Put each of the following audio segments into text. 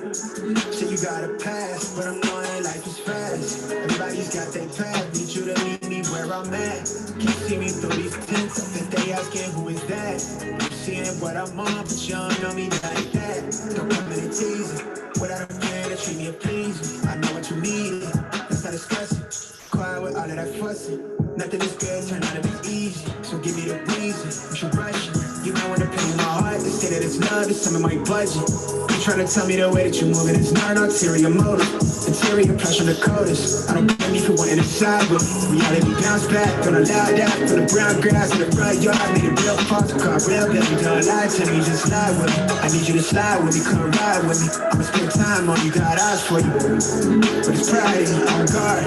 So you got a pass, but I'm knowing life is fast. Everybody's got their path, need you to meet me where I'm at. Can't see me through these tents, if they asking who is that. You seeing what I'm on, but you don't know me like that. Don't come in and tease me, without a plan to treat me or please me. I know what you need, let's not discuss it. Quiet with all of that fussing. Nothing is good, turn out to be easy. So give me the reason, you should rush it. You might want to pay my heart, they say that it's love, it's some of my budget. You trying to tell me the way that you're moving, it's not an ulterior motive. Interior pressure the coldest. I don't blame you for wanting to side with me. Reality bounce back, don't allow that. Through the brown grass in the front yard, made it real false, car real baby. Don't lie to me, just lie with me. I need you to slide with me, come ride with me. I'ma spend time on you, got eyes for you. But it's pride in me, on guard.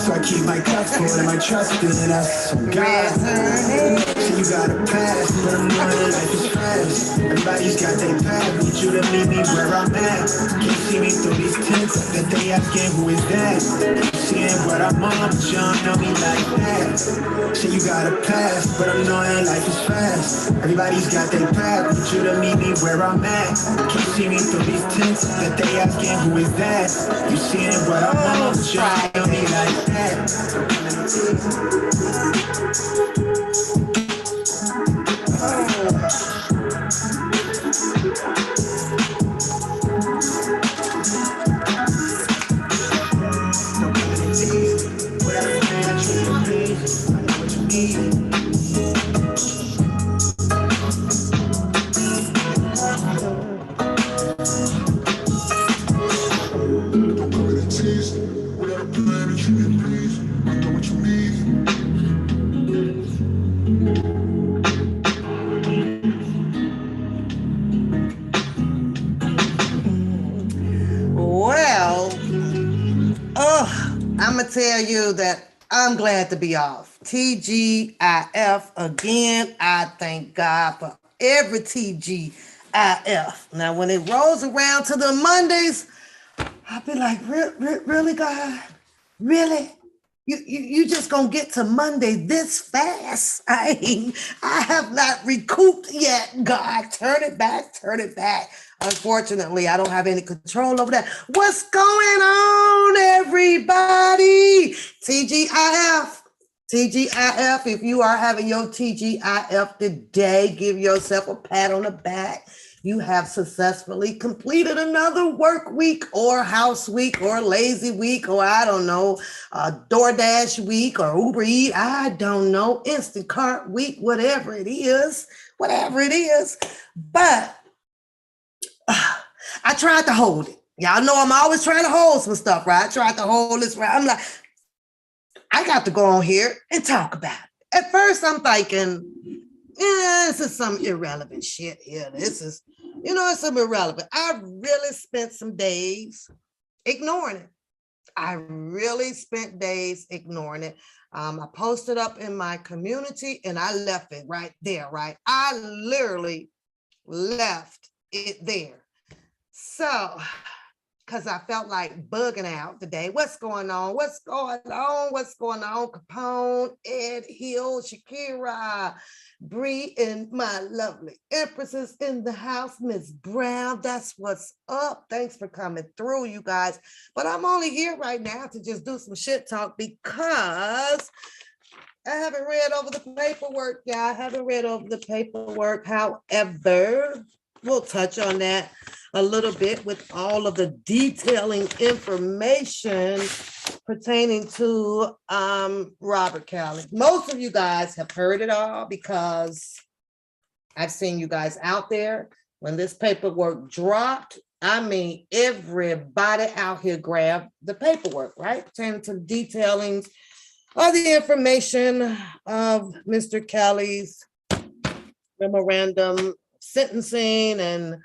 So I keep my cup full and my trust in us. So God, so you got a pass, but I'm knowing life is fast. Everybody's got their path, need you to meet me where I'm at. Can't see me through these tents, that they asking who is that. You seeing what I'm on, but you don't know me like that. So you got a pass, but I'm knowing life is fast. Everybody's got their path, need you to meet me where I'm at. Can't see me through these tents, that they asking who is that. You seeing what I'm on, but you don't know me like that. I'm gonna tell you that I'm glad to be off. TGIF again. I thank God for every TGIF. Now, when it rolls around to the Mondays, I'll be like, really, God? Really? You just gonna get to Monday this fast? I have not recouped yet. God, turn it back, turn it back. Unfortunately, I don't have any control over that. What's going on, everybody? TGIF. TGIF. If you are having your TGIF today, give yourself a pat on the back. You have successfully completed another work week or house week or lazy week or I don't know, DoorDash week or Uber Eats. I don't know, Instacart week, whatever it is. But I tried to hold it. Y'all know I'm always trying to hold some stuff, right? I tried to hold this, right? I'm like, I got to go on here and talk about it. At first, I'm thinking, this is some irrelevant shit here. This is, it's some irrelevant. I really spent some days ignoring it. I really spent days ignoring it. I posted up in my community and I left it right there, right? I literally left it there. So, because I felt like bugging out today. What's going on? Capone, Ed Hill, Shakira, Bree, and my lovely empresses in the house, Miss Brown. That's what's up. Thanks for coming through, you guys. But I'm only here right now to just do some shit talk because I haven't read over the paperwork, y'all. I haven't read over the paperwork. However, we'll touch on that a little bit with all of the detailing information pertaining to Robert Kelly. Most of you guys have heard it all because I've seen you guys out there. When this paperwork dropped, I mean, everybody out here grabbed the paperwork, right? Pertaining to detailing of the information of Mr. Kelly's memorandum sentencing and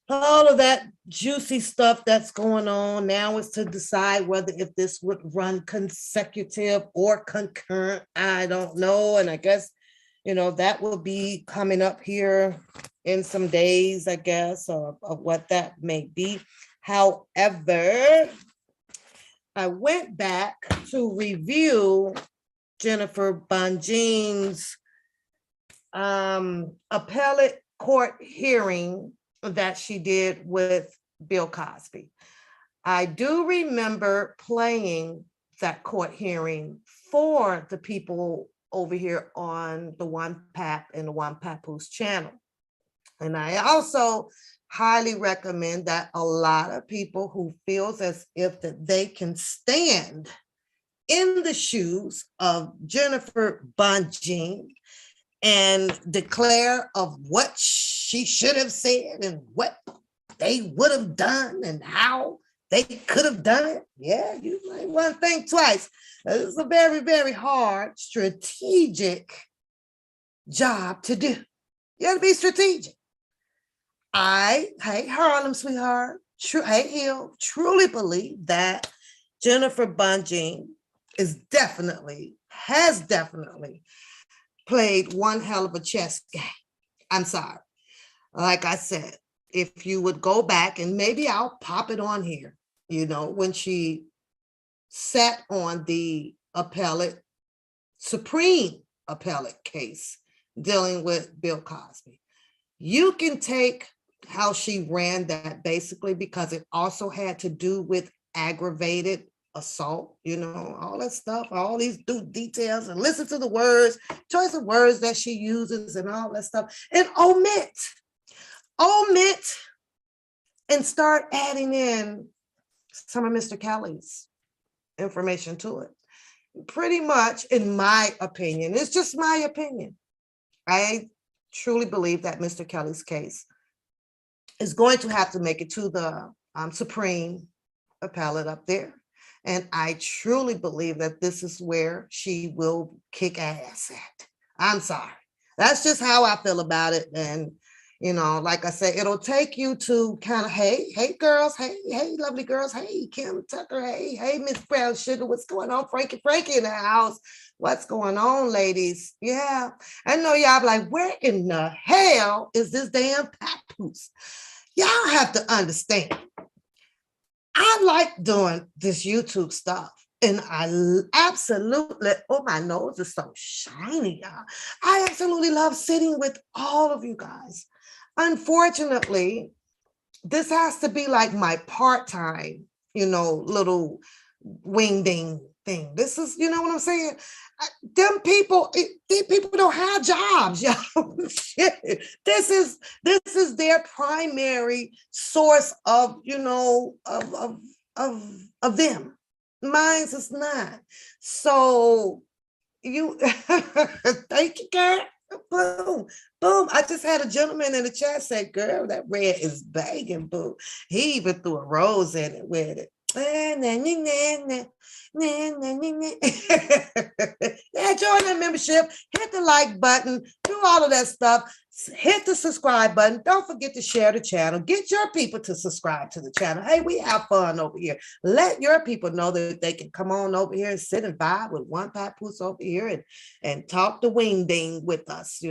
all of that juicy stuff that's going on. Now is to decide whether if this would run consecutive or concurrent. I don't know. And I guess, that will be coming up here in some days, I guess, of what that may be. However, I went back to review Jennifer Bonjean's appellate court hearing that she did with Bill Cosby. I do remember playing that court hearing for the people over here on the One Pap and the One Papoose channel. And I also highly recommend that a lot of people who feels as if that they can stand in the shoes of Jennifer Bunjing and declare of what she should have said and what they would have done and how they could have done it. Yeah, you might want to think twice. It's a very, very hard, strategic job to do. You got to be strategic. Hey, Harlem, sweetheart, hey, Hill, truly believe that Jennifer Bunjing has definitely played one hell of a chess game. I'm sorry. Like I said, if you would go back and maybe I'll pop it on here, when she sat on the Supreme Appellate case dealing with Bill Cosby. You can take how she ran that basically because it also had to do with aggravated assault, all that stuff, all these details, and listen to the words, choice of words that she uses and all that stuff, and omit, and start adding in some of Mr. Kelly's information to it. Pretty much, in my opinion, it's just my opinion. I truly believe that Mr. Kelly's case is going to have to make it to the Supreme Appellate up there. And I truly believe that this is where she will kick ass at. I'm sorry. That's just how I feel about it. And, like I said, it'll take you to kind of, hey girls, hey, lovely girls, hey, Kim Tucker, hey, Miss Brown Sugar, what's going on? Frankie in the house. What's going on, ladies? Yeah, I know y'all be like, where in the hell is this damn papoose? Y'all have to understand. I like doing this YouTube stuff. And I absolutely, my nose is so shiny, y'all. I absolutely love sitting with all of you guys. Unfortunately, this has to be like my part-time, little wingding thing. This is, you know what I'm saying? These people don't have jobs, y'all. This is their primary source of, of them. Mine's is not. So you, thank you, girl. Boom. I just had a gentleman in the chat say, girl, that red is banging, boo. He even threw a rose in it with it. Yeah, join that membership, hit the like button, do all of that stuff, hit the subscribe button. Don't forget to share the channel. Get your people to subscribe to the channel. Hey, we have fun over here. Let your people know that they can come on over here and sit and vibe with one papoose over here and talk the wing ding with us,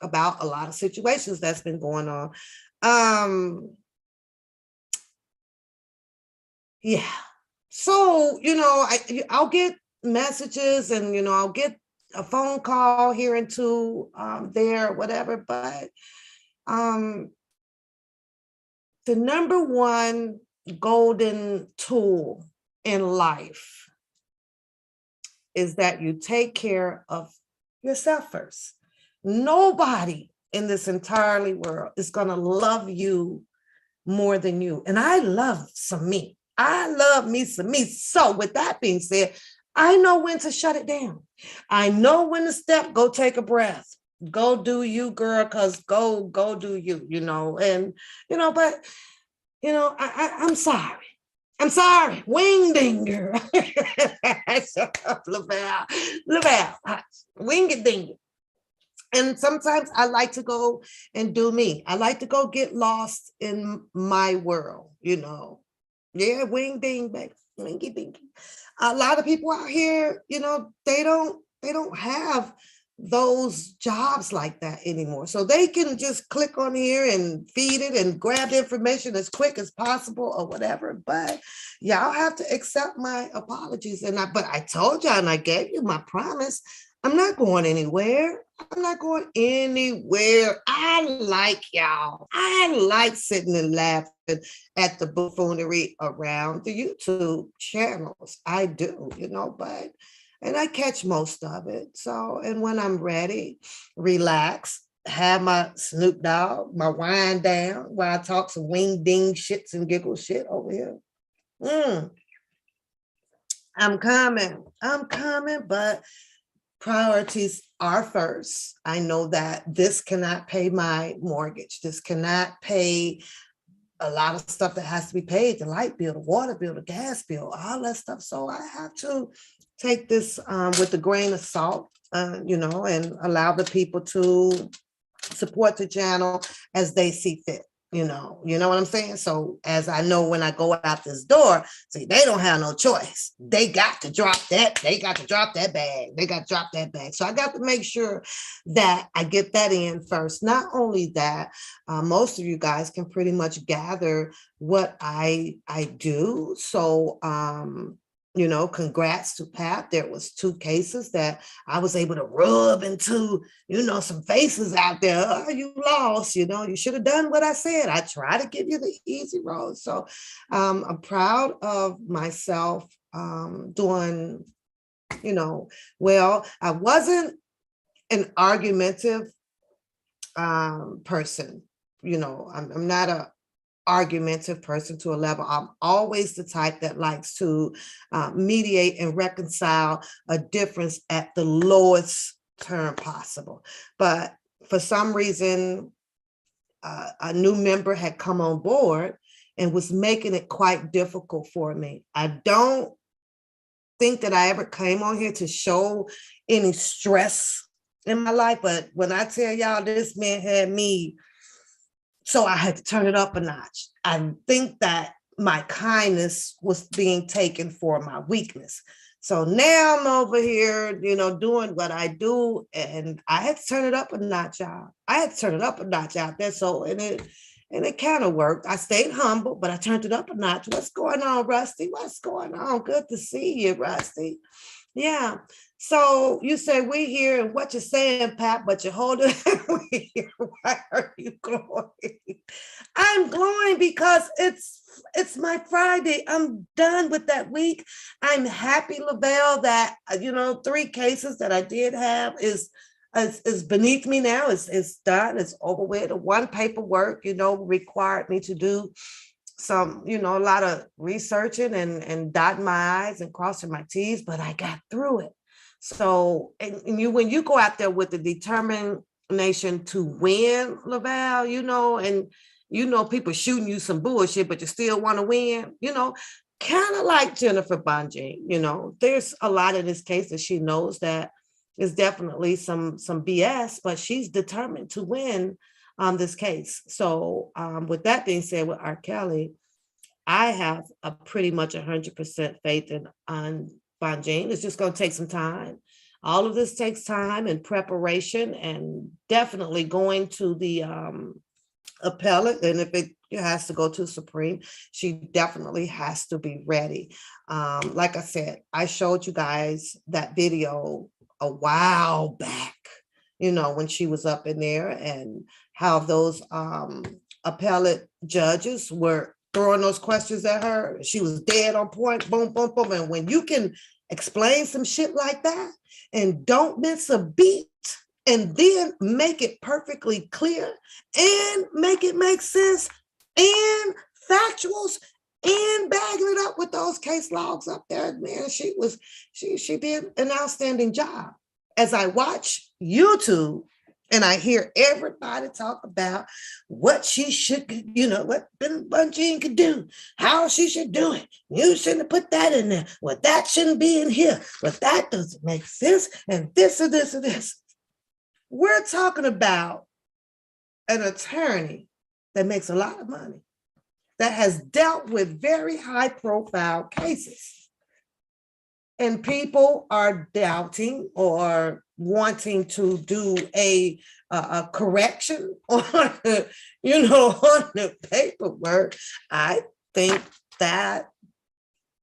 about a lot of situations that's been going on. Yeah. So, I'll get messages and, I'll get a phone call here and two there, whatever. But the number one golden tool in life is that you take care of yourself first. Nobody in this entirely world is going to love you more than you. And I love some me. I love me some me. So with that being said, I know when to shut it down. I know when to step, go take a breath. Go do you, girl, because go do you, and, but, I'm sorry. I'm sorry. Wing dinger. Shut up, Lavelle. Wing it dinger. And sometimes I like to go and do me. I like to go get lost in my world, Yeah, wing ding, baby. Wingy dingy. A lot of people out here, they don't have those jobs like that anymore. So they can just click on here and feed it and grab information as quick as possible or whatever. But y'all have to accept my apologies. But I told y'all and I gave you my promise. I'm not going anywhere. I'm not going anywhere. I like y'all. I like sitting and laughing at the buffoonery around the YouTube channels. I do, but and I catch most of it. So, and when I'm ready, relax, have my Snoop Dogg, my wine down while I talk some wing ding shits and giggle shit over here. Mm, I'm coming, but priorities are first. I know that this cannot pay my mortgage. This cannot pay a lot of stuff that has to be paid, the light bill, the water bill, the gas bill, all that stuff. So I have to take this with a grain of salt, and allow the people to support the channel as they see fit. You know what I'm saying? So as I know when I go out this door, see, they don't have no choice. They got to drop that. They got to drop that bag. They got to drop that bag. So I got to make sure that I get that in first. Not only that, most of you guys can pretty much gather what I do. So congrats to Pat. There was 2 cases that I was able to rub into, some faces out there. Oh, you lost, you should have done what I said. I try to give you the easy road. So I'm proud of myself doing, well. I wasn't an argumentative person. I'm not a argumentative person to a level. I'm always the type that likes to mediate and reconcile a difference at the lowest term possible. But for some reason, a new member had come on board and was making it quite difficult for me. I don't think that I ever came on here to show any stress in my life, but when I tell y'all this man had me, so I had to turn it up a notch. I think that my kindness was being taken for my weakness. So now I'm over here, doing what I do, and I had to turn it up a notch, y'all. I had to turn it up a notch out there. So, and it kind of worked. I stayed humble, but I turned it up a notch. What's going on, Rusty? What's going on? Good to see you, Rusty. Yeah. So you say we here and what you're saying, Pat, but you're holding we here. Why are you glowing? I'm glowing because it's my Friday. I'm done with that week. I'm happy, Lavelle, that 3 cases that I did have is beneath me now. It's done. It's over with. The one paperwork, required me to do some, a lot of researching and dotting my I's and crossing my T's, but I got through it. So, and when you go out there with the determination to win, Lavelle, and people shooting you some bullshit, but you still want to win, kind of like Jennifer Bonjean, there's a lot in this case that she knows that is definitely some BS, but she's determined to win this case. So with that being said, with R. Kelly, I have a pretty much 100% faith in on Bonjean. It's just going to take some time. All of this takes time and preparation, and definitely going to the appellate. And if it has to go to Supreme, she definitely has to be ready. Like I said, I showed you guys that video a while back, when she was up in there, and how those appellate judges were throwing those questions at her. She was dead on point, boom, boom, boom. And when you can explain some shit like that and don't miss a beat, and then make it perfectly clear and make it make sense and factuals and bagging it up with those case logs up there, man, she did an outstanding job. As I watch YouTube and I hear everybody talk about what she should, what Bonjean could do, how she should do it. You shouldn't have put that in there. Well, that shouldn't be in here. Well, that doesn't make sense. And this and this and this. We're talking about an attorney that makes a lot of money, that has dealt with very high profile cases. And people are doubting or wanting to do a correction on, on the paperwork. I think that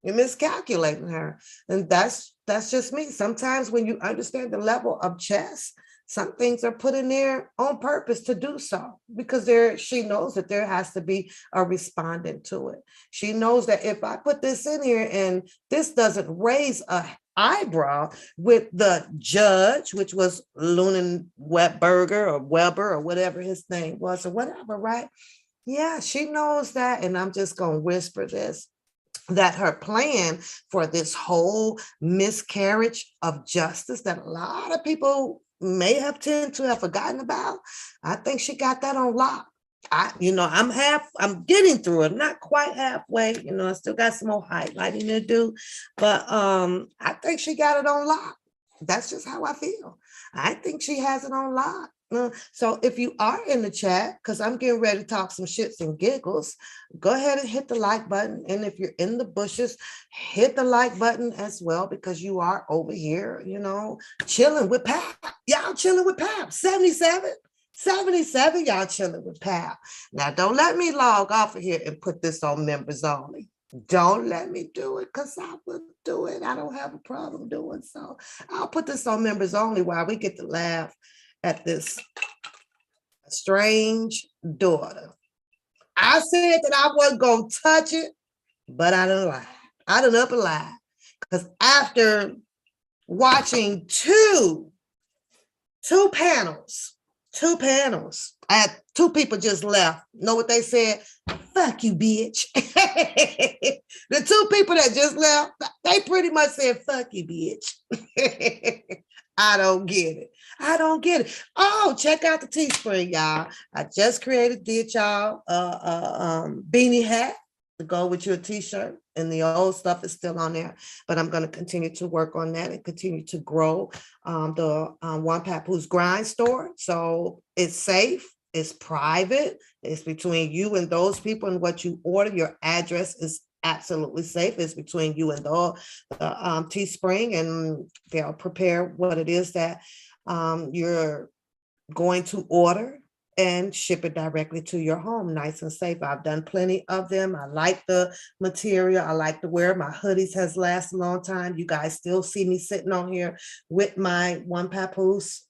you're miscalculating her. And that's just me. Sometimes when you understand the level of chess Some things are put in there on purpose to do so because she knows that there has to be a respondent to it. She knows that if I put this in here and this doesn't raise a eyebrow with the judge, which was Lunan Webberger or Weber or whatever his name was or whatever, right? Yeah, she knows that. And I'm just going to whisper this, that her plan for this whole miscarriage of justice that a lot of people may have tend to have forgotten about, I think she got that on lock. I'm getting through it, not quite halfway, I still got some more highlighting to do, but I think she got it on lock. That's just how I feel. I think she has it on lock. So if you are in the chat, because I'm getting ready to talk some shits and giggles, go ahead and hit the like button. And if you're in the bushes, hit the like button as well, because you are over here, chilling with Pap. Y'all chilling with Pap. 77, y'all chilling with Pap. Now, don't let me log off of here and put this on members only. Don't let me do it, because I will do it. I don't have a problem doing so. I'll put this on members only while we get to laugh at this estranged daughter. I said that I wasn't going to touch it, but I done lied. I done up and lied. Because after watching two panels, I had two people just left. Know what they said? Fuck you, bitch. The two people that just left, they pretty much said, fuck you, bitch. I don't get it. Oh, check out the Teespring, y'all. I just did y'all beanie hat to go with your t-shirt, and the old stuff is still on there, but I'm going to continue to work on that and continue to grow the One Papoose Grind store. So it's safe, it's private, it's between you and those people, and what you order, your address is absolutely safe. It's between you and the Teespring, and they'll prepare what it is that you're going to order and ship it directly to your home, nice and safe. I've done plenty of them. I like the material. I like to wear. My hoodies has lasted a long time. You guys still see me sitting on here with my One Papoose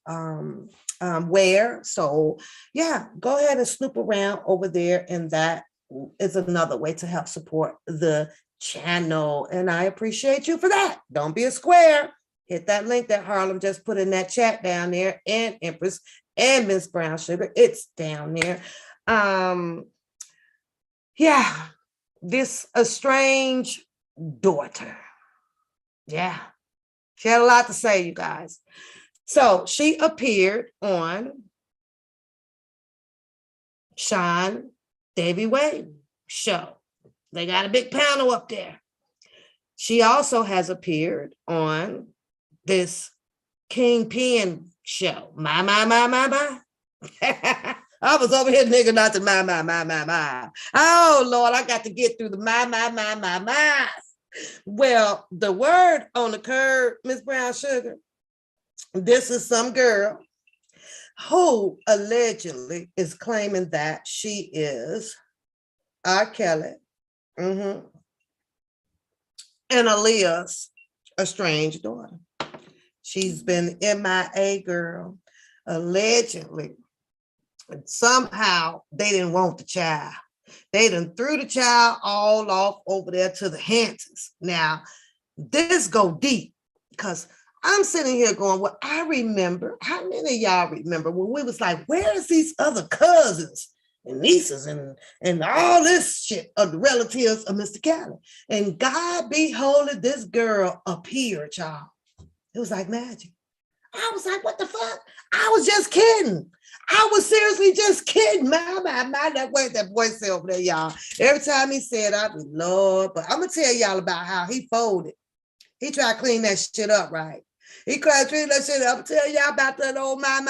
wear. So yeah, go ahead and snoop around over there, and that is another way to help support the channel. And I appreciate you for that. Don't be a square. Hit that link that Harlem just put in that chat down there, and Empress and Miss Brown Sugar. It's down there. Yeah, this estranged daughter. Yeah, she had a lot to say, you guys. So she appeared on Sean Davy Wade show. They got a big panel up there. She also has appeared on this Kingpin show. My. I was over here, nigga, not to my. Oh, Lord, I got to get through the my. Well, the word on the curb, Miss Brown Sugar, this is some girl who allegedly is claiming that she is R. Kelly and Aaliyah's estranged daughter. She's been MIA, girl, allegedly. And somehow they didn't want the child. They done threw the child all off over there to the Hamptons. Now, this go deep, because I'm sitting here going, well, I remember, how many of y'all remember when we was like, where's these other cousins and nieces and all this shit of the relatives of Mr. Kelly? And God be holy, this girl appeared, y'all. It was like magic. I was like, what the fuck? I was just kidding. I was seriously just kidding. That way that boy said over there, y'all. Every time he said, I'd be, Lord, but I'm going to tell y'all about how he folded. He tried to clean that shit up, right? He tried to clean that shit up. I'm telling y'all about that old my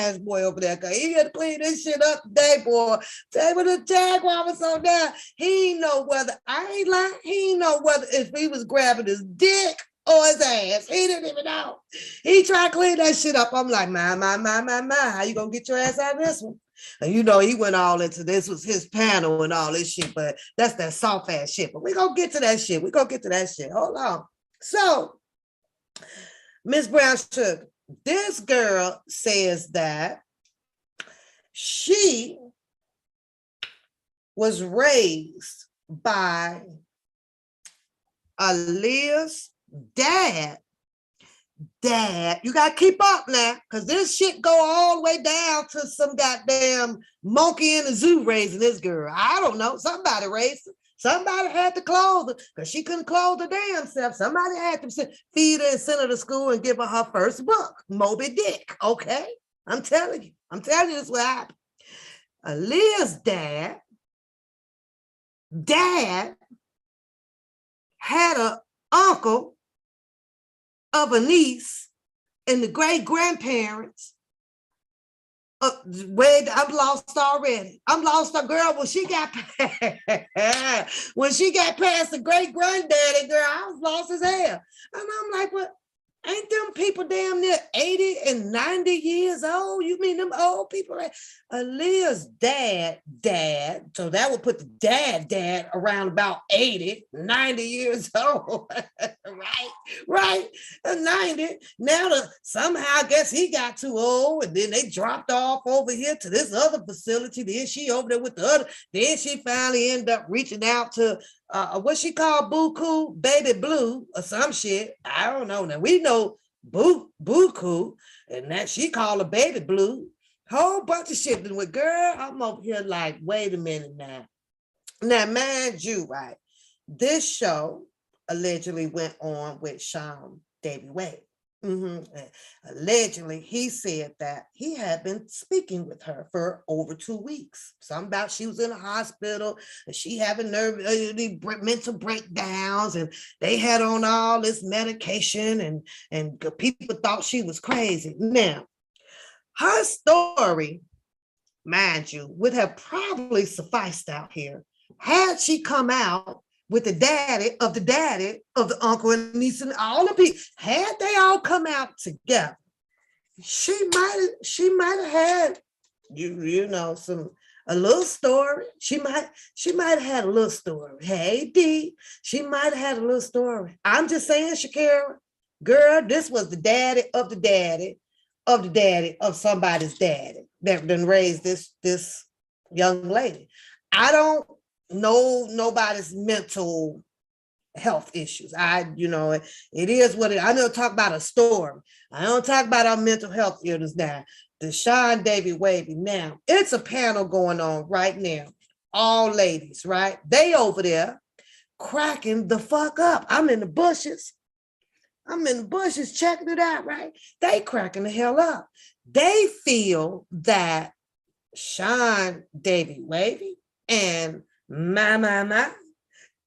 ass boy over there. Cause he had to clean this shit up today, boy. Tell me the Jaguar was on there. He ain't know whether, I ain't lying, he ain't know whether if he was grabbing his dick or his ass. He didn't even know. He tried to clean that shit up. I'm like, my. How you gonna get your ass out of this one? And you know, he went all into this, was his panel and all this shit, but that's that soft ass shit. But we gonna get to that shit. Hold on. So, Miss Brown Sugar, this girl says that she was raised by Aaliyah's dad. You gotta keep up now, because this shit go all the way down to some goddamn monkey in the zoo raising this girl. I don't know. Somebody raised her. Somebody had to clothe her because she couldn't clothe her damn self. Somebody had to feed her and send her to school and give her her first book, Moby Dick. Okay, I'm telling you this what happened. Aaliyah's dad had an uncle of a niece and the great grandparents. Wait, I'm lost already. I'm lost, a girl. When she got past the great granddaddy, girl, I was lost as hell. And I'm like, what? Ain't them people damn near 80 and 90 years old? You mean them old people? Right? Aaliyah's dad, so that would put the dad around about 80, 90 years old. right, 90. Now, somehow, I guess he got too old, and then they dropped off over here to this other facility. Then she over there with the other. Then she finally ended up reaching out to what she called Buku, Baby Blue, or some shit. I don't know. Now we know Buku, and that she called her Baby Blue. Whole bunch of shit. And with girl, I'm over here like, wait a minute now. Now, mind you, right? This show allegedly went on with Sean Davy Wade. Allegedly, he said that he had been speaking with her for over 2 weeks. Something about she was in a hospital and she having mental breakdowns, and they had on all this medication, and people thought she was crazy. Now, her story, mind you, would have probably sufficed out here had she come out with the daddy of the uncle and niece and all the people. Had they all come out together, she might have had a little story. She might have had a little story. Hey D, she might have had a little story. I'm just saying, Shakira, girl, this was the daddy of the daddy of the daddy of somebody's daddy that done raised this young lady. I don't know nobody's mental health issues. It is what it. I don't talk about a story. I don't talk about our mental health illness now. The Sean Davy Wavy. Now, it's a panel going on right now. All ladies, right? They over there cracking the fuck up. I'm in the bushes checking it out, right? They cracking the hell up. They feel that Sean Davy Wavy and my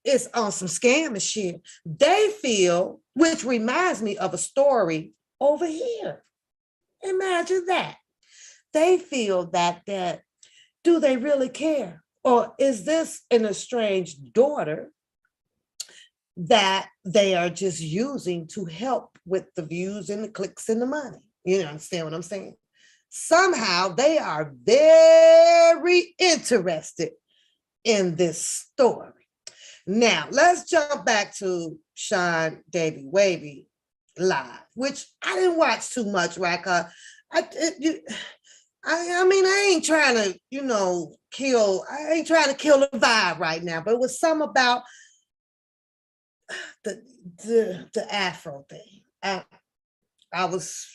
it's on some scam and shit. They feel, which reminds me of a story over here. Imagine that. They feel that do they really care? Or is this an estranged daughter that they are just using to help with the views and the clicks and the money? You understand what I'm saying? Somehow they are very interested in this story. Now, let's jump back to Sean Davy Wavy live, which I didn't watch too much, right? I ain't trying to, kill the vibe right now, but it was something about the Afro thing. I was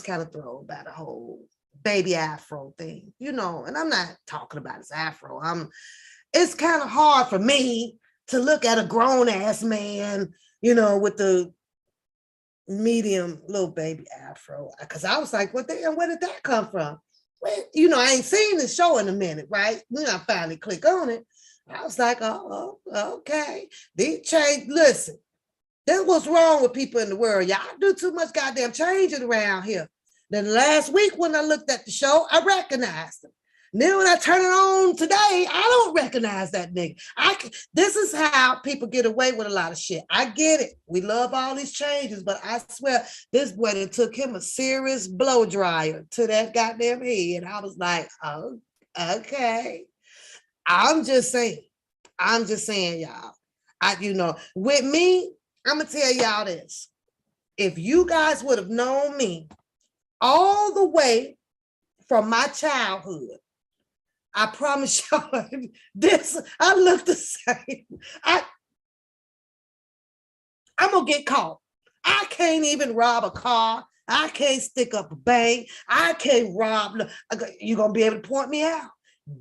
kind of thrown by the whole baby Afro thing, and I'm not talking about his Afro. It's kind of hard for me to look at a grown ass man, with the medium little baby Afro, because I was like, where did that come from? Well, I ain't seen the show in a minute, right? When I finally click on it, I was like, oh, okay. They change. Listen, that's what's wrong with people in the world. Y'all do too much goddamn changing around here. Then last week when I looked at the show, I recognized him. Then when I turn it on today, I don't recognize that nigga. This is how people get away with a lot of shit. I get it. We love all these changes, but I swear this boy took him a serious blow dryer to that goddamn head. I was like, oh, okay. I'm just saying, y'all. With me, I'm gonna tell y'all this. if you guys would have known me all the way from my childhood, I promise y'all, this, I look the same. I'm gonna get caught. I can't even rob a car. I can't stick up a bank. I can't rob. You're gonna be able to point me out.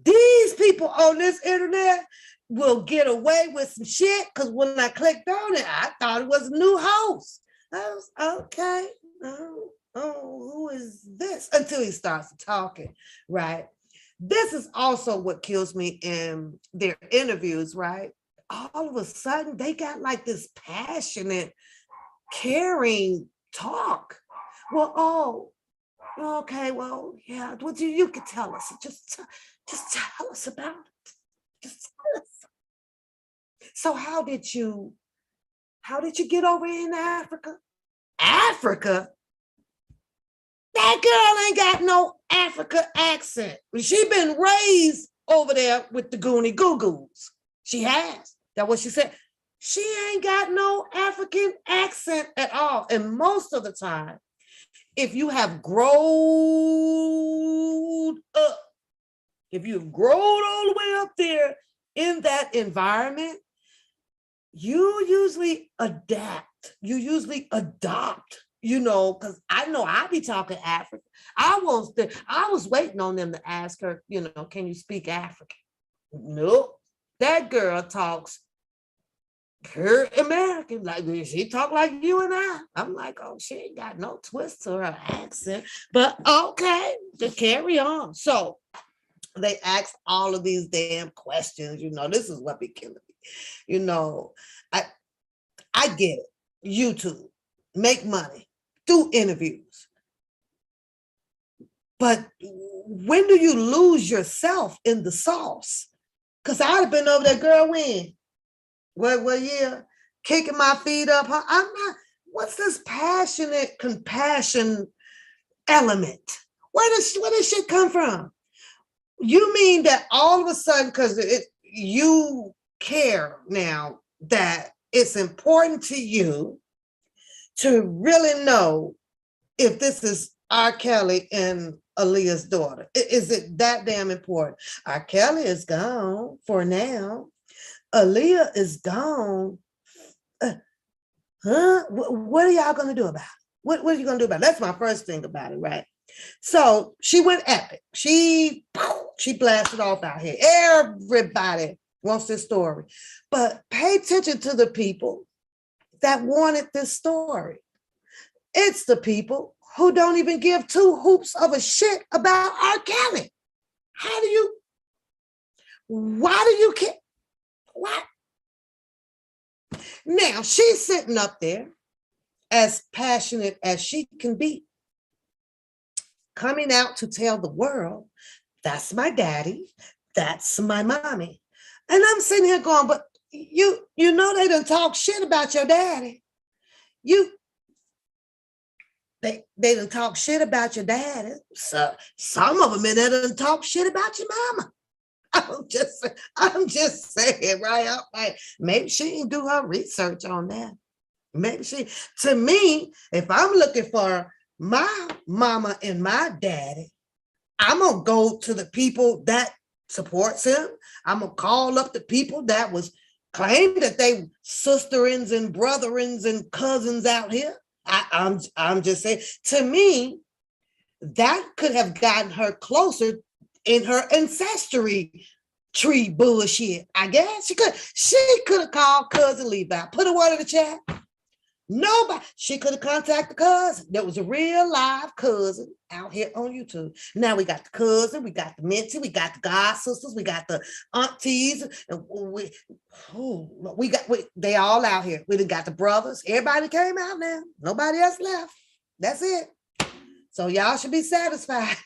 These people on this internet will get away with some shit because when I clicked on it, I thought it was a new host. I was okay. Who is this? Until he starts talking, right? This is also what kills me in their interviews, right? All of a sudden, they got like this passionate, caring talk. Well, oh, okay, well, yeah, what you can tell us. Just tell us about it. Just tell us. So how did you get over in Africa? Africa? That girl ain't got no Africa accent. She been raised over there with the Goonie Goo Goos. She has. That's what she said. She ain't got no African accent at all. And most of the time, if you have grown up, if you've grown all the way up there in that environment, you usually adapt. You usually adopt. You know, because I know I be talking African. I was waiting on them to ask her, you know, can you speak African? Nope. That girl talks pure American. Like she talk like you and I. I'm like, oh, she ain't got no twist to her accent. But okay, to carry on. So they ask all of these damn questions. You know, this is what be killing me. You know, I get it. YouTube, make money. Do interviews. But when do you lose yourself in the sauce? Because I'd have been over there, girl, when? Well, yeah, kicking my feet up. Huh? I'm not, what's this passionate compassion element? Where does shit come from? You mean that all of a sudden, because you care now that it's important to you to really know if this is R. Kelly and Aaliyah's daughter. Is it that damn important? R. Kelly is gone for now. Aaliyah is gone. What are y'all going to do about it? What are you going to do about it? That's my first thing about it, right? So she went epic. She blasted off out here. Everybody wants this story. But pay attention to the people that wanted this story. It's the people who don't even give two hoops of a shit about R. Kelly. Why do you care? What? Now, she's sitting up there as passionate as she can be, coming out to tell the world, that's my daddy, that's my mommy. And I'm sitting here going, but you know they done talk shit about your daddy. They done talk shit about your daddy. So some of them in there done talk shit about your mama. I'm just saying, right? I'm like, maybe she didn't do her research on that. Maybe to me, if I'm looking for my mama and my daddy, I'm gonna go to the people that supports him. I'm gonna call up the people that was claimed that they sisterins and brotherins and cousins out here. I'm just saying, to me, that could have gotten her closer in her ancestry tree bullshit. I guess she could have called cousin Levi, put a word in the chat. Nobody, she could have contacted cousin. There was a real live cousin out here on YouTube. Now we got the cousin, we got the mentee, we got the god sisters, we got the aunties, and they all out here. We done got the brothers. Everybody came out now. Nobody else left. That's it. So y'all should be satisfied.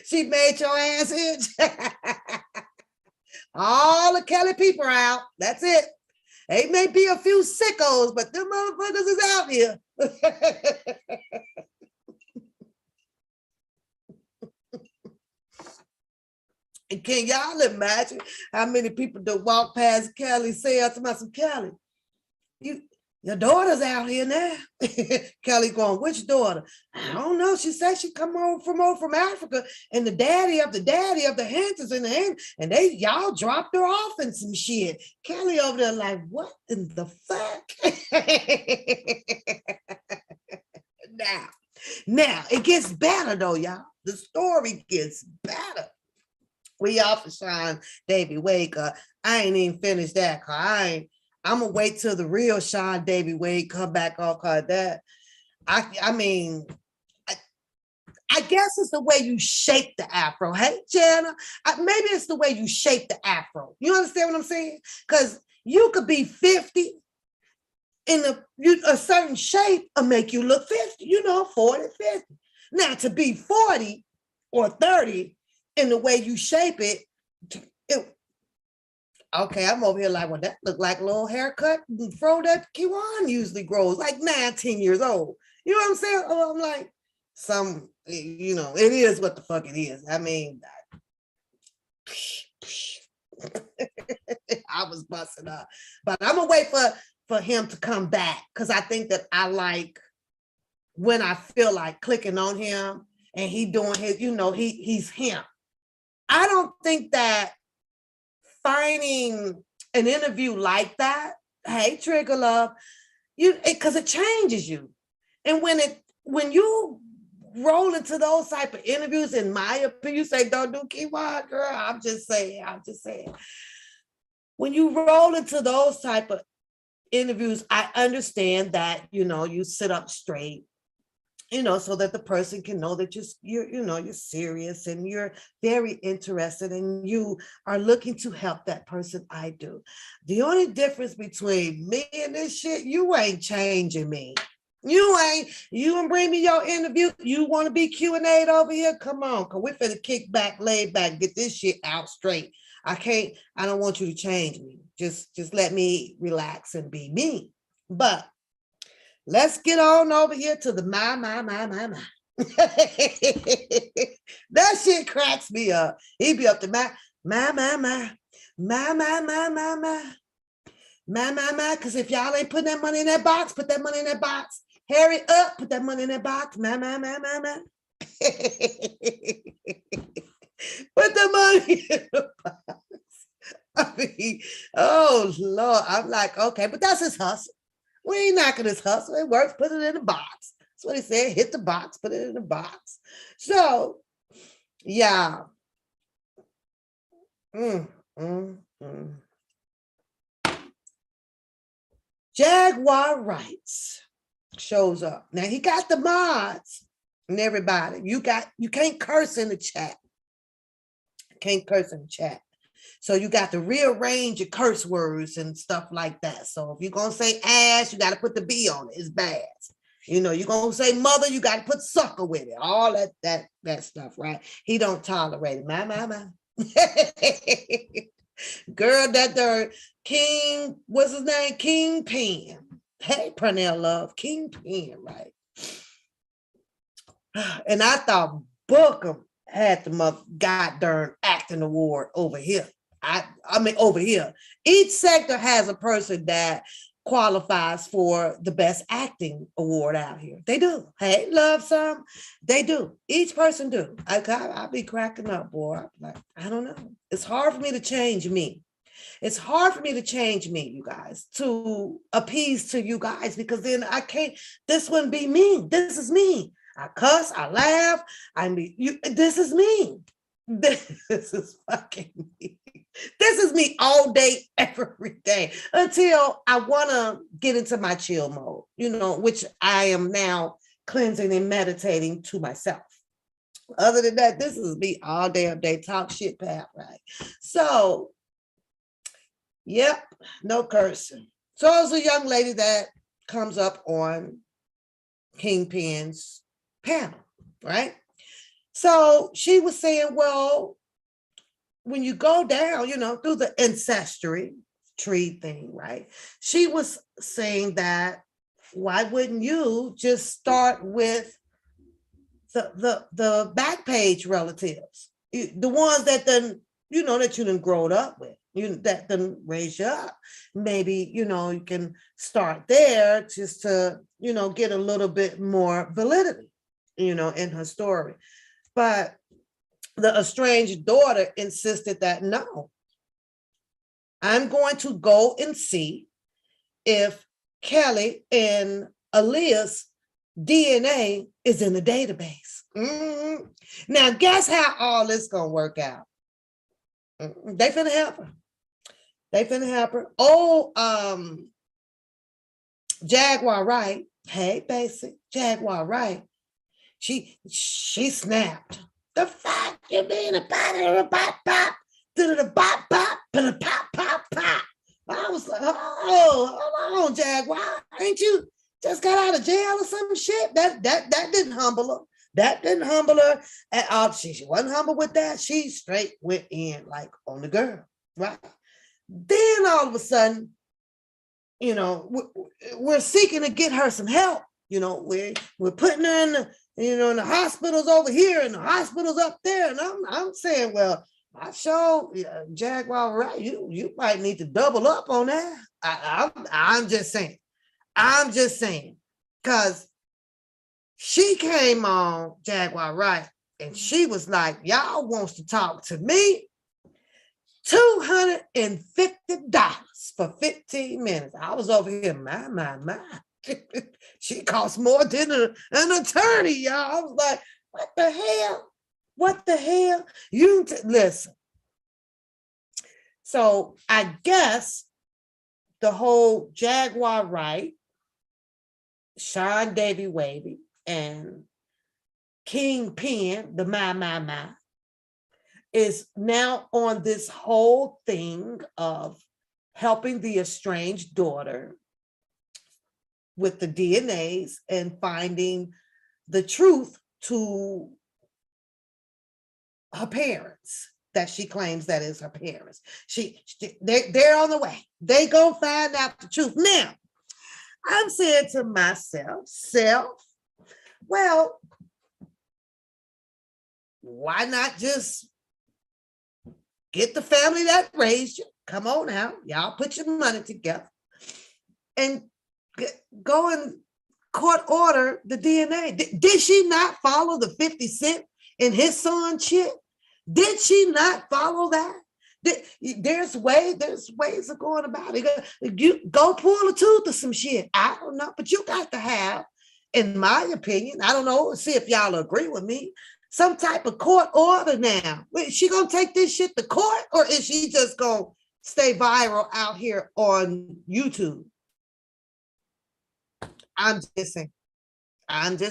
she made your ass itch. All the Kelly people are out. That's it. They may be a few sickos, but them motherfuckers is out here. And can y'all imagine how many people that walk past Kelly say to myself, Kelly, Your daughter's out here now. Kelly going, which daughter? I don't know. She said she come over from Africa, and the daddy of the Hamptons in the hand, and y'all dropped her off in some shit. Kelly over there like, what in the fuck? Now it gets better though, y'all. The story gets better. We off of Sean Davy Wade. I ain't even finished that. I'm gonna wait till the real Sean Davy Wade come back on. Cause that, I mean, I guess it's the way you shape the afro. Hey, Jana, maybe it's the way you shape the afro. You understand what I'm saying? Because you could be 50 in a certain shape and make you look 50, 40, 50. Now, to be 40 or 30 in the way you shape it, okay, I'm over here like, well, that look like a little haircut fro that Kiwan usually grows, like 19 years old. You know what I'm saying? Oh, I'm like, it is what the fuck it is. I mean, I was busting up. But I'm going to wait for him to come back because I think that I like when I feel like clicking on him and he doing his, he's him. I don't think that finding an interview like that, hey, Trigger Love, because it changes you. And when you roll into those type of interviews, in my opinion, you say, don't do keyword, girl. I'm just saying. When you roll into those type of interviews, I understand that, you sit up straight, so that the person can know that you're serious and you're very interested and you are looking to help that person. I do. The only difference between me and this shit, you ain't changing me. You gonna bring me your interview. You want to be Q&A'd over here? Come on, cause we're finna kick back, lay back, get this shit out straight. I don't want you to change me. Just let me relax and be me. But let's get on over here to the my. That shit cracks me up. He be up to my. Because if y'all ain't putting that money in that box, put that money in that box. Hurry up, put that money in that box. My. Put the money in the box. I mean, oh Lord, I'm like, okay, but that's his hustle. We ain't knocking his hustle. It works. Put it in the box. That's what he said. Hit the box. Put it in the box. So, yeah. Jaguar Rights shows up. Now he got the mods and everybody. You can't curse in the chat. Can't curse in the chat. So you got to rearrange your curse words and stuff like that. So if you're going to say ass, you got to put the B on it. It's bad. You're going to say mother, you got to put sucker with it. All that stuff, right? He don't tolerate it. My. Girl, that there King, what's his name? Kingpin. Hey, Parental love, Kingpin, right? And I thought Booker had the goddamn acting award over here. I mean, over here. Each sector has a person that qualifies for the best acting award out here. They do. Hey, love some. They do. Each person do. I'll be cracking up, boy. Like, I don't know. It's hard for me to change me. It's hard for me to change me, you guys, to appease to you guys, because then I can't, this wouldn't be me. This is me. I cuss, I laugh, this is me. This is fucking me. This is me all day, every day, until I want to get into my chill mode, which I am now cleansing and meditating to myself. Other than that, this is me all day, every day, talk shit, Pat, right? So, yep, no cursing. So there's a young lady that comes up on Kingpin's panel, right? So she was saying, well, when you go down, through the ancestry tree thing, right? She was saying that why wouldn't you just start with the back page relatives, the ones that then that you done grown up with? that then raise you up. Maybe, you can start there just to, get a little bit more validity, in her story. But the estranged daughter insisted that no, I'm going to go and see if Kelly and Aaliyah's DNA is in the database. Now, guess how all this gonna work out? They finna help her. They finna help her. Oh, Jaguar Wright. Hey, basic Jaguar Wright. She snapped. The fuck you mean about it? Bop bop, bop bop, pop pop pop. I was like, oh, hold on, Jaguar. Ain't you just got out of jail or some shit? That didn't humble her. That didn't humble her at all. She wasn't humble with that. She straight went in like on the girl, right? Then all of a sudden, we're seeking to get her some help. We're putting her in the, in the hospitals over here and the hospitals up there. And I'm saying, well, I sure, Jaguar, right? You might need to double up on that. I'm just saying. I'm just saying, because she came on Jaguar Right, and she was like, y'all wants to talk to me? $250 for 15 minutes. I was over here, my. She costs more than an attorney, y'all. I was like, what the hell? What the hell? Listen. So I guess the whole Jaguar Wright, Sean Davy Wavy, and Kingpin, the my, is now on this whole thing of helping the estranged daughter with the DNAs and finding the truth to her parents that she claims that is her parents. They're on the way. They gonna find out the truth. Now, I'm saying to myself, well, why not just get the family that raised you? Come on now, y'all put your money together and go and court order the DNA. Did she not follow the 50 Cent and his son shit? Did she not follow that? There's ways of going about it. You go pull a tooth or some shit. I don't know, but you got to have, in my opinion, I don't know, see if y'all agree with me, some type of court order now. Is she gonna take this shit to court, or is she just gonna stay viral out here on YouTube? I'm just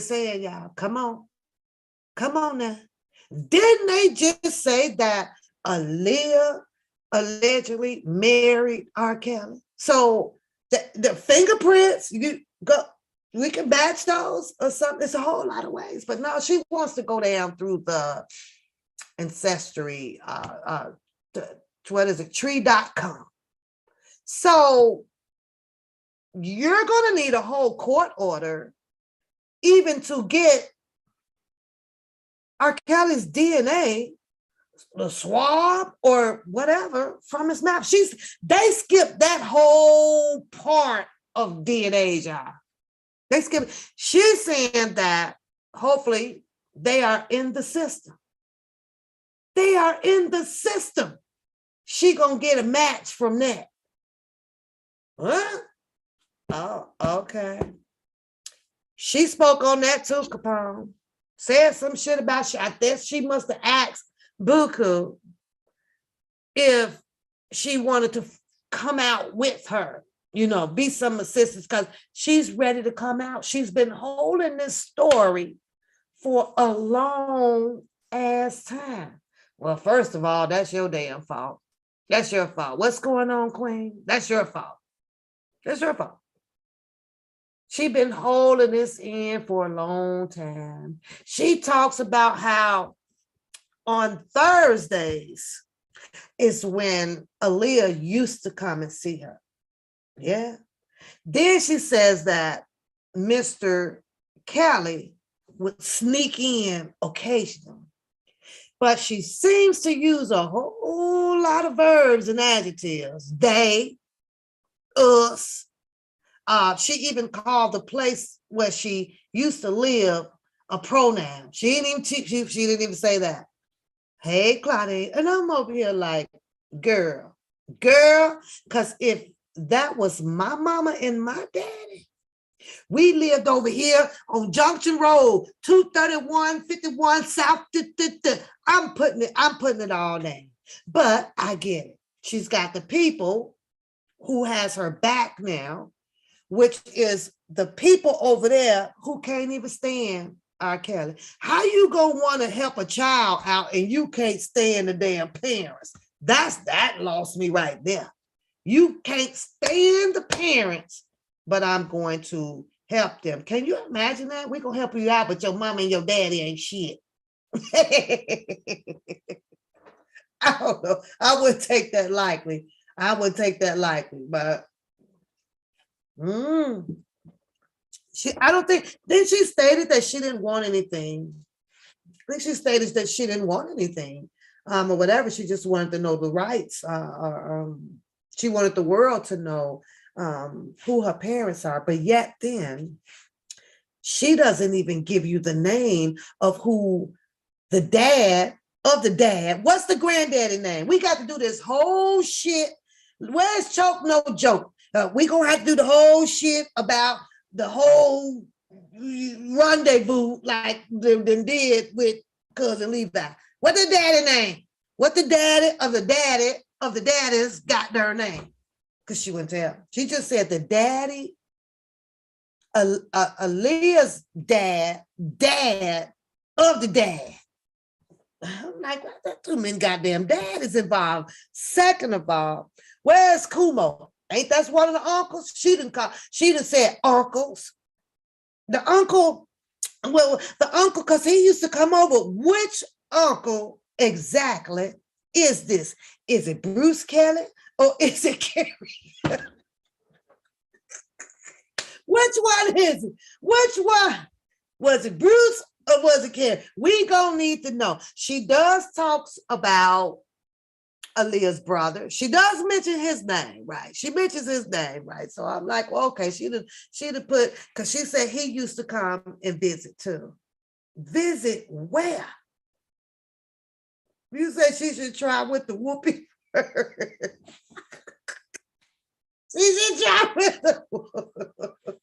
saying, y'all. Come on now. Didn't they just say that Aaliyah allegedly married R. Kelly? So the fingerprints, we can match those or something. It's a whole lot of ways. But no, she wants to go down through the ancestry, what is it, tree.com. So you're going to need a whole court order even to get R. Kelly's DNA, the swab or whatever from his mouth. They skipped that whole part of DNA, y'all. They skipped. She's saying that hopefully they are in the system. They are in the system. She gonna get a match from that. Huh? Oh, okay. She spoke on that too, Capone. Said some shit about, I guess she must have asked Buku if she wanted to come out with her, be some assistance, because she's ready to come out. She's been holding this story for a long ass time. Well, first of all, that's your damn fault. That's your fault. What's going on, Queen? That's your fault. That's your fault. She's been holding this in for a long time. She talks about how on Thursdays is when Aaliyah used to come and see her. Yeah. Then she says that Mr. Kelly would sneak in occasionally. But she seems to use a whole lot of verbs and adjectives. They, us. She even called the place where she used to live a pronoun. She didn't even say that. Hey, Claudia, and I'm over here like, girl, because if that was my mama and my daddy, we lived over here on Junction Road, 231, 51 South. I'm putting it all down. But I get it. She's got the people who has her back now, which is the people over there who can't even stand R. Kelly. How you gonna want to help a child out and you can't stand the damn parents? That lost me right there. You can't stand the parents, but I'm going to help them. Can you imagine that? We're gonna help you out, but your mom and your daddy ain't shit. I don't know. I would take that likely. But I don't think, then she stated that she didn't want anything. I think she stated that she didn't want anything, or whatever. She just wanted to know the rights. She wanted the world to know who her parents are. But yet then, she doesn't even give you the name of who the dad of the dad. What's the granddaddy name? We got to do this whole shit. Where's Choke No Joke? We gonna have to do the whole shit about the whole rendezvous like they did with cousin Levi. What the daddy name? What the daddy of the daddies got their name? Because she wouldn't tell. She just said the daddy, Aaliyah's dad of the dad. I'm like, that too many goddamn daddies involved. Second of all, where's Kumo? Ain't that one of the uncles? She done said uncles. The uncle, because he used to come over. Which uncle exactly is this? Is it Bruce Kelly or is it Carrie? Which one is it? Which one? Was it Bruce or was it Carrie? We gonna need to know. She does talks about Aaliyah's brother. She does mention his name, right? She mentions his name, right? So I'm like, well, okay, she'd have put, because she said he used to come and visit too. Visit where? You said she should try with the whoopee. She should try with the whoopee.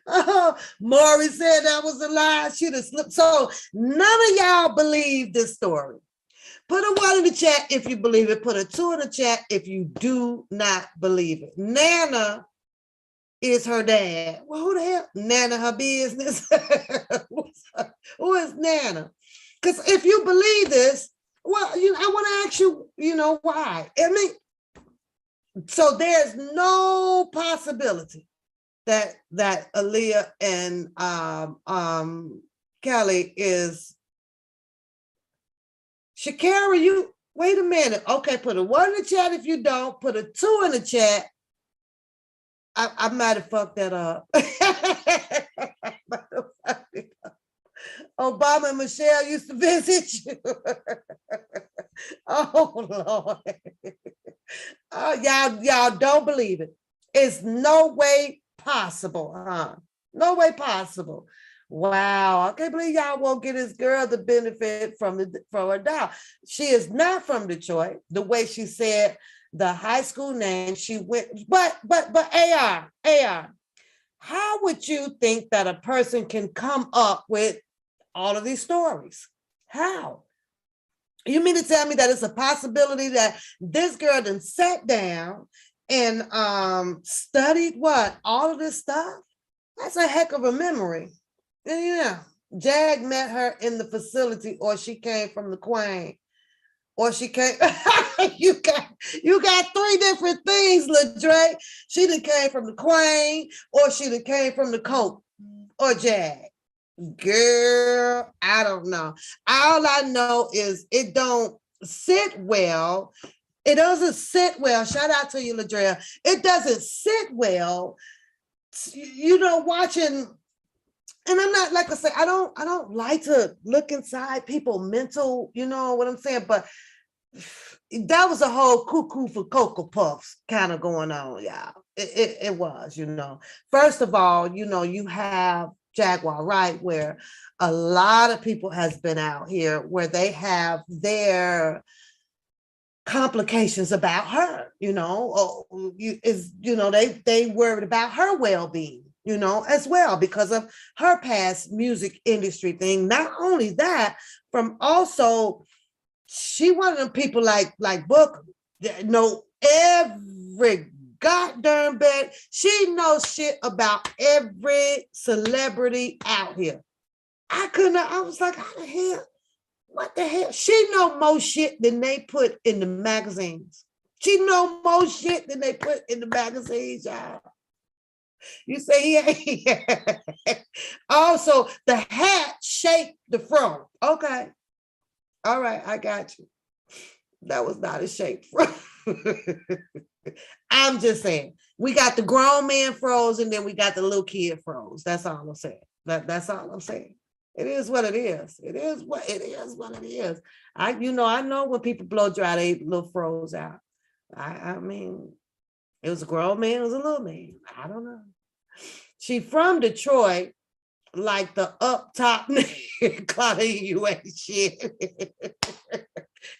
Oh, Maury said that was a lie. She'd have slipped. So none of y'all believe this story. Put a 1 in the chat if you believe it. Put a 2 in the chat if you do not believe it. Nana is her dad. Well, who the hell? Nana, her business. Who is Nana? Because if you believe this, well, I want to ask you, why? I mean, so there's no possibility that Aaliyah and Kelly is. Shakira, you wait a minute. Okay, put a 1 in the chat if you don't. Put a 2 in the chat. I might have fucked that up. Obama and Michelle used to visit you. Oh Lord. Oh, y'all don't believe it. It's no way possible, huh? No way possible. Wow, I can't believe y'all won't get this girl the benefit from her dog. She is not from Detroit. The way she said the high school name, she went, but AR, how would you think that a person can come up with all of these stories? How? You mean to tell me that it's a possibility that this girl done sat down and studied what? All of this stuff? That's a heck of a memory. Yeah, Jag met her in the facility, or she came from the Queen, or she came. you got 3 different things, LaDre. She done came from the Queen, or she done came from the Coke, or Jag. Girl, I don't know. All I know is it don't sit well. It doesn't sit well. Shout out to you, LaDre. It doesn't sit well. Watching. And I'm not, like I say, I don't like to look inside people's mental, you know what I'm saying? But that was a whole cuckoo for Cocoa Puffs kind of going on, y'all. It was, you know. First of all, you know, you have Jaguar, right, where a lot of people has been out here where they have their complications about her, you know, they worried about her well-being, you know, as well because of her past music industry thing. Not only that, from also she one of them people like Booker that know every goddamn bit. She knows shit about every celebrity out here. I was like, how the hell? What the hell? She know more shit than they put in the magazines. She know more shit than they put in the magazines, y'all. You say, yeah. Also, the hat shaped the front. Okay. All right, I got you. That was not a shape fro. I'm just saying. We got the grown man froze and then we got the little kid froze. That's all I'm saying. That's all I'm saying. It is what it is. It is what it is. What it is. I know when people blow dry, they little froze out. I mean, it was a grown man, it was a little man. I don't know. She from Detroit, like the up top. Claudine, you ain't shit.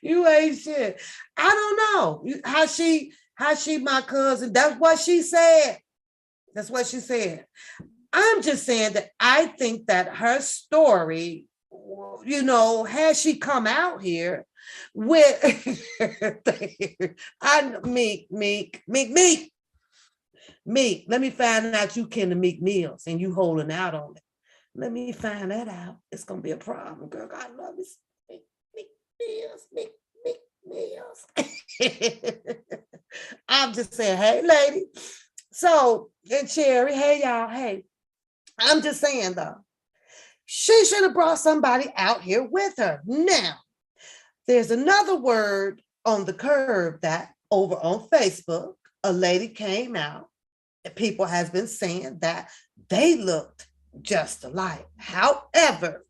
You ain't shit. I don't know how she my cousin. That's what she said. That's what she said. I'm just saying that I think that her story, you know, has she come out here with I Meek, let me find out you can the Meek Mills and you holding out on it. Let me find that out. It's gonna be a problem, girl. I love this. Meek Mills. I'm just saying, hey, lady. So, and Cherry, hey, y'all, hey. I'm just saying, though, she should have brought somebody out here with her. Now, there's another word on the curve that over on Facebook, a lady came out. People has been saying that they looked just alike. However,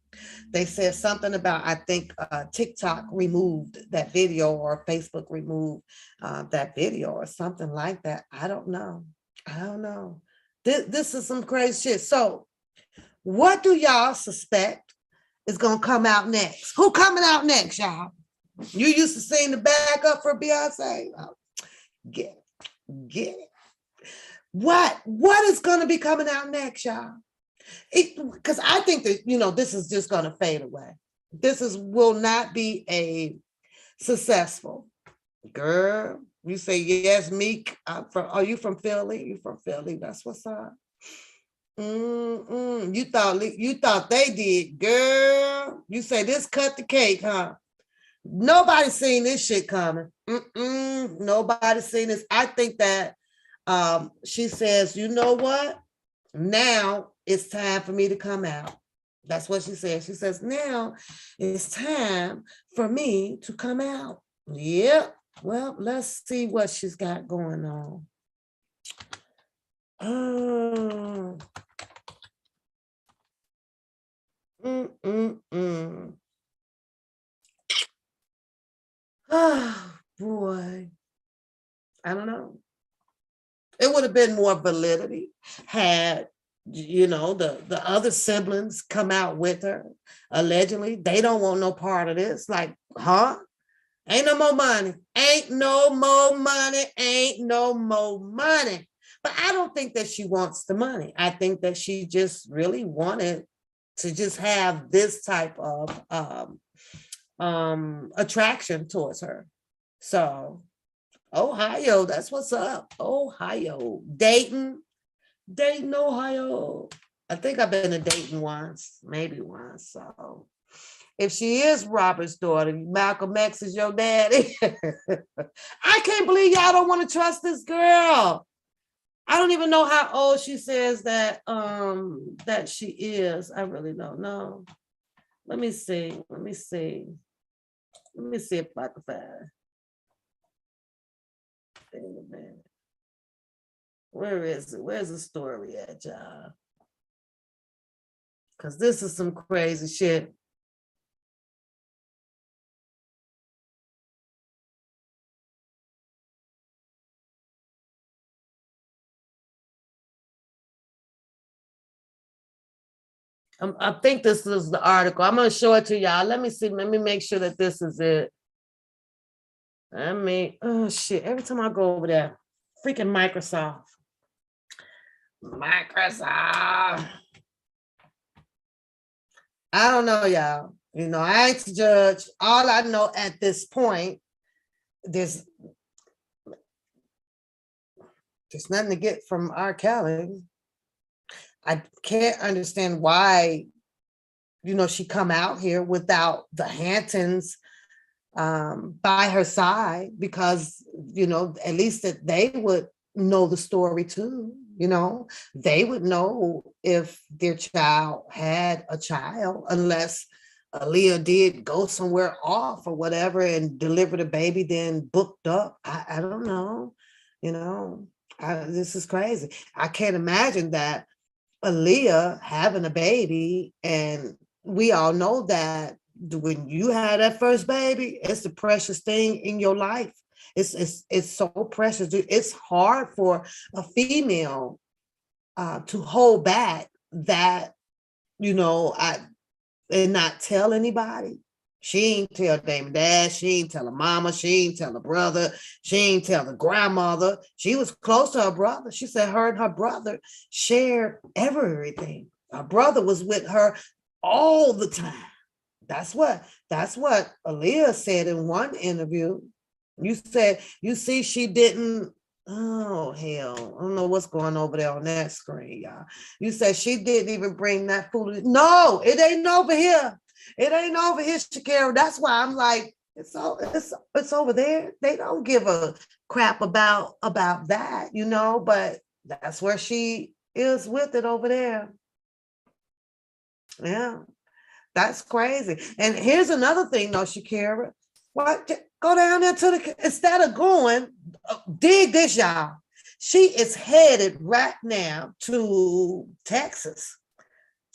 they said something about, I think TikTok removed that video or Facebook removed that video or something like that. I don't know. This is some crazy shit. So what do y'all suspect is going to come out next? Who coming out next, y'all? You used to sing the backup for Beyonce. Oh, get it. What is going to be coming out next, y'all? Because I think that, you know, this is just going to fade away. Will not be a successful. Girl, you say yes, Meek. Are you from Philly? You from Philly? That's what's up. You thought they did, girl. You say this cut the cake, huh? Nobody seen this shit coming. Nobody seen this. I think that she says, you know what? Now it's time for me to come out. That's what she says. She says, now it's time for me to come out. Yep. Well, let's see what she's got going on. Oh. Oh, boy. I don't know. It would have been more validity had, you know, the other siblings come out with her. Allegedly, they don't want no part of this. Like, huh? Ain't no more money. Ain't no more money. Ain't no more money. But I don't think that she wants the money. I think that she just really wanted to just have this type of attraction towards her. So Ohio, that's what's up. Ohio, Dayton, Ohio. I think I've been to Dayton once, maybe once. So if she is Robert's daughter, Malcolm X is your daddy. I can't believe y'all don't want to trust this girl. I don't even know how old she says that that she is. I really don't know. Let me see if I can find. Where is it? Where's the story at, y'all? Because this is some crazy shit. I think this is the article. I'm gonna show it to y'all. Let me see. Let me make sure that this is it. Oh shit! Every time I go over there, freaking Microsoft. I don't know, y'all. You know, I ain't to judge. All I know at this point, there's nothing to get from R. Kelly. I can't understand why, you know, she come out here without the Hantons by her side, because, you know, at least that they would know the story too. You know, they would know if their child had a child, unless Aaliyah did go somewhere off or whatever and delivered a baby, then booked up. I don't know. You know, this is crazy. I can't imagine that Aaliyah having a baby, and we all know that when you had that first baby, it's the precious thing in your life. It's so precious. It's hard for a female to hold back that, you know, and not tell anybody. She ain't tell Damon dad, she ain't tell her mama, she ain't tell her brother, she ain't tell the grandmother. She was close to her brother. She said her and her brother shared everything. Her brother was with her all the time. That's what Aaliyah said in one interview. You said, you see, she didn't. Oh hell, I don't know what's going over there on that screen, y'all. You said she didn't even bring that food. No, it ain't over here. It ain't over here, Shakira. That's why I'm like, it's over there. They don't give a crap about that, you know. But that's where she is with it over there. Yeah. That's crazy. And here's another thing, though, Shakira. What? Go down there to the, instead of going, dig this, y'all. She is headed right now to Texas.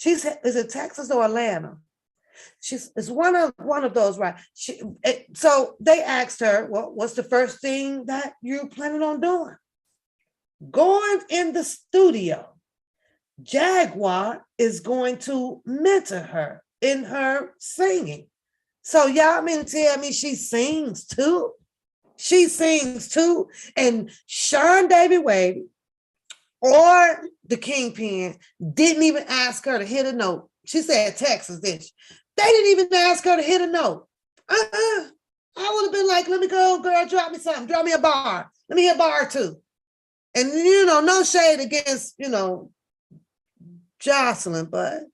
Is it Texas or Atlanta? It's one of those, right? So they asked her, well, what's the first thing that you're planning on doing? Going in the studio. Jaguar is going to mentor her in her singing. So y'all mean to tell me she sings too? She sings too. And Sean Davy Wade or the Kingpin didn't even ask her to hit a note. She said Texas, didn't she? They didn't even ask her to hit a note. I would have been like, let me go, girl, drop me something. Drop me a bar. Let me hit a bar too. And, you know, no shade against, you know, Jocelyn, but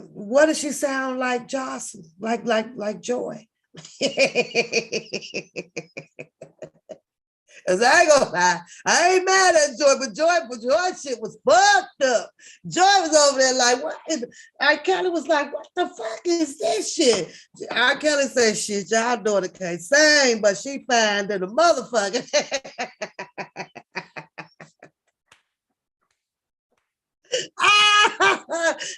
what does she sound like, Jocelyn? Like Joy. Cause I ain't gonna lie, I ain't mad at Joy, but Joy shit was fucked up. Joy was over there like, what? R. Kelly was like, what the fuck is this shit? R. Kelly said, shit, y'all daughter can't sing, but she fine than a motherfucker.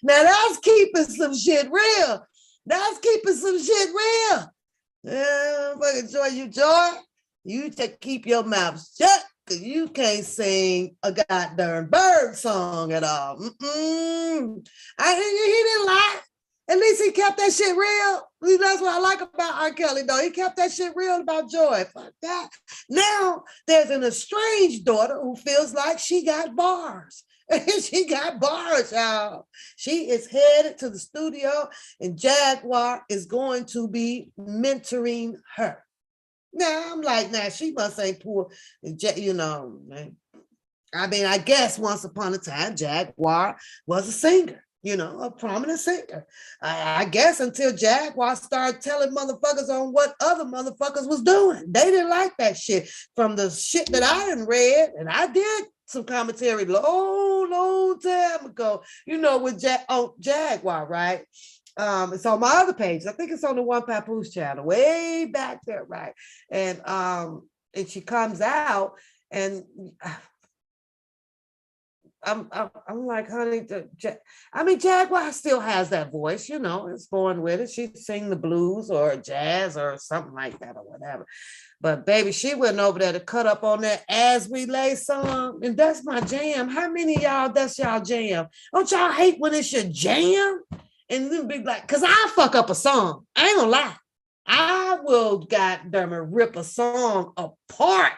Now that's keeping some shit real. That's keeping some shit real. Fucking Joy, you just keep your mouth shut, because you can't sing a goddamn bird song at all. He didn't lie. At least he kept that shit real. That's what I like about R. Kelly, though. He kept that shit real about Joy. Fuck that. Now there's an estranged daughter who feels like she got bars. She got bars, y'all. She is headed to the studio, and Jaguar is going to be mentoring her. Now, I'm like, now she must ain't poor, you know. I mean, I guess once upon a time, Jaguar was a singer, you know, a prominent singer. I guess until Jaguar started telling motherfuckers on what other motherfuckers was doing. They didn't like that shit. From the shit that I done read, and I did some commentary long time ago, you know, with Jaguar, right? It's on my other page. I think it's on the One Papoose channel, way back there, right? And she comes out, and I'm like, honey, I mean, Jaguar still has that voice, you know, it's born with it. She sing the blues or jazz or something like that or whatever. But baby, she went over there to cut up on that As We Lay song, and that's my jam. How many of y'all that's y'all jam? Don't y'all hate when it's your jam? And then be like, cause I fuck up a song. I ain't gonna lie. I will goddamn rip a song apart.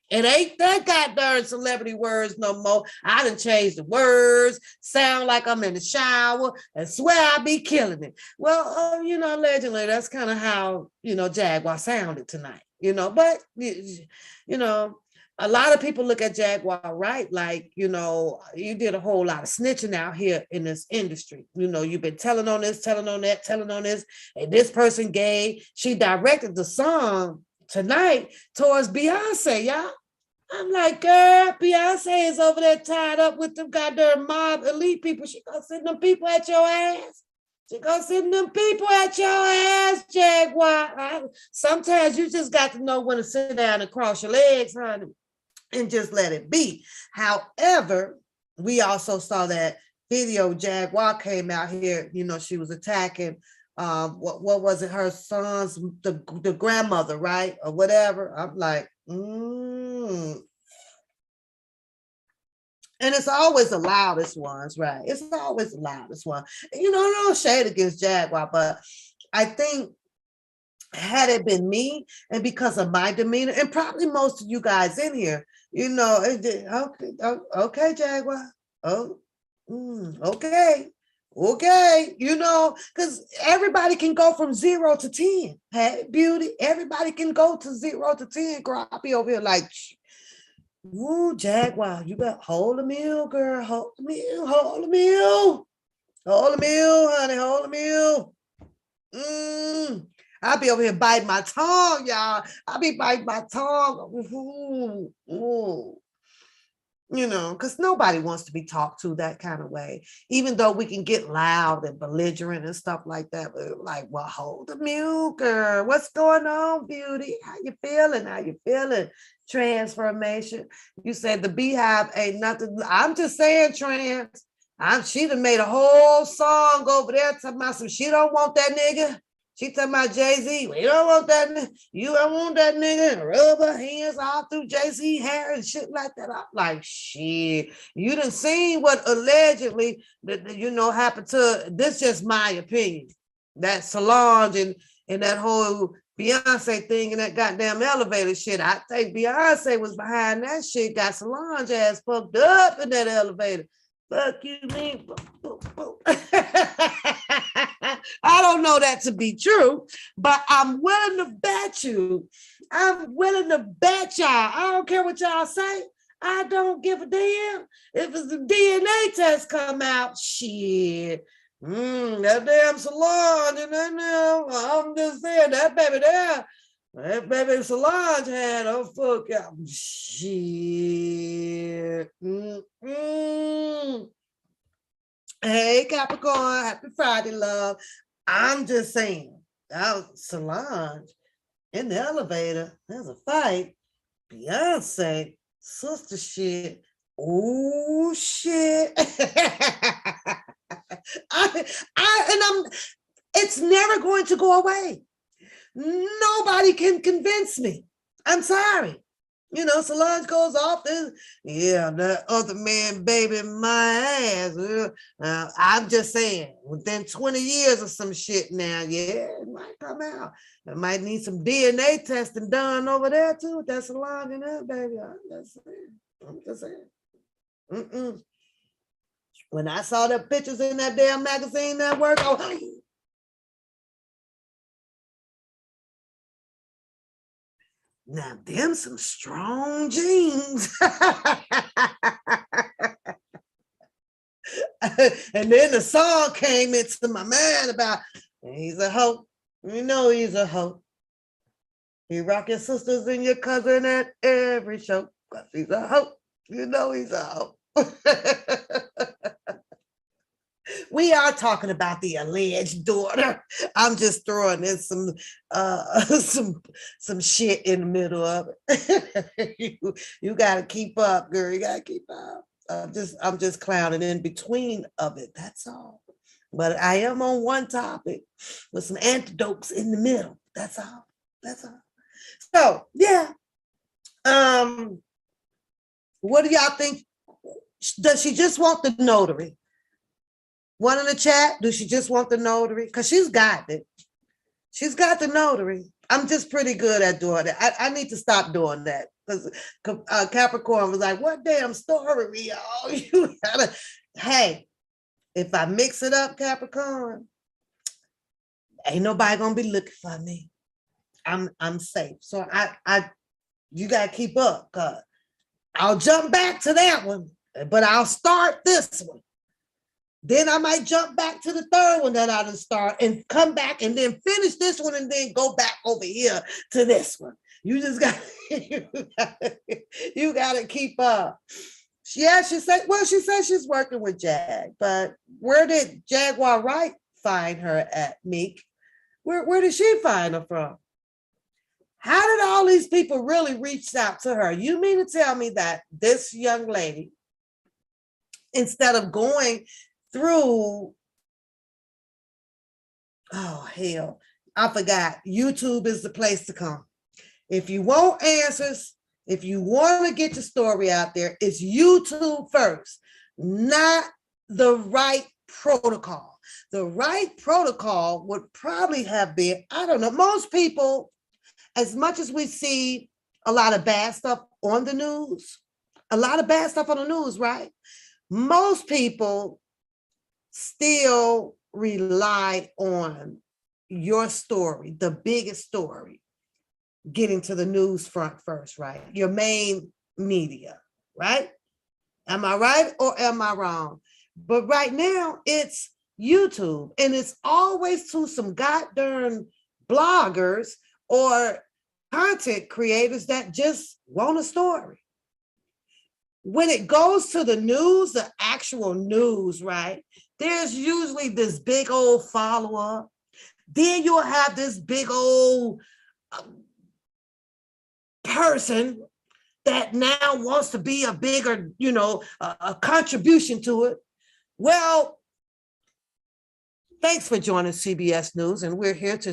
It ain't that goddamn celebrity words no more. I done changed the words, sound like I'm in the shower, and swear I be killing it. Well, you know, allegedly, that's kind of how, you know, Jaguar sounded tonight, you know, but, you know, a lot of people look at Jaguar, right? Like, you know, you did a whole lot of snitching out here in this industry. You know, you've been telling on this, telling on that, telling on this, and this person gay. She directed the song tonight towards Beyonce, y'all. I'm like, girl, Beyonce is over there tied up with them goddamn mob elite people. She gonna send them people at your ass. She gonna send them people at your ass, Jaguar. Sometimes you just got to know when to sit down and cross your legs, honey, and just let it be. However, we also saw that video. Jaguar came out here, you know, she was attacking what was it, her son's the grandmother, right? Or whatever. I'm like, and it's always the loudest ones, right? It's always the loudest one. You know, no shade against Jaguar, but I think had it been me, and because of my demeanor, and probably most of you guys in here, you know, okay, Jaguar. Oh, okay. Okay, you know, because everybody can go from 0 to 10. Hey, beauty, everybody can go to 0 to 10. Girl, I'll be over here like, woo, Jaguar, you got hold the mill, girl. Hold the mill, hold the mill. Hold the mill, honey, hold the mill. I'll be over here biting my tongue, y'all. I'll be biting my tongue. You know, because nobody wants to be talked to that kind of way, even though we can get loud and belligerent and stuff like that. But like, well, hold the mule, girl. What's going on, beauty? How you feeling? How you feeling? Transformation. You said the beehive ain't nothing. I'm just saying, trans. She done made a whole song over there talking about some she don't want that nigga. She talking about Jay-Z. We don't want that. You don't want that nigga. And rub her hands all through Jay-Z hair and shit like that. I'm like, shit. You done seen what allegedly, you know, happened to, this just my opinion. That Solange and that whole Beyonce thing and that goddamn elevator shit. I think Beyonce was behind that shit. Got Solange ass fucked up in that elevator. Fuck you, me. I don't know that to be true, but I'm willing to bet you. I'm willing to bet y'all. I don't care what y'all say. I don't give a damn. If it's the DNA test come out, shit. That damn Solange and that damn, I'm just saying, that baby there, that baby Solange had a fuck out. Shit. Hey, Capricorn, happy Friday, love. I'm just saying, Solange in the elevator, there's a fight. Beyonce, sister shit. Oh shit. It's never going to go away. Nobody can convince me. I'm sorry. You know, Solange goes off this, yeah, that other man baby my ass. I'm just saying, within 20 years or some shit now, yeah, it might come out. It might need some DNA testing done over there too. That's Solange and that baby. I'm just saying. When I saw the pictures in that damn magazine network, now them some strong genes. And then the song came into my mind about he's a hoe. You know he's a hoe. He rock your sisters and your cousin at every show. He's a hoe. You know he's a hoe. We are talking about the alleged daughter. I'm just throwing in some shit in the middle of it. You gotta keep up, girl. You gotta keep up. I'm just clowning in between of it. That's all. But I am on one topic with some antidotes in the middle. That's all. That's all. So yeah. Um, what do y'all think? Does she just want the notary? One in the chat, do she just want the notary? Because she's got it. She's got the notary. I'm just pretty good at doing it. I need to stop doing that. Because Capricorn was like, what damn story, y'all? You gotta, hey, if I mix it up, Capricorn, ain't nobody gonna be looking for me. I'm safe. So you gotta keep up. I'll jump back to that one, but I'll start this one. Then I might jump back to the third one that I done start and come back and then finish this one and then go back over here to this one. You just got you got to keep up. Yeah, she said she's working with Jag, but where did Jaguar Wright find her at, Meek? Where did she find her from? How did all these people really reach out to her? You mean to tell me that this young lady, instead of going through, oh hell, I forgot. YouTube is the place to come. If you want answers, if you want to get your story out there, it's YouTube first, not the right protocol. The right protocol would probably have been, I don't know, most people, as much as we see a lot of bad stuff on the news, right? Most people still rely on your story, the biggest story, getting to the news front first, right? Your main media, right? Am I right or am I wrong? But right now it's YouTube, and it's always to some goddamn bloggers or content creators that just want a story. When it goes to the news, the actual news, right? There's usually this big old follow-up. Then you'll have this big old person that now wants to be a bigger, a contribution to it. Well, thanks for joining CBS News, and we're here to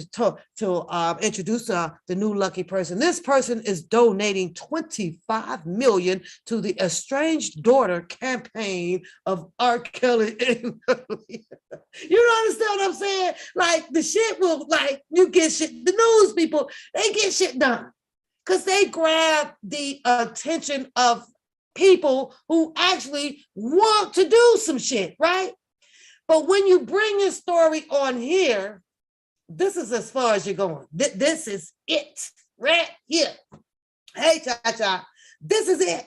introduce the new lucky person. This person is donating $25 million to the Estranged Daughter campaign of R. Kelly and Aaliyah. You understand what I'm saying? Like the shit will, like you get shit. The news people, they get shit done because they grab the attention of people who actually want to do some shit, right? But when you bring your story on here, this is as far as you're going. This is it right here. Hey, Cha-Cha, this is it.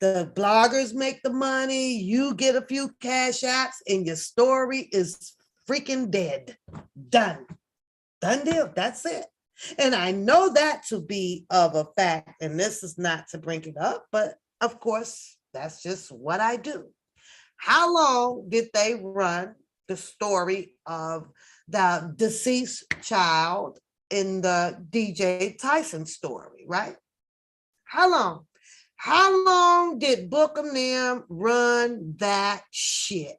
The bloggers make the money, you get a few cash apps, and your story is freaking dead. Done. Done deal. That's it. And I know that to be of a fact, and this is not to bring it up, but of course, that's just what I do. How long did they run the story of the deceased child in the DJ Tyson story, right? How long? How long did Booker and them run that shit?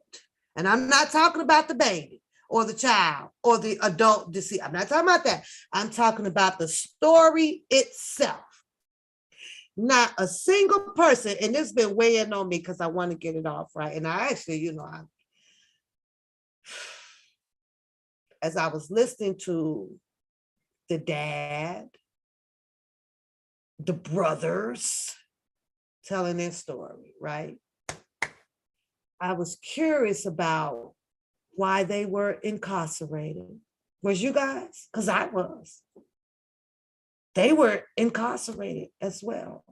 And I'm not talking about the baby or the child or the adult deceased. I'm not talking about that. I'm talking about the story itself. Not a single person, and this has been weighing on me because I want to get it off, right? And I actually, as I was listening to the dad, the brothers telling their story, right? I was curious about why they were incarcerated. Was you guys? Because I was. They were incarcerated as well.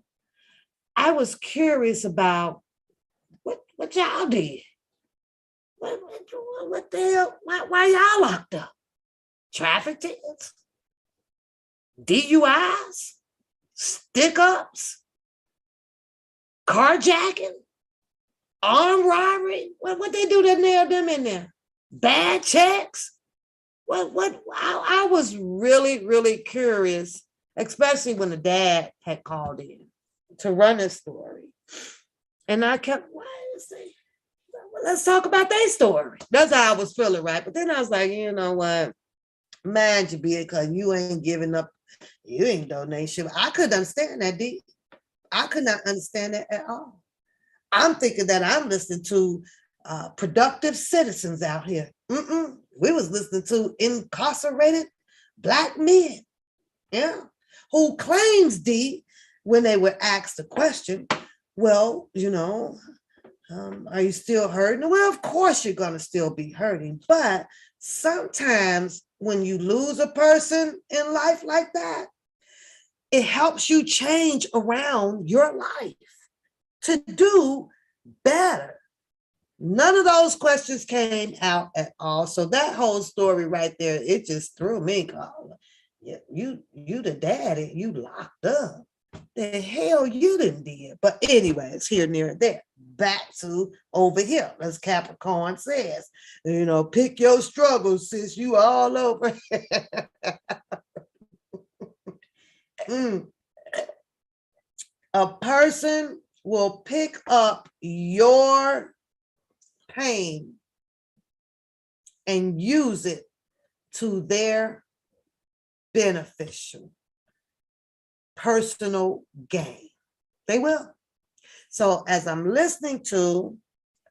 I was curious about what y'all did. What the hell? Why y'all locked up? Traffic tickets? DUIs? Stick-ups? Carjacking? Armed robbery? What they do to nail them in there? Bad checks? I was really, really curious, especially when the dad had called in to run his story. And I kept, wait a second. Let's talk about their story. That's how I was feeling, right? But then I was like, you know what? Mind you be it, because you ain't giving up, you ain't donating shit. I couldn't understand that, D. I could not understand that at all. I'm thinking that I'm listening to productive citizens out here. We was listening to incarcerated Black men, yeah, who claims, D, when they were asked the question, well, are you still hurting? Well, of course you're going to still be hurting. But sometimes when you lose a person in life like that, it helps you change around your life to do better. None of those questions came out at all. So that whole story right there, it just threw me. Oh, you the daddy, you locked up. The hell you didn't did. But anyway, it's here, near, and there. Back to over here, as Capricorn says. Pick your struggles, sis. You all over. A person will pick up your pain and use it to their beneficial personal gain. They will. So as I'm listening to,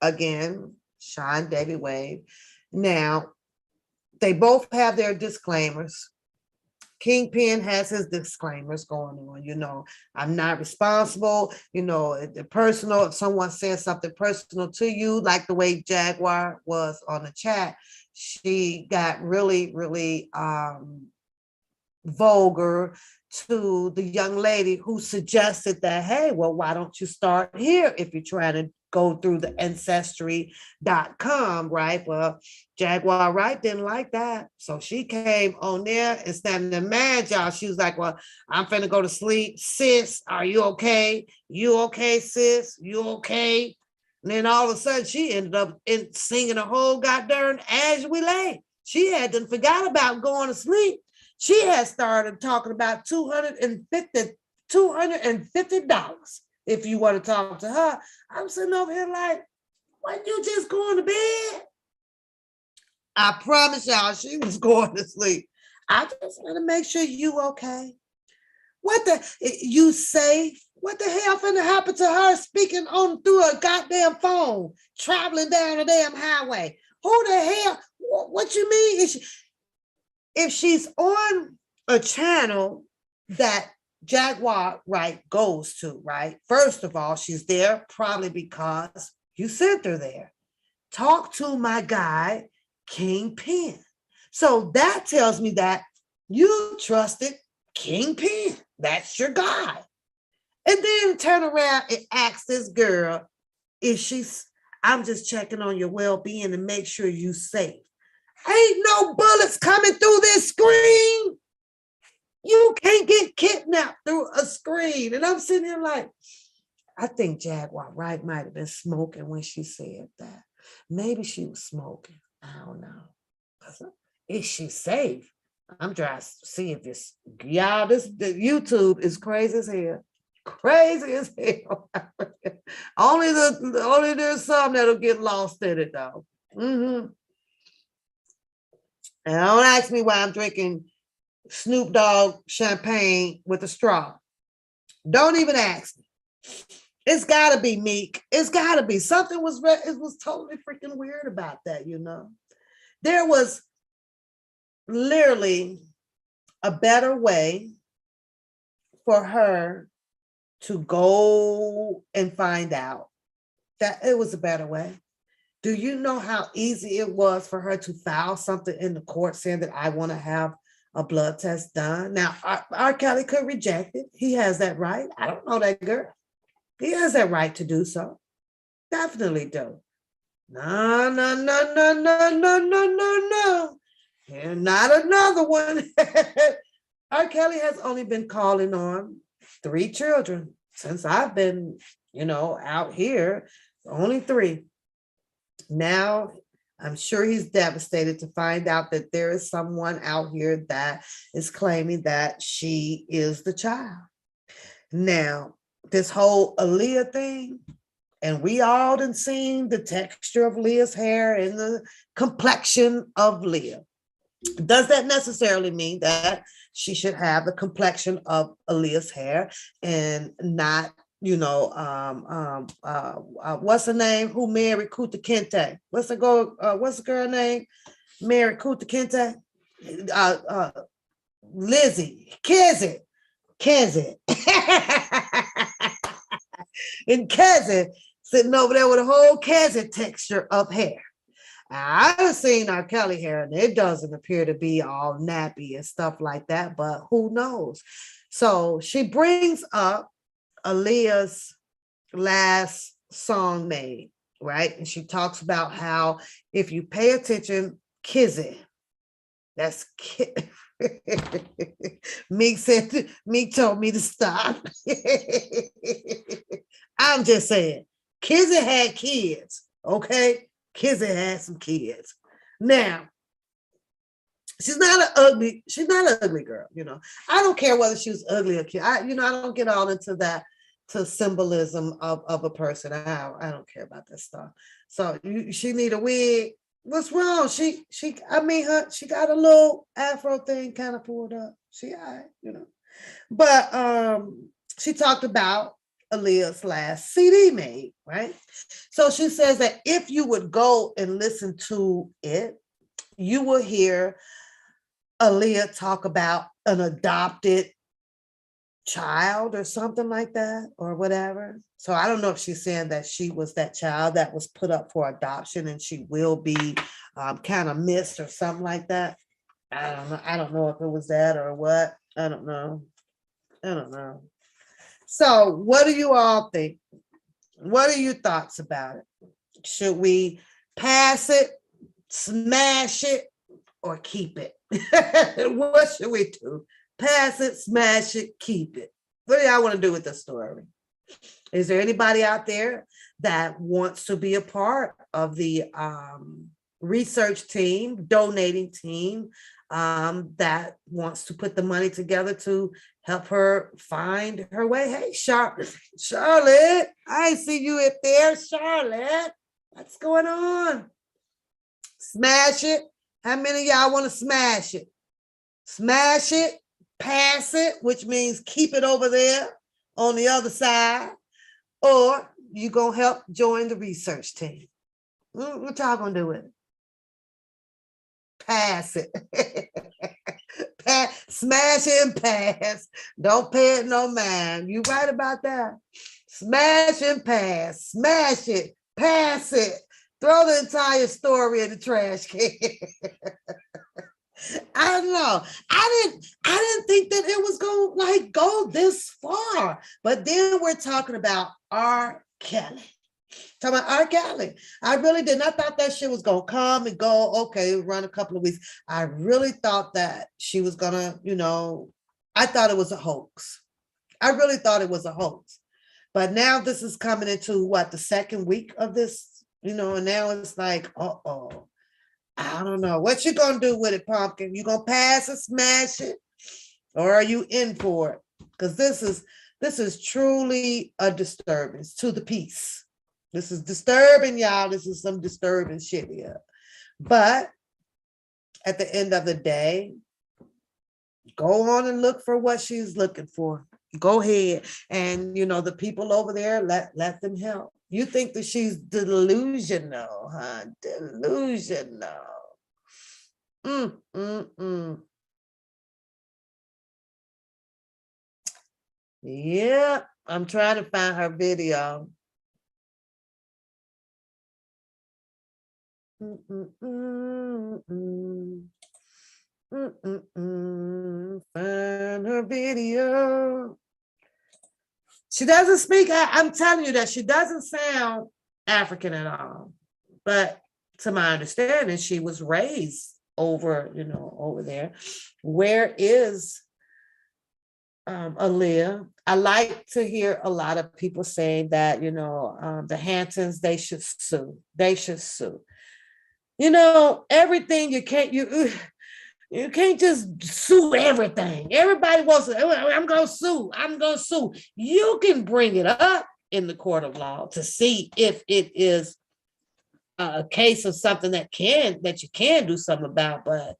again, Sean Davy Wave, now they both have their disclaimers. Kingpin has his disclaimers going on. I'm not responsible. The personal, if someone says something personal to you, like the way Jaguar was on the chat, she got really, really vulgar to the young lady who suggested that, hey, well, why don't you start here if you're trying to go through the ancestry.com, right? Well, Jaguar Wright didn't like that. So she came on there and standing mad, y'all. She was like, well, I'm finna go to sleep. Sis, are you okay? You okay, sis? You okay? And then all of a sudden she ended up singing a whole goddamn As We Lay. She had done forgot about going to sleep. She had started talking about $250 if you want to talk to her. I'm sitting over here like, when you just going to bed? I promise y'all, she was going to sleep. I just want to make sure you okay. You safe? What the hell finna happen to her speaking on through a goddamn phone, traveling down a damn highway? Who the hell? What you mean? If she's on a channel that Jaguar Wright goes to, right? First of all, she's there probably because you sent her there. Talk to my guy, Kingpin. So that tells me that you trusted Kingpin. That's your guy. And then turn around and ask this girl if I'm just checking on your well-being and make sure you're safe. Ain't no bullets coming through this screen. You can't get kidnapped through a screen. And I'm sitting here like, I think Jaguar Wright might have been smoking when she said that. Maybe she was smoking. I don't know. Is she safe? I'm trying to see if this YouTube is crazy as hell. Crazy as hell. only there's some that'll get lost in it though. And don't ask me why I'm drinking Snoop Dogg champagne with a straw. Don't even ask me. It's got to be Meek. It's got to be. Something was totally freaking weird about that, There was literally a better way for her to go and find out. That it was a better way. Do you know how easy it was for her to file something in the court saying that I want to have a blood test done? Now, R. Kelly could reject it. He has that right. I don't know that girl. He has that right to do so. Definitely do. No. And not another one. R. Kelly has only been calling on 3 children since I've been, out here. Only 3. Now, I'm sure he's devastated to find out that there is someone out here that is claiming that she is the child. Now, this whole Aaliyah thing, And we all done seen the texture of Leah's hair and the complexion of Leah. Does that necessarily mean that she should have the complexion of Aaliyah's hair and not, what's her name? Who married Kuta Kinte? What's the girl name? Married Kuta Kinte? Lizzie, Kizzy. And Kizzy sitting over there with a whole Kizzy texture of hair. I've seen R. Kelly hair, and it doesn't appear to be all nappy and stuff like that, but who knows? So she brings up Aaliyah's last song made, right? And she talks about how if you pay attention, Kizzy, that's Meek told me to stop. I'm just saying, Kizzy had kids, okay? Kizzy had some kids. Now, she's not an ugly girl, I don't care whether she was ugly or cute. I don't get all into that, to symbolism of a person. I don't care about that stuff. So she need a wig. What's wrong? She got a little afro thing kind of pulled up. She all right, But she talked about Aaliyah's last CD made, right? So she says that if you would go and listen to it, you will hear Aaliyah talk about an adopted child or something like that or whatever. So I don't know if she's saying that she was that child that was put up for adoption and she will be kind of missed or something like that. I don't know. I don't know if it was that or what. I don't know. So what do you all think? What are your thoughts about it? Should we pass it, smash it, or keep it? What should we do? Pass it, smash it, keep it. What do y'all want to do with the story? Is there anybody out there that wants to be a part of the research team, donating team, that wants to put the money together to help her find her way? Hey, Charlotte, I see you up there, Charlotte. What's going on? Smash it. How many of y'all want to smash it? Smash it, pass it, which means keep it over there on the other side, or you gonna help join the research team. What y'all gonna do with it? Pass it. Smash it and pass. Don't pay it no mind. You right about that. Smash and pass. Smash it. Pass it. Throw the entire story in the trash can. I don't know. I didn't think that it was going to go this far. But then we're talking about R. Kelly. Talking about R. Kelly. I really didn't. I thought that shit was going to come and go. Okay, run a couple of weeks. I really thought that she was going to, I thought it was a hoax. I really thought it was a hoax. But now this is coming into the second week of this, and now it's like, uh-oh. I don't know. What you going to do with it, Pumpkin? You going to pass or smash it? Or are you in for it? Because this is truly a disturbance to the peace. This is disturbing, y'all. This is some disturbing shit here. But at the end of the day, go on and look for what she's looking for. Go ahead. And, the people over there, let them help. You think that she's delusional, huh? Delusional. Yeah, I'm trying to find her video. Find her video. She doesn't speak. I'm telling you that she doesn't sound African at all. But to my understanding, she was raised over there. Where is Aaliyah? I like to hear a lot of people saying that, the Hamptons, they should sue. They should sue. Everything you can't just sue everything. Everybody wants to, I'm going to sue. You can bring it up. in the court of law to see if it is a case of something that you can do something about. But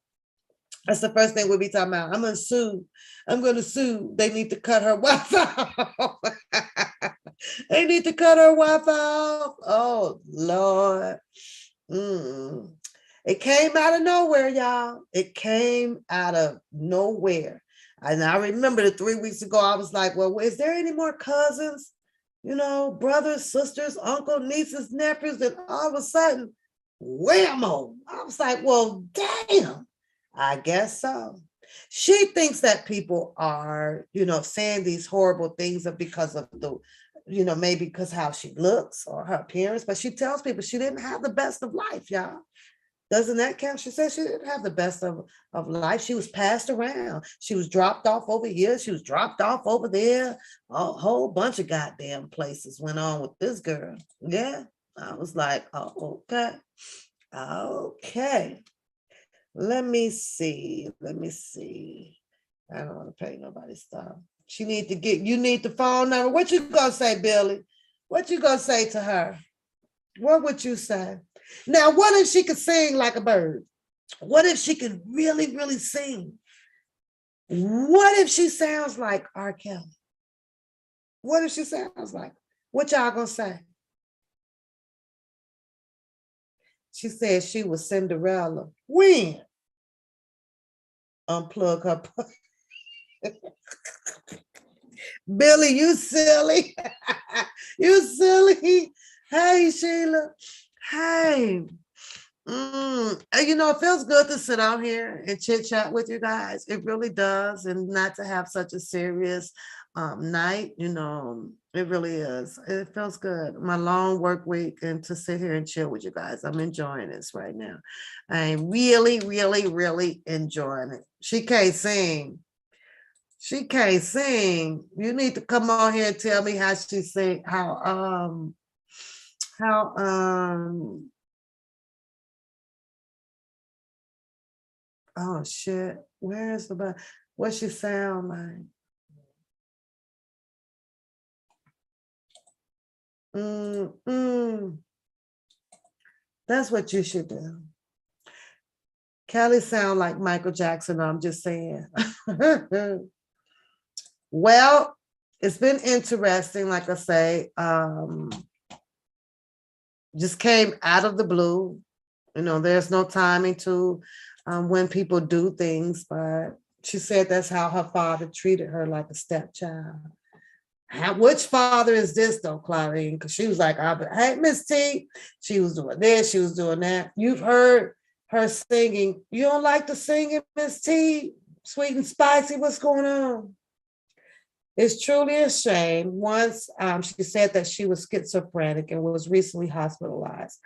that's the first thing we'll be talking about. I'm gonna sue. They need to cut her Wi-Fi off. They need to cut her Wi-Fi off. Oh Lord. It came out of nowhere, y'all. It came out of nowhere. And I remember the 3 weeks ago, I was like, well, is there any more cousins? You know, brothers, sisters, uncle, nieces, nephews, and all of a sudden, whammo. I was like, well, damn, I guess so. She thinks that people are, saying these horrible things because of the, maybe because how she looks or her appearance, but she tells people she didn't have the best of life, y'all. Doesn't that count? She said she didn't have the best of life. She was passed around. She was dropped off over here. She was dropped off over there. A whole bunch of goddamn places went on with this girl. Yeah. I was like, oh, okay. Okay. Let me see. I don't want to pay nobody stuff. You need the phone number. What you gonna say, Billy? What you gonna say to her? What would you say? Now, what if she could sing like a bird? What if she could really, really sing? What if she sounds like R. Kelly? What if she sounds like? What y'all gonna say? She said she was Cinderella. When? Unplug her. Billy, you silly. You silly. Hey, Sheila. Hey. It feels good to sit out here and chit chat with you guys. It really does. And not to have such a serious night, it really is. It feels good. My long work week, and to sit here and chill with you guys. I'm enjoying this right now. I'm really, really, really enjoying it. She can't sing. You need to come on here and tell me how she sing, oh shit, where's the what she sound like? That's what you should do. Kelly sound like Michael Jackson, I'm just saying. Well, it's been interesting, like I say, just came out of the blue. There's no timing to when people do things, but she said that's how her father treated her, like a stepchild. Which father is this though, Claudine? Because she was like, hey, Miss T, she was doing this, she was doing that. You've heard her singing. You don't like the singing, Miss T? Sweet and spicy, what's going on? It's truly a shame. Once she said that she was schizophrenic and was recently hospitalized.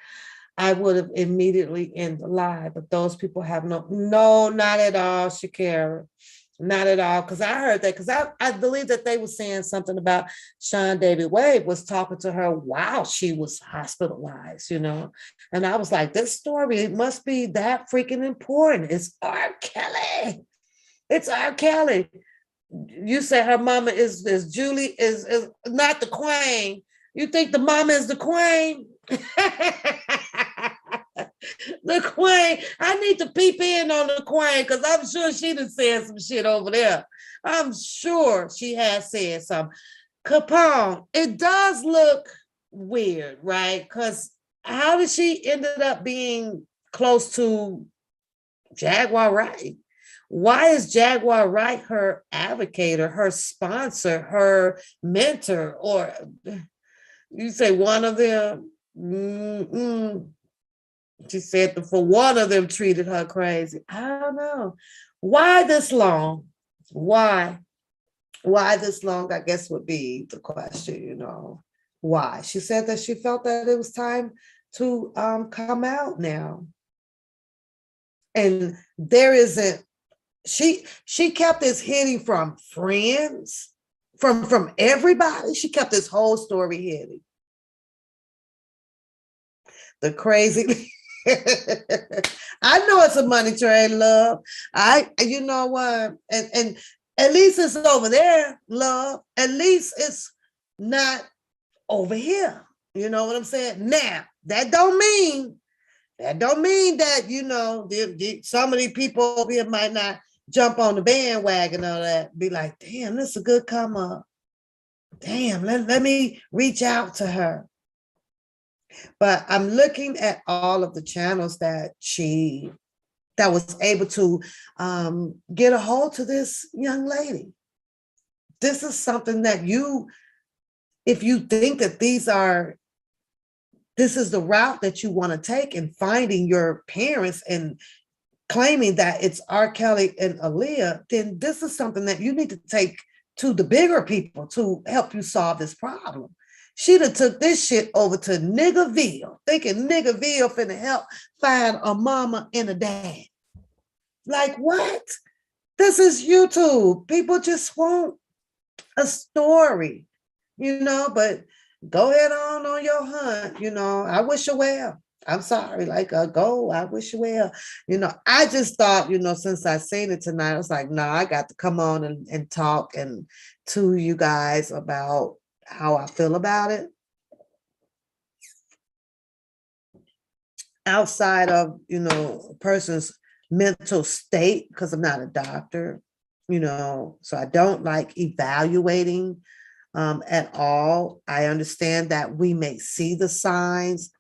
I would have immediately ended the live, but those people have no, not at all, Shakira. Not at all, because I heard that, because I believe that they were saying something about Sean David Wade was talking to her while she was hospitalized, and I was like, this story, it must be that freaking important. It's R. Kelly. It's R. Kelly. You say her mama is Julie, is not the Queen. You think the mama is the Queen? The Queen. I need to peep in on the Queen, because I'm sure she done said some shit over there. I'm sure she has said something. Capone, it does look weird, right? Because how did she ended up being close to Jaguar Wright? Why is Jaguar Wright her advocate, or her sponsor, her mentor, or you say one of them? She said that for one of them treated her crazy. I don't know. Why this long? Why this long, I guess, would be the question, Why? She said that she felt that it was time to come out now. And there isn't, she kept this hidden from friends, from everybody. She kept this whole story hidden. The crazy. I know it's a money train, love. You know what? And at least it's over there, love. At least it's not over here. You know what I'm saying? Now, that don't mean that, some of these people over here might not jump on the bandwagon or that, be like, damn, this is a good come up. Damn, let me reach out to her. But I'm looking at all of the channels that was able to get a hold to this young lady. This is something that if you think that this is the route that you want to take in finding your parents and claiming that it's R. Kelly and Aaliyah, then this is something that you need to take to the bigger people to help you solve this problem. She'd have took this shit over to Niggerville, thinking Niggerville finna help find a mama and a dad. Like, what? This is YouTube. People just want a story, but go ahead on your hunt. I wish you well. I'm sorry, go, I wish you well. I just thought, since I seen it tonight, I was like, no, I got to come on and talk and to you guys about how I feel about it. Outside of, a person's mental state, because I'm not a doctor, so I don't like evaluating at all. I understand that we may see the signs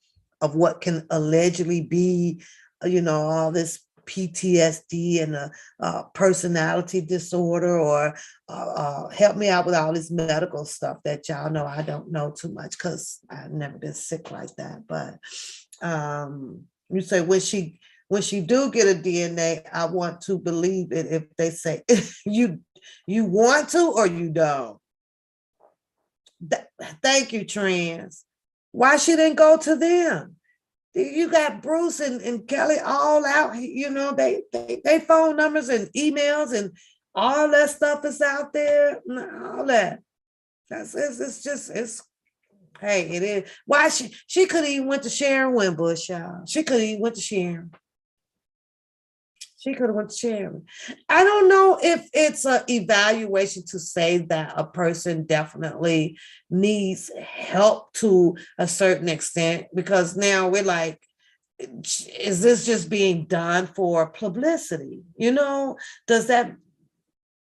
of what can allegedly be, all this PTSD and a personality disorder, or help me out with all this medical stuff that y'all know I don't know too much because I've never been sick like that. But you say when she do get a DNA, I want to believe it if they say you want to or you don't. Thank you, trans. Why she didn't go to them? You got Bruce and Kelly all out, they phone numbers and emails and all that stuff is out there. All that. It's hey, it is. Why she could have even went to Sharon Wimbush, y'all. She could have even went to Sharon. She could have went to Sharon. I don't know if it's an evaluation to say that a person definitely needs help to a certain extent, because now we're like, is this just being done for publicity? Does that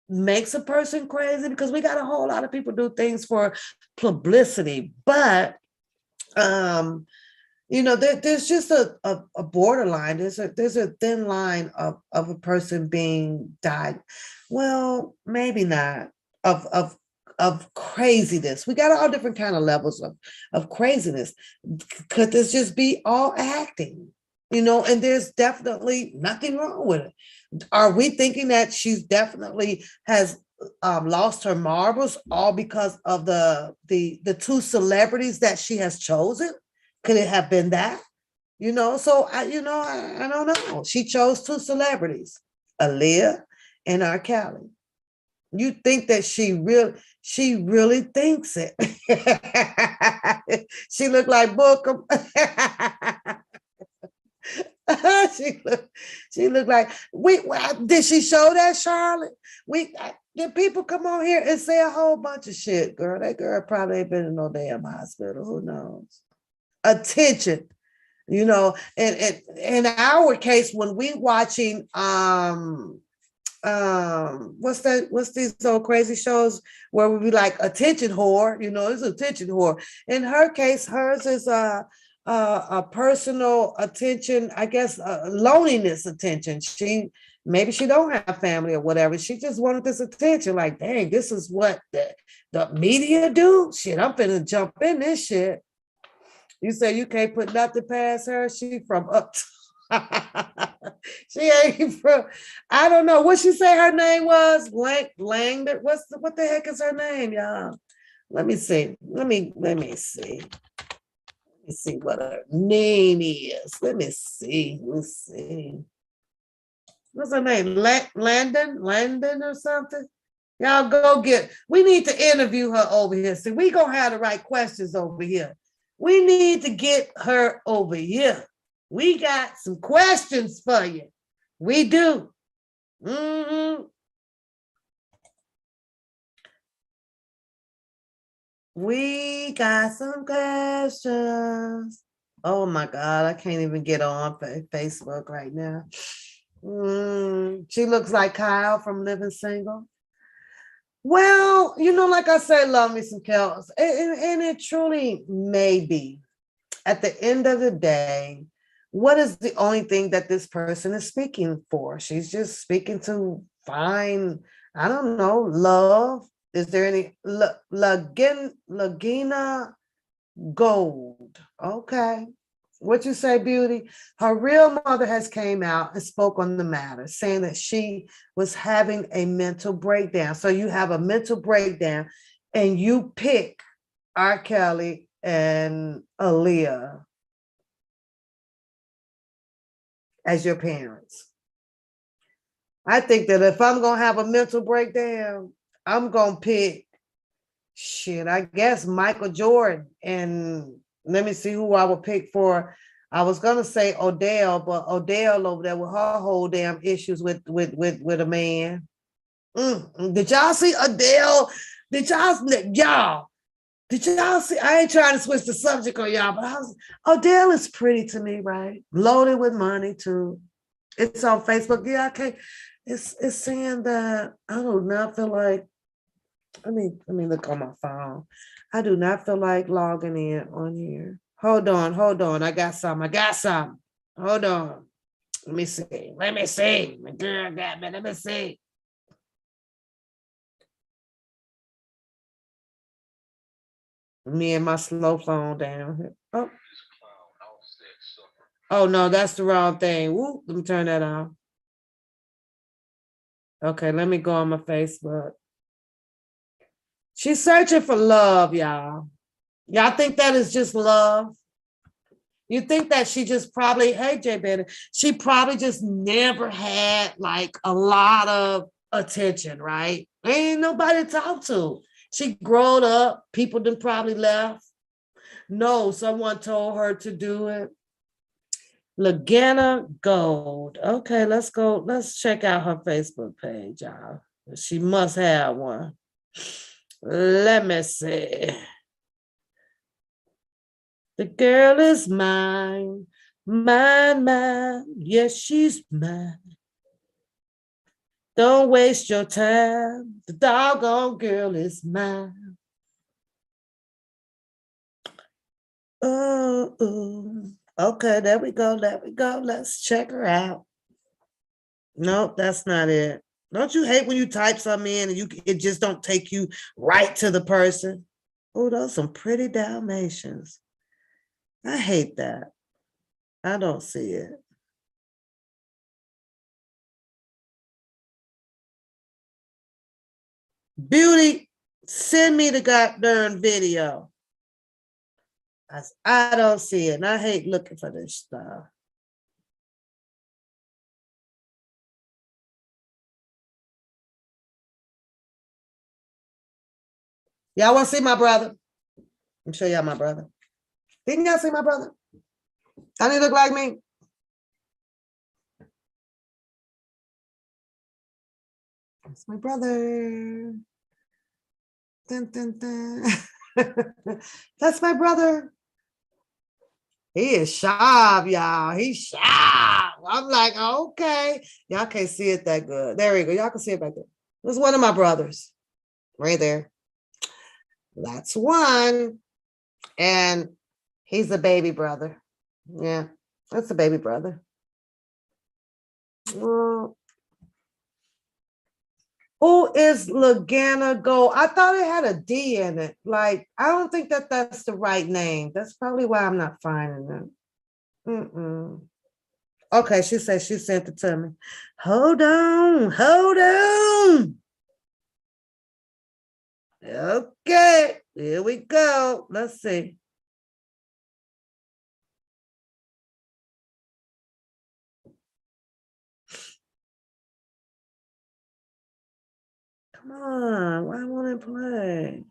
makes a person crazy? Because we got a whole lot of people do things for publicity, but there's just a borderline. There's a thin line of a person being died. Well, maybe not of craziness. We got all different kind of levels of craziness. Could this just be all acting? And there's definitely nothing wrong with it. Are we thinking that she's definitely has lost her marbles all because of the two celebrities that she has chosen? Could it have been that? So I don't know. She chose two celebrities, Aaliyah and R. Kelly. You think that she really thinks it. She looked like Booker. she looked like did she show that, Charlotte? Did people come on here and say a whole bunch of shit, girl? That girl probably ain't been in no damn hospital. Who knows? Attention, in our case, when we watching what's these old crazy shows where we be like attention whore, it's attention whore. In her case, hers is a personal attention, I guess, loneliness attention. Maybe she don't have family or whatever. She just wanted this attention. Like, dang, this is what the media do. Shit, I'm finna jump in this shit. You say you can't put nothing past her. She from up. She ain't from. I don't know what she say her name was. Langdon. What the heck is her name, y'all? Let me see. Let me see. Let me see what her name is. Let me see. Let's see. What's her name? Landon or something? Y'all go get. We need to interview her over here. See, we gonna have the right questions over here. We need to get her over here. We got some questions for you. We do. We got some questions. Oh my God, I can't even get on Facebook right now. She looks like Kyle from Living Single. Well, like I say, love me some Kels. And it truly may be. At the end of the day, what is the only thing that this person is speaking for? She's just speaking to find, I don't know, love. Is there any Lagina Gold? Okay. What you say, Beauty? Her real mother has came out and spoke on the matter, saying that she was having a mental breakdown. So you have a mental breakdown and you pick R. Kelly and Aaliyah as your parents. I think that if I'm going to have a mental breakdown, I'm going to pick I guess Michael Jordan. And let me see who I would pick for. I was gonna say Odell, but Odell over there with her whole damn issues with a man. Did y'all see Odell? Did y'all see? I ain't trying to switch the subject on y'all, but Odell is pretty to me, right? Loaded with money too. It's on Facebook. Yeah, I can't. It's saying that I do not feel like. Let me look on my phone. I do not feel like logging in on here. Hold on. I got some. Hold on. Let me see. My girl got me. Let me see. Me and my slow phone down here. Oh no, that's the wrong thing. Woo, let me turn that on. Okay, let me go on my Facebook. She's searching for love, y'all. Y'all think that is just love? You think that she just probably, hey, Jay Bennett, she probably just never had like a lot of attention, right? Ain't nobody to talk to. She growed up, people done probably left. No, someone told her to do it. Lagana Gold. Okay, let's go. Let's check out her Facebook page, y'all. She must have one. Let me see. The girl is mine, mine. Yes, she's mine. Don't waste your time. The doggone girl is mine. Oh. Okay, there we go. Let's check her out. Nope, that's not it. Don't you hate when you type something in and it just don't take you right to the person? Oh, those are some pretty Dalmatians. I hate that. I don't see it. Beauty, send me the goddamn video. I don't see it, and I hate looking for this stuff. Y'all want to see my brother? I'll show y'all my brother. Didn't y'all see my brother? Doesn't he look like me? That's my brother. Dun, dun, dun. That's my brother. He is sharp, y'all. He's sharp. I'm like, okay. Y'all can't see it that good. There we go. Y'all can see it back there. That's one of my brothers. Right there. That's one. And he's a baby brother. Yeah, that's a baby brother. Well, who is Lagana Gold? I thought it had a D in it. Like, I don't think that that's the right name. That's probably why I'm not finding it. Okay, she said she sent it to me. Hold on. Okay, here we go. Let's see. Come on, why won't it play?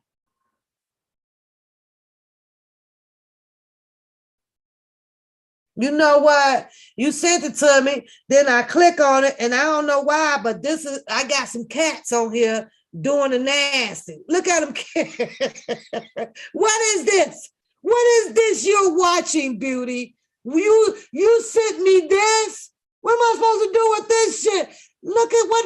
You know what? You sent it to me, then I click on it, and I don't know why, but I got some cats on here doing the nasty. Look at him. What is this? What is this you're watching, Beauty? You sent me this? What am I supposed to do with this shit? Look at what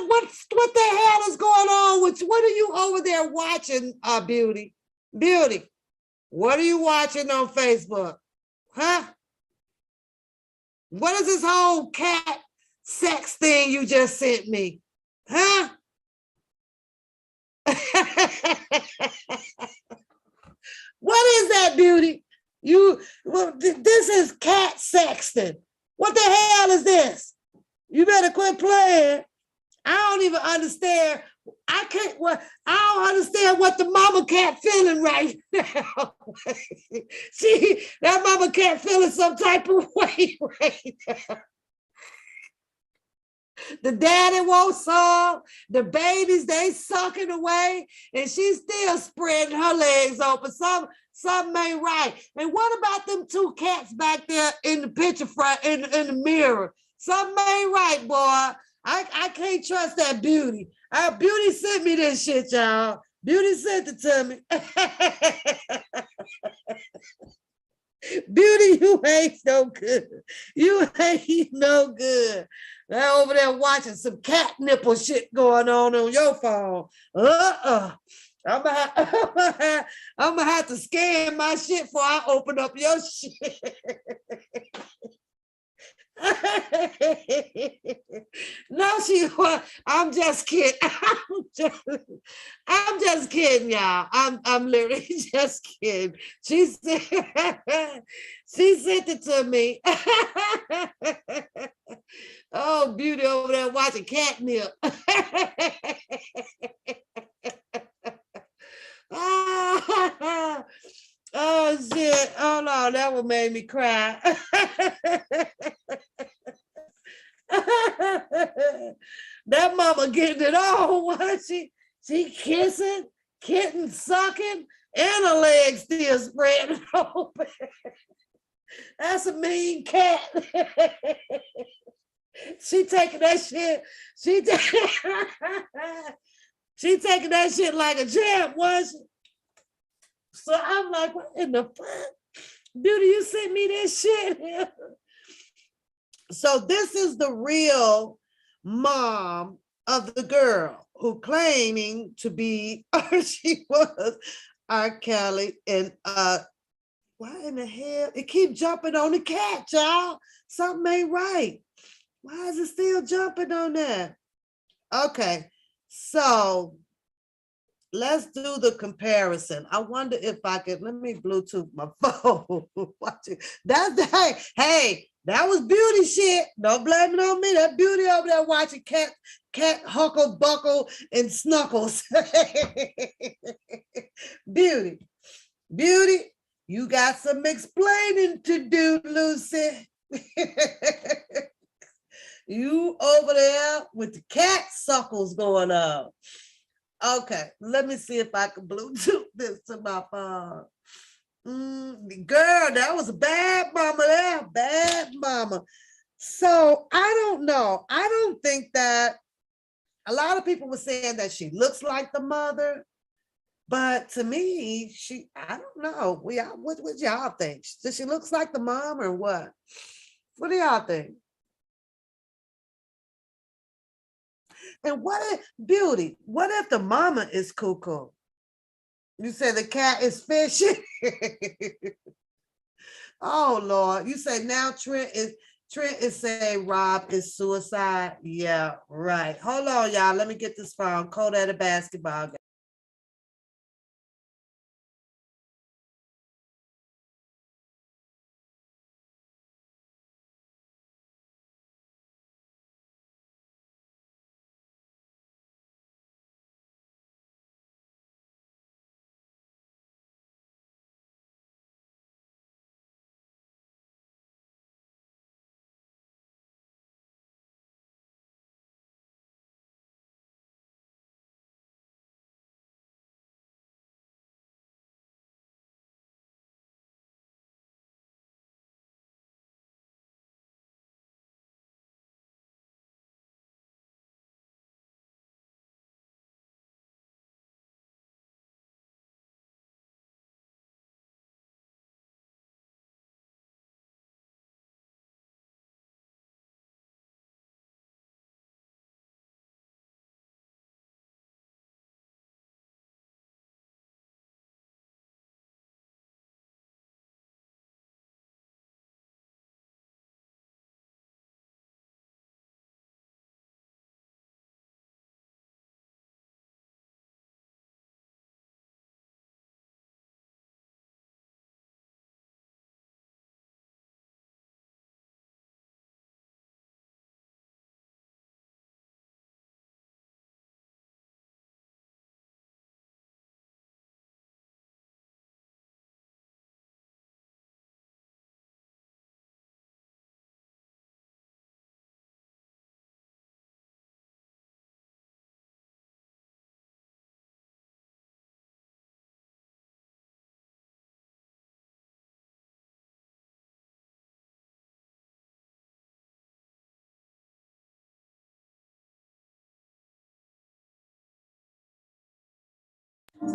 the hell is going on with you? What are you over there watching, Beauty? Beauty, what are you watching on Facebook? Huh? What is this whole cat sex thing you just sent me? Huh? What is that, Beauty? This is cat sexting. What the hell is this? You better quit playing. I don't even understand. I don't understand what the mama cat feeling right now. That mama cat feeling some type of way right now. The daddy won't suck. The babies, they sucking away, and she's still spreading her legs open. Something ain't right. And what about them two cats back there in the picture front in the mirror? Something ain't right, boy. I can't trust that Beauty. Beauty sent me this shit, y'all. Beauty sent it to me. Beauty, you ain't no good. You ain't no good. They're over there watching some cat nipple shit going on your phone. I'm gonna have to scan my shit before I open up your shit. No, I'm just kidding. I'm just kidding, y'all. I'm literally just kidding. She said she sent it to me. Oh, Beauty over there watching catnip. Oh shit. Oh no, that one made me cry. That mama getting it on, wasn't she? She kissing, kitten sucking, and her legs still spreading open. That's a mean cat. She taking that shit. She taking that shit like a champ, was she? So I'm like, what in the fuck? Beauty, you sent me this shit. So this is the real mom of the girl who claiming to be, or she was, R. Kelly. And why in the hell? It keep jumping on the cat, y'all. Something ain't right. Why is it still jumping on that? Okay, so let's do the comparison. I wonder if I could, let me Bluetooth my phone. Watch it. Hey, that was Beauty shit. Don't blame it on me. That Beauty over there watching cat huckle, buckle, and snuggles. Beauty, you got some explaining to do, Lucy. You over there with the cat suckles going on. Okay, let me see if I can Bluetooth this to my phone. Girl, that was a bad mama there, bad mama. So I don't know. I don't think that a lot of people were saying that she looks like the mother, but to me, I don't know. What y'all think? Does she looks like the mom or what? What do y'all think? And what if Beauty? What if the mama is cuckoo? You say the cat is fishing. Oh Lord! You say now Trent is saying Rob is suicide. Yeah, right. Hold on, y'all. Let me get this phone. Code at a basketball game. Okay.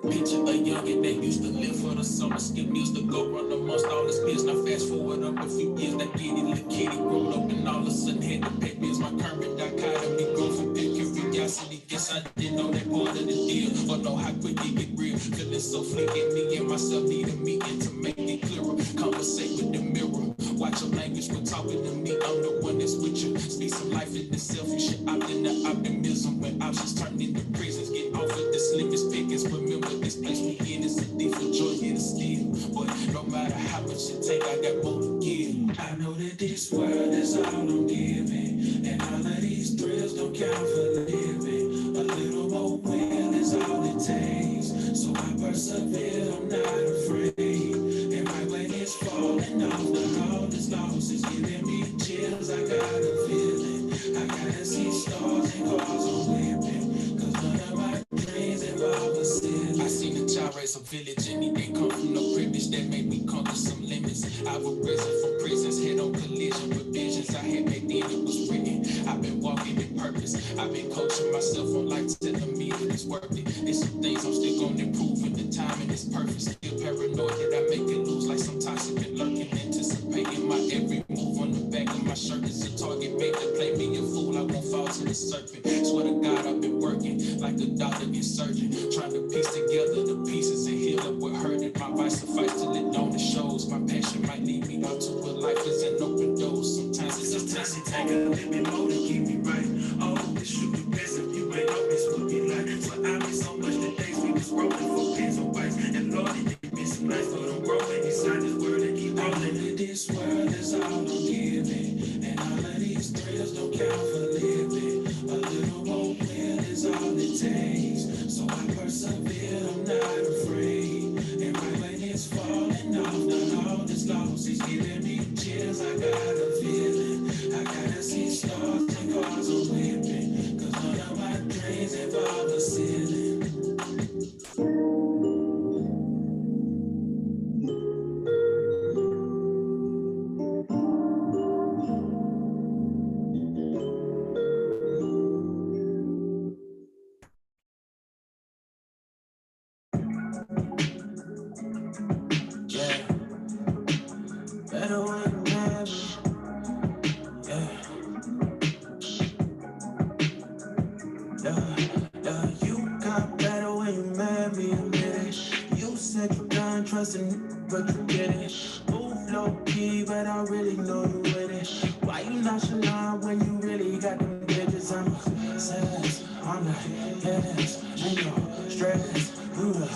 Picture a youngin' that used to live for the summer, skip meals to go run amongst all his peers. Now fast forward up a few years, that giddy little kitty growed up and all of a sudden had to pay bills. My current dichotomy grew from pure curiosity. Guess I didn't know that part of the deal, or know how quick it get real. Feeling so fleeting, me and myself need a meeting to make it clearer. Conversate with the mirror, watch your language when talking to me. I'm the one that's with you. Speak some life in the self, you should opt in the optimism when options turn into prisons. Get off of the slimmest pickings. Remember this place we in is a thief for joy here to steal. But no matter how much it take, I got more to give. I know that this world is all I'm giving, and all of these thrills don't count for living. A little more will is all it takes, so I persevere, I'm not afraid. And right when it's falling off, the road is lost, it's giving me chills. I got a feeling, I gotta see stars and cars on whipping, cause none of my dreams involve a ceiling. I seen a child raise a village, and he ain't come from no privilege that made me conquer some limits. I was risen from prisons, head on collision with visions I had back then, it was written. I've been walking in purpose, I've been coaching myself on life, telling me that it's worth it. There's some things I'm still gonna improve, and the timing is perfect. Still paranoid that I make it lose, like some toxic been lurking, anticipating my every move. On the back of my shirt is a target made to play me a fool. I won't fall to the serpent. Swear to God, I've been working like a doctor and surgeon, trying to piece together the pieces and heal up what hurted. My vice suffice till it only shows. My passion might lead me out to a life is an open door. Sometimes it just take a little bit more to keep me right. Oh, this should be best if you ain't know this would be like. So I miss so much the days we was rolling for pins and whites. And Lord, it been some nights, but I'm growing inside this world and keep rolling. This world is all I'm giving, and all of these thrills don't count for living. A little more will is all it takes, so I persevere, I'm not afraid. And right when it's falling off, not all is lost, it's giving me chills. I got a feeling, I gotta see stars and cars are whipping, cause none of my dreams involve a ceiling. Yeah, better when you have me. Yeah, yeah, you got better when you made me admit it. You said you done trusting, but you didn't. Move low key, but I really know you with it. Why you nonchalant when you really got them digits? I'm obsessed, I'm like, yes, ain't no stress. You the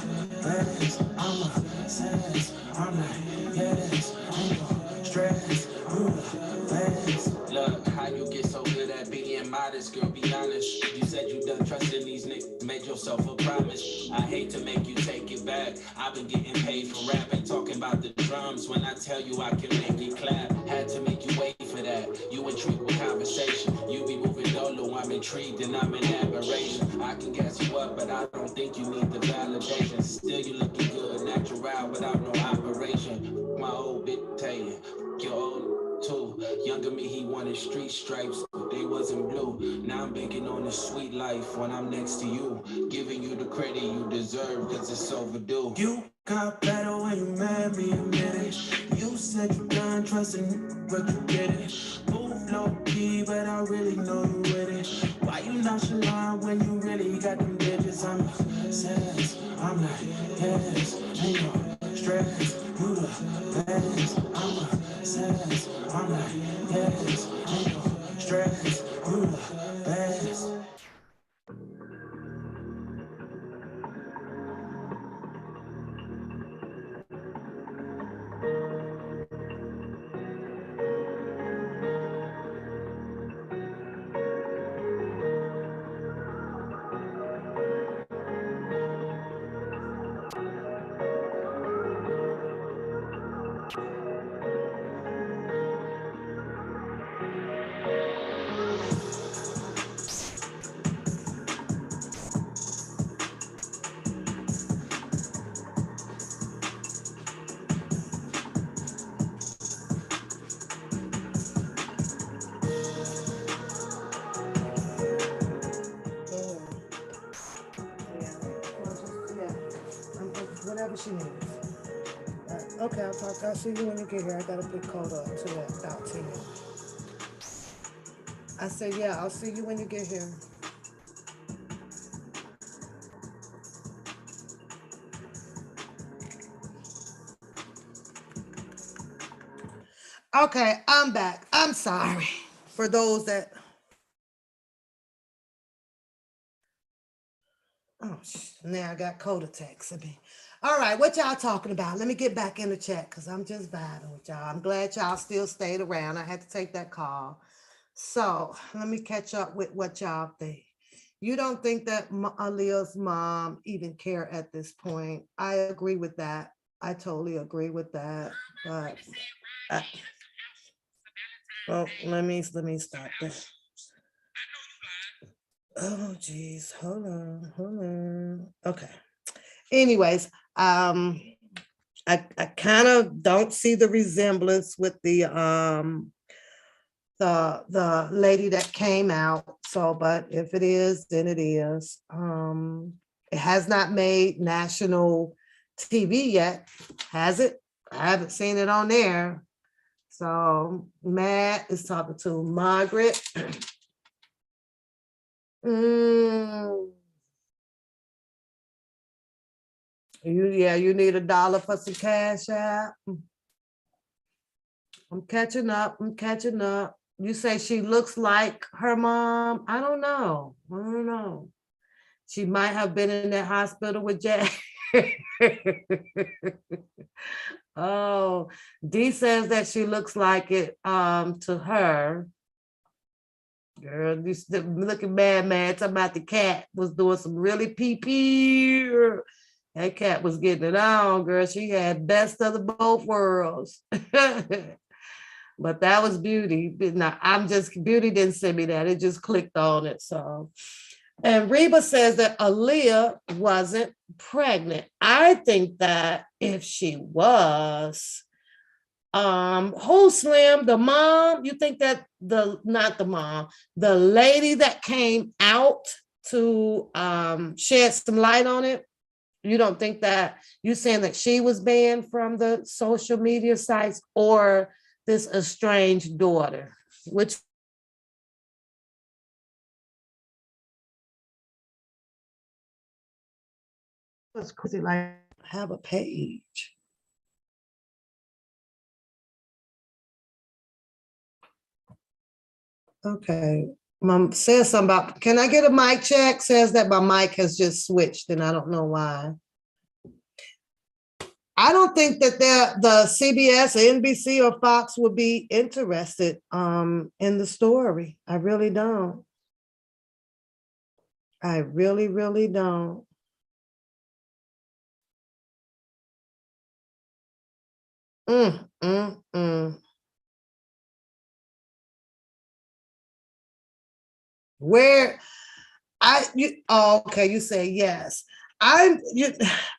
best, I'm obsessed, I'm like, yes, ain't no stress. You the best. Look, how you get so good at being modest, girl, be honest. You said you done trusting these niggas, made yourself a promise. I hate to make you take it back. I've been getting paid for rapping, talking about the drums. When I tell you I can make it clap, had to make you wait for that. You intrigued with conversation, you be moving dolo. I'm intrigued and I'm in admiration. I can gas you up, but I don't think you need the validation. Still you looking good, natural, without no operation. My old bitch tell you, your old too. Younger me, he wanted street stripes, but they wasn't blue. Now I'm banking on the sweet life when I'm next to you, giving you the credit you deserve, cause it's overdue. You got better when you made me admit it. You said you done trusting, but you didn't. Move low key, but I really know you with it. Why you nonchalant when you really got them digits? I'm obsessed, I'm like, yes, ain't no stress. You the best, I'm obsessed, I'm like, yes, ain't no stress. You the best. whatever she needs. Okay, I'll see you when you get here. I got a big coat up to that out to you. I said, yeah, I'll see you when you get here. Okay, I'm back. I'm sorry for those that. Oh, now I got Coda texting me. All right, what y'all talking about? Let me get back in the chat because I'm just vibing with y'all. I'm glad y'all still stayed around. I had to take that call. So let me catch up with what y'all think. You don't think that Aaliyah's mom even care at this point? I agree with that. I totally agree with that. But well, let me stop this. Oh geez, hold on. Okay. Anyways, I kind of don't see the resemblance with the lady that came out. So, but if it is, then it is. It has not made national TV yet, has it? I haven't seen it on there. So Matt is talking to Margaret. You need $1 for some cash out. I'm catching up. You say she looks like her mom? I don't know. She might have been in that hospital with Jack. Oh, Dee says that she looks like it to her. Girl, you looking mad, talking about the cat was doing some really pee. That cat was getting it on, girl. She had best of the both worlds. But that was Beauty. Now, Beauty didn't send me that. It just clicked on it. So, and Reba says that Aaliyah wasn't pregnant. I think that if she was, who Slim, the mom, you think that not the mom, the lady that came out to shed some light on it, you don't think that, you saying that she was banned from the social media sites, or this estranged daughter, which was crazy, like have a page. Okay. Mom says something about, can I get a mic check? Says that my mic has just switched and I don't know why. I don't think that the CBS or NBC or Fox would be interested in the story. I really don't. I really, really don't. Mm, mm, mm. Where okay, you say yes. I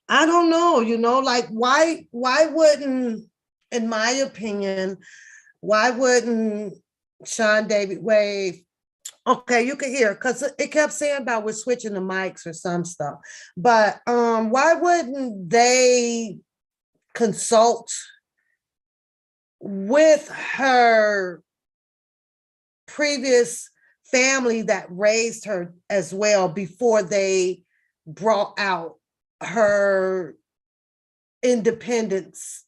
don't know, like why wouldn't, in my opinion, why wouldn't Sean David Wave, okay, you can hear, because it kept saying about we're switching the mics or some stuff, but why wouldn't they consult with her previous family that raised her as well before they brought out her independence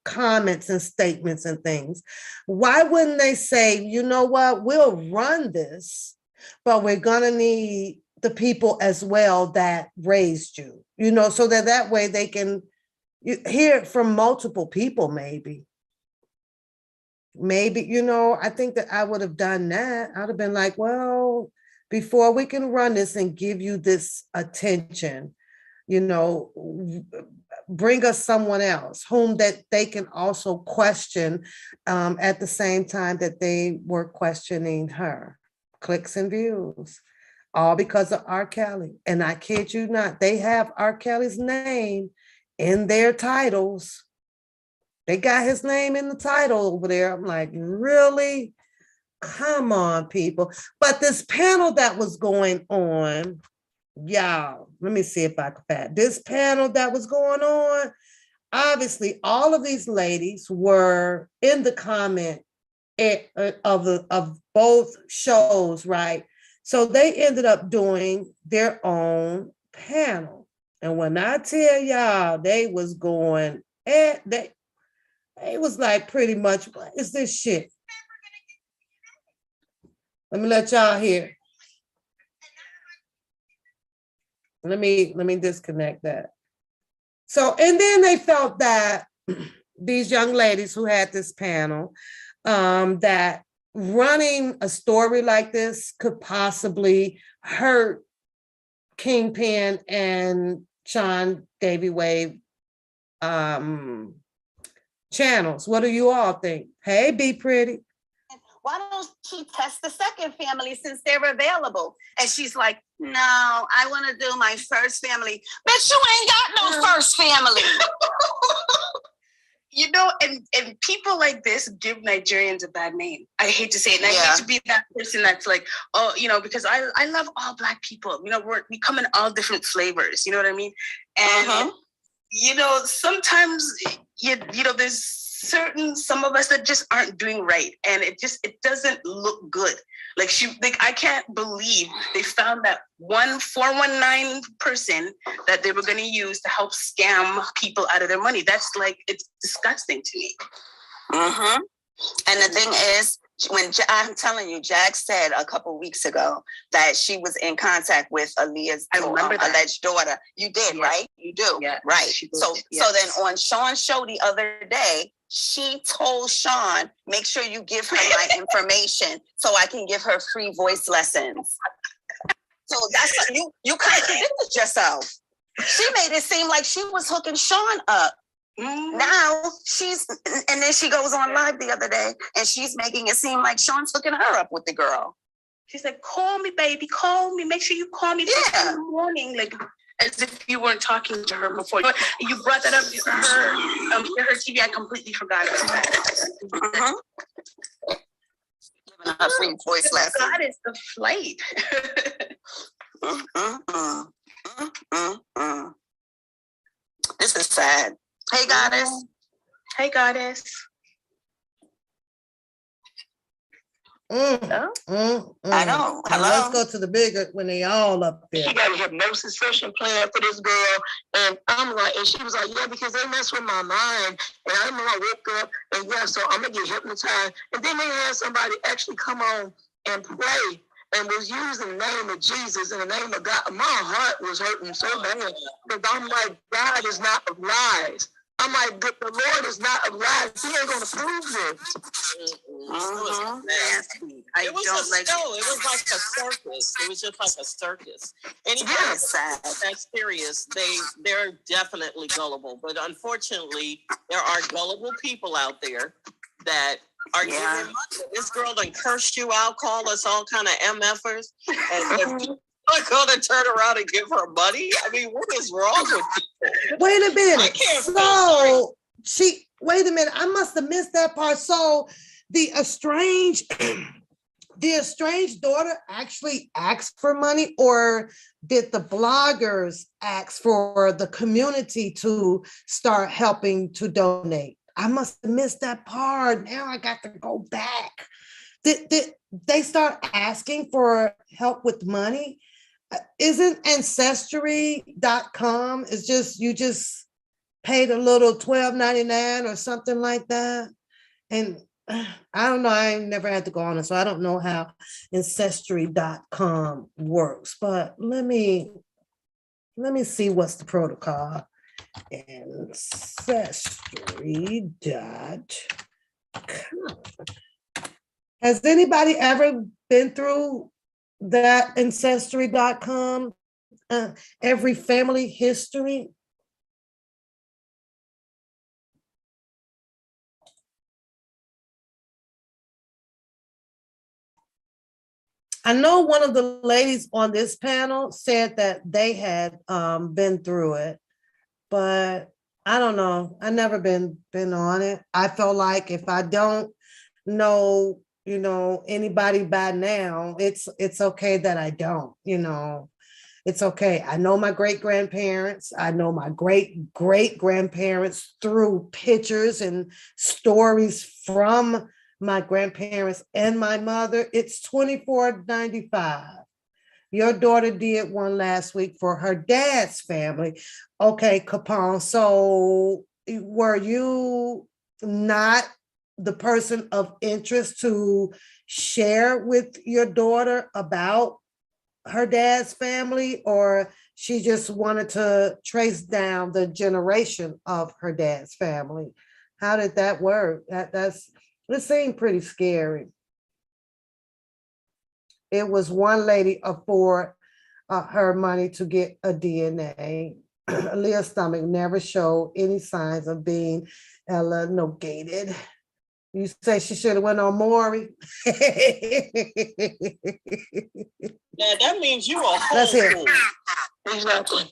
comments and statements and things? Why wouldn't they say, you know what, we'll run this, but we're gonna need the people as well that raised you, so that way they can hear it from multiple people, maybe, I think that I would have done that. I'd have been like, well, before we can run this and give you this attention, bring us someone else whom that they can also question at the same time that they were questioning her. Clicks and views, all because of R. Kelly. And I kid you not, they have R. Kelly's name in their titles. They got his name in the title over there. I'm like, really? Come on, people. But this panel that was going on, y'all, let me see if I can find this panel that was going on. Obviously, all of these ladies were in the comment of both shows, right? So they ended up doing their own panel. And when I tell y'all, they was going they was like pretty much, what is this shit? Let me let y'all hear. Let me disconnect that. So, and then they felt that these young ladies who had this panel, that running a story like this could possibly hurt Kingpin and Sean Davy Wave channels. What do you all think? Hey, Be Pretty. Why don't she test the second family since they're available? And she's like, no, I want to do my first family. Bitch, you ain't got no first family. You know, and people like this give Nigerians a bad name. I hate to say it. And I hate to be that person that's like, oh, you know, because I love all Black people. You know, we come in all different flavors. You know what I mean? And, you know, sometimes, you know, there's some of us that just aren't doing right. And it doesn't look good. Like I can't believe they found that 419 person that they were going to use to help scam people out of their money. That's like, it's disgusting to me. And the thing is, I'm telling you, Jack said a couple weeks ago that she was in contact with Aaliyah's alleged daughter. You did, right? You do, right? So then on Sean's show the other day, she told Sean, make sure you give her my information so I can give her free voice lessons. So that's you contradicted yourself. She made it seem like she was hooking Sean up. Now and then she goes on live the other day and she's making it seem like Sean's hooking her up with the girl. She's like, call me, baby, call me. Make sure you call me in the morning. Like, as if you weren't talking to her before. You brought that up to her TV. I completely forgot about that. Giving her free voice lessons. God is the flight. This is sad. Hey, Goddess. Hey, Goddess. I know. Hello. Let's go to the bigger when they all up there. She got a hypnosis session planned for this girl, and I'm like, and she was like, yeah, because they mess with my mind, and I know I woke up, and so I'm gonna get hypnotized. And then they had somebody actually come on and pray, and was using the name of Jesus and the name of God. My heart was hurting so bad because I'm like, God is not of lies. I'm like, the Lord is not of lies. He ain't gonna prove this. It was like a circus. It was just like a circus. Anybody that's serious, they're definitely gullible. But unfortunately, there are gullible people out there that are giving money. This girl done cursed you out, call us all kind of MFers, and I'm gonna turn around and give her money. I mean, what is wrong with people? Wait a minute. So wait a minute. I must have missed that part. So the estranged daughter actually asked for money, or did the bloggers ask for the community to start helping to donate? I must have missed that part. Now I got to go back. Did they start asking for help with money? Isn't ancestry.com is just, you just paid a little $12.99 or something like that? And I don't know, I never had to go on it, so I don't know how ancestry.com works, but let me see what's the protocol. Ancestry.com. Has anybody ever been through that ancestry.com, every family history? I know one of the ladies on this panel said that they had been through it, but I don't know. I never been on it. I feel like if I don't know, anybody by now, it's okay that I don't, It's okay. I know my great-grandparents. I know my great-great-grandparents through pictures and stories from my grandparents and my mother. It's $24.95. Your daughter did one last week for her dad's family. Okay, Capone. So were you not the person of interest to share with your daughter about her dad's family, or she just wanted to trace down the generation of her dad's family? How did that work? It seemed pretty scary. It was one lady afford her money to get a DNA. Aaliyah's stomach never showed any signs of being elongated. You say she should have went on Maury? Yeah, that means you are That's it. Exactly.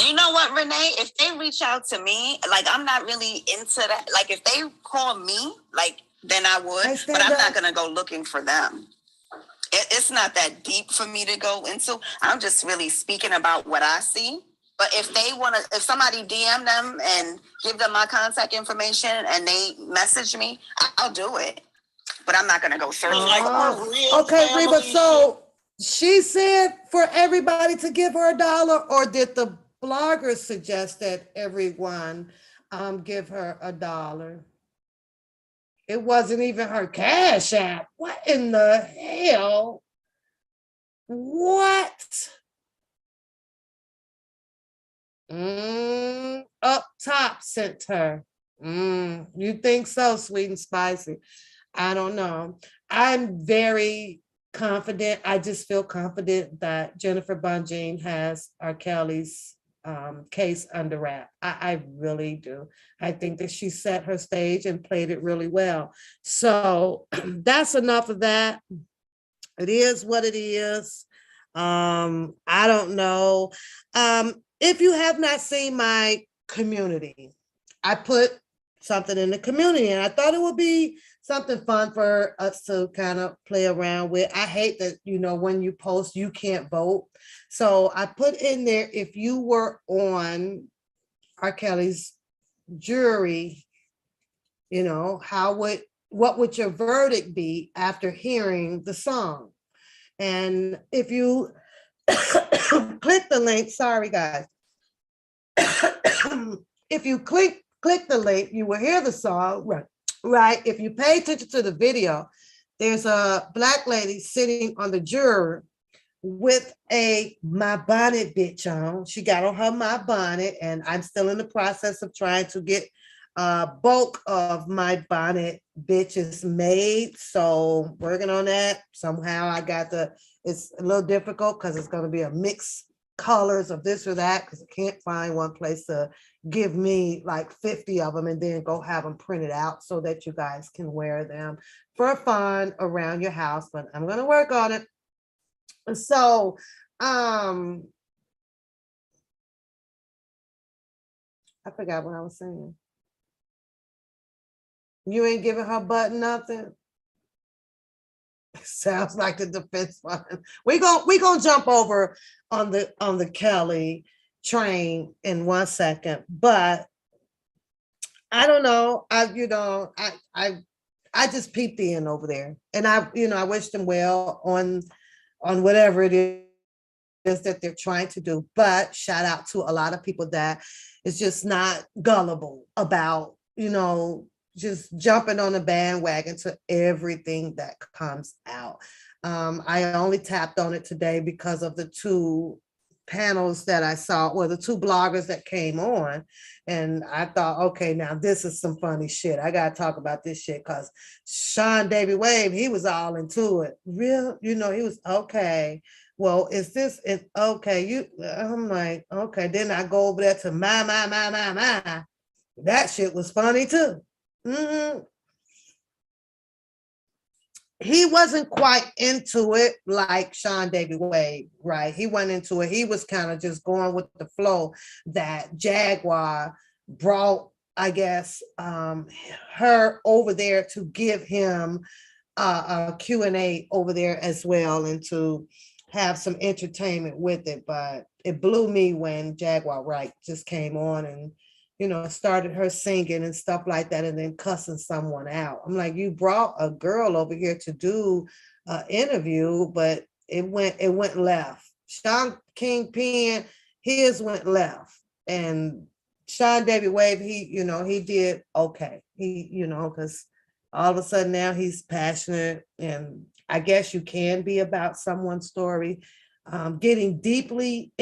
You know what, Renee? If they reach out to me, like I'm not really into that. Like if they call me, like then I would, but I'm not gonna go looking for them. It's not that deep for me to go into. I'm just really speaking about what I see. But if they want to, if somebody DM them and give them my contact information and they message me, I'll do it. But I'm not going to go search. Okay, Reba, so she said for everybody to give her $1, or did the blogger suggest that everyone give her $1? It wasn't even her Cash App. What in the hell? What? Up top sent her. You think so, sweet and spicy? I don't know. I'm very confident. I just feel confident that Jennifer Bunjean has R. Kelly's case under wrap. I really do. I think that she set her stage and played it really well. So that's enough of that. It is what it is. I don't know. If you have not seen my community, I put something in the community and I thought it would be something fun for us to kind of play around with. I hate that, when you post, you can't vote. So I put in there, if you were on R. Kelly's jury, what would your verdict be after hearing the song? And if you click the link, sorry guys, if you click the link, you will hear the song, right? If you pay attention to the video, there's a Black lady sitting on the jury with a My Bonnet bitch on. She got on her My Bonnet, and I'm still in the process of trying to get bulk of My Bonnet bitches made. So working on that. Somehow it's a little difficult because it's going to be a mix colors of this or that, because I can't find one place to give me like 50 of them and then go have them printed out so that you guys can wear them for fun around your house. But I'm going to work on it. So I forgot what I was saying. You ain't giving her butt nothing. Sounds like the defense fund. We gonna jump over on the Kelly train in 1 second, but I don't know. I just peeped in over there, and I wish them well on whatever it is that they're trying to do. But shout out to a lot of people that is just not gullible about just jumping on the bandwagon to everything that comes out. I only tapped on it today because of the 2 panels that I saw, or the 2 bloggers that came on. And I thought, okay, now this is some funny shit. I got to talk about this shit because Sean Davy Wave, he was all into it. Real, he was okay. Well, okay? I'm like, okay. Then I go over there to my. That shit was funny too. Mm-hmm. He wasn't quite into it like Sean Davy Wade, right? He went into it. He was kind of just going with the flow that Jaguar brought, I guess, her over there to give him a Q&A over there as well, and to have some entertainment with it, but it blew me when Jaguar Wright just came on and, you know, started her singing and stuff like that, and then cussing someone out. I'm like, you brought a girl over here to do an interview, but it went left. Sean Kingpin, his went left, and Sean David Wave, he did okay. Because all of a sudden now he's passionate, and I guess you can be about someone's story. Getting deeply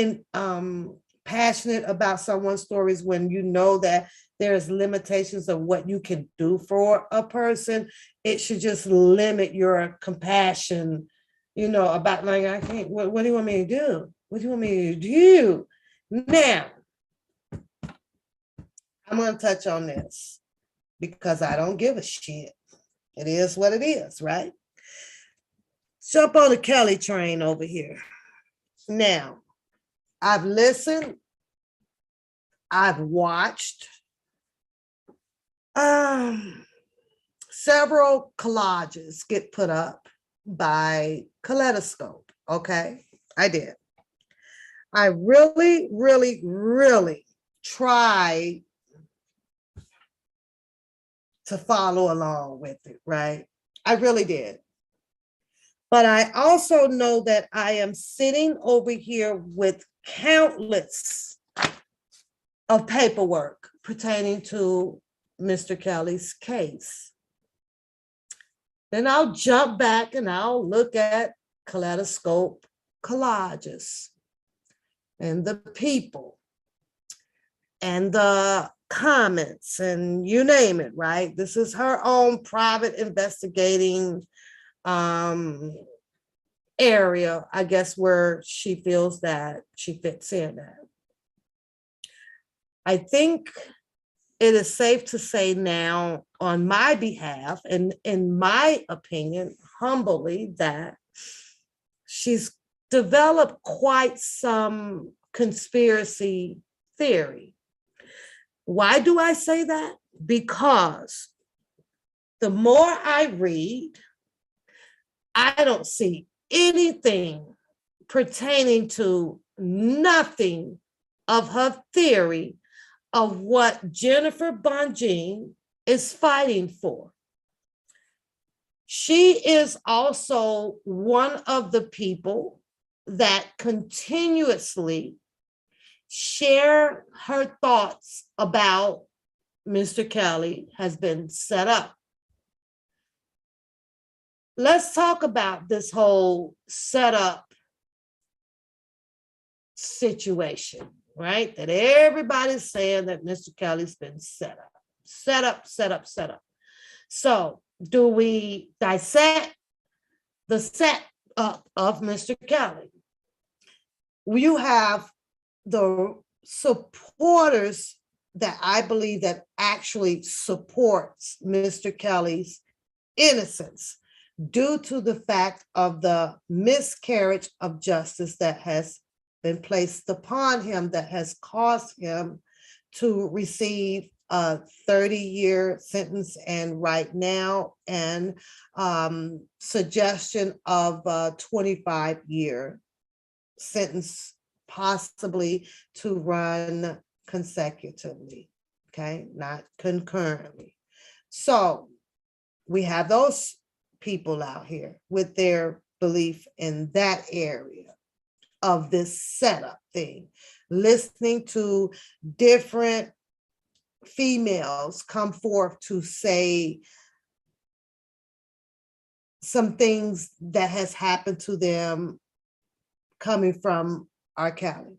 passionate about someone's stories when you know that there's limitations of what you can do for a person, it should just limit your compassion, about like, I can't, what do you want me to do? What do you want me to do? Now, I'm going to touch on this because I don't give a shit. It is what it is, right? Jump on the Kelly train over here. Now, I've listened, I've watched several collages get put up by Kaleidoscope. Okay, I did. I really, really, really tried to follow along with it, right? I really did. But I also know that I am sitting over here with countless of paperwork pertaining to Mr. Kelly's case. Then I'll jump back and I'll look at Kaleidoscope collages and the people and the comments and you name it, right? This is her own private investigating area, I guess, where she feels that she fits in at. I think it is safe to say now on my behalf and in my opinion, humbly, that she's developed quite some conspiracy theory. Why do I say that? Because the more I read, I don't see anything pertaining to nothing of her theory of what Jennifer Bonjean is fighting for. She is also one of the people that continuously share her thoughts about Mr. Kelly has been set up. Let's talk about this whole setup situation, right? That everybody's saying that Mr. Kelly's been set up. So do we dissect the setup of Mr. Kelly? You have the supporters that I believe that actually supports Mr. Kelly's innocence, due to the fact of the miscarriage of justice that has been placed upon him, that has caused him to receive a 30-year sentence, and right now an suggestion of a 25-year sentence, possibly to run consecutively, okay, not concurrently. So we have those people out here with their belief in that area of this setup thing, listening to different females come forth to say some things that has happened to them coming from R. Kelly.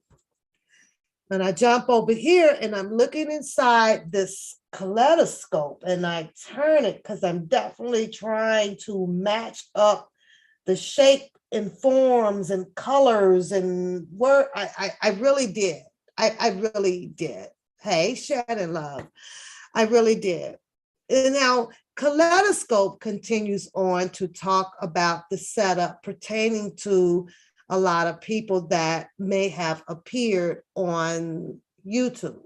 And I jump over here and I'm looking inside this kaleidoscope and I turn it because I'm definitely trying to match up the shape and forms and colors and word. I really did. I really did. Hey, Shannon Love. I really did. And now Kaleidoscope continues on to talk about the setup pertaining to a lot of people that may have appeared on YouTube.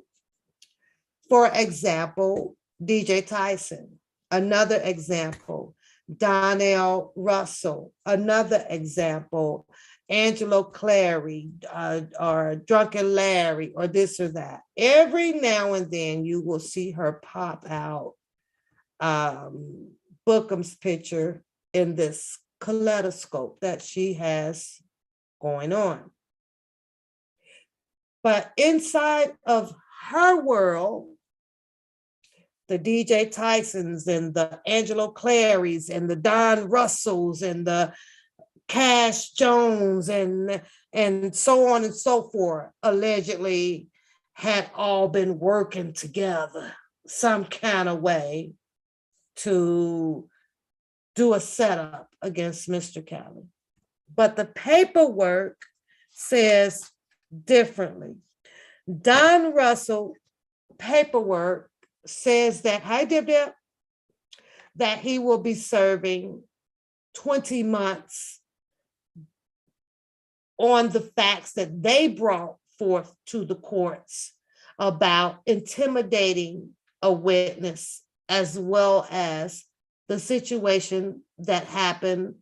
For example, DJ Tyson. Another example, Donnell Russell. Another example, Angelo Clary or Drunken Larry or this or that. Every now and then you will see her pop out Bookham's picture in this kaleidoscope that she has going on. But inside of her world, the DJ Tysons and the Angelo Clarys and the Don Russells and the Cash Jones and so on and so forth, allegedly had all been working together some kind of way to do a setup against Mr. Kelly. But the paperwork says differently. Don Russell paperwork says that, hi Dib Dib, that he will be serving 20 months on the facts that they brought forth to the courts about intimidating a witness, as well as the situation that happened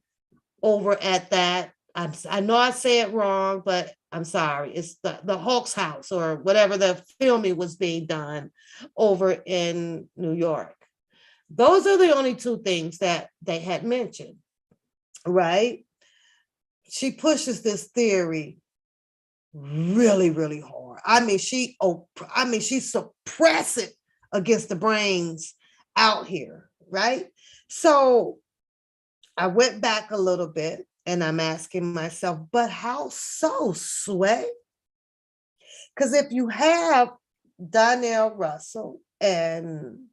over at that, I know I say it wrong, but I'm sorry, it's the Hulk's house or whatever the filming was being done over in New York. Those are the only two things that they had mentioned, right? She pushes this theory really, really hard. I mean, she suppresses it against the brains out here, right? So I went back a little bit and I'm asking myself, but how so, Sway? Because if you have Donnell Russell and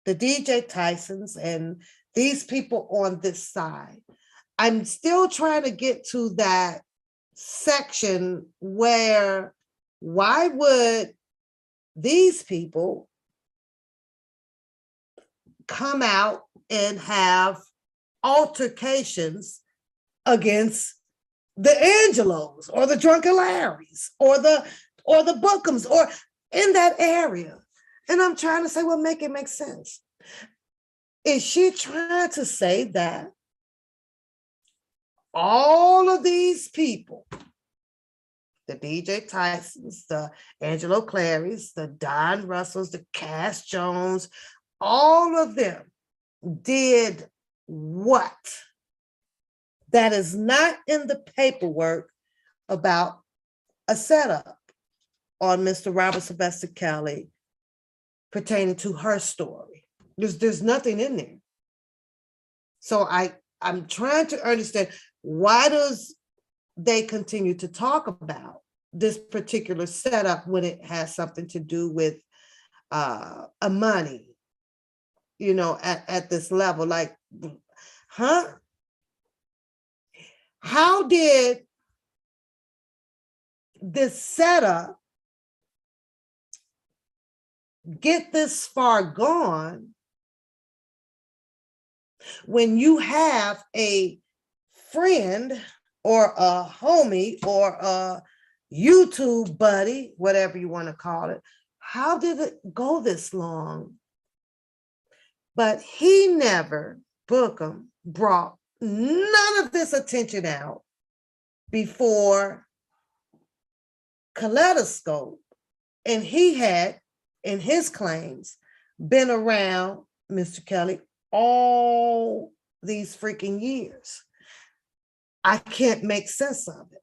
the DJ Tysons and these people on this side, I'm still trying to get to that section where why would these people come out and have altercations against the Angelos or the Drunken Larrys or the Bookhams or in that area? And I'm trying to say, well, make it make sense. Is she trying to say that all of these people, the DJ Tysons, the Angelo Clarys, the Don Russells, the Cass Jones, all of them did what? That is not in the paperwork about a setup on Mr. Robert Sylvester Kelly pertaining to her story. There's nothing in there. So I'm trying to understand, why does they continue to talk about this particular setup when it has something to do with a money, at this level? Like, huh? How did this setup get this far gone when you have a friend or a homie or a YouTube buddy, whatever you want to call it? How did it go this long? But he never, Bookham, brought none of this attention out before Kaleidoscope, and he had, in his claims, been around Mr. Kelly all these freaking years. I can't make sense of it.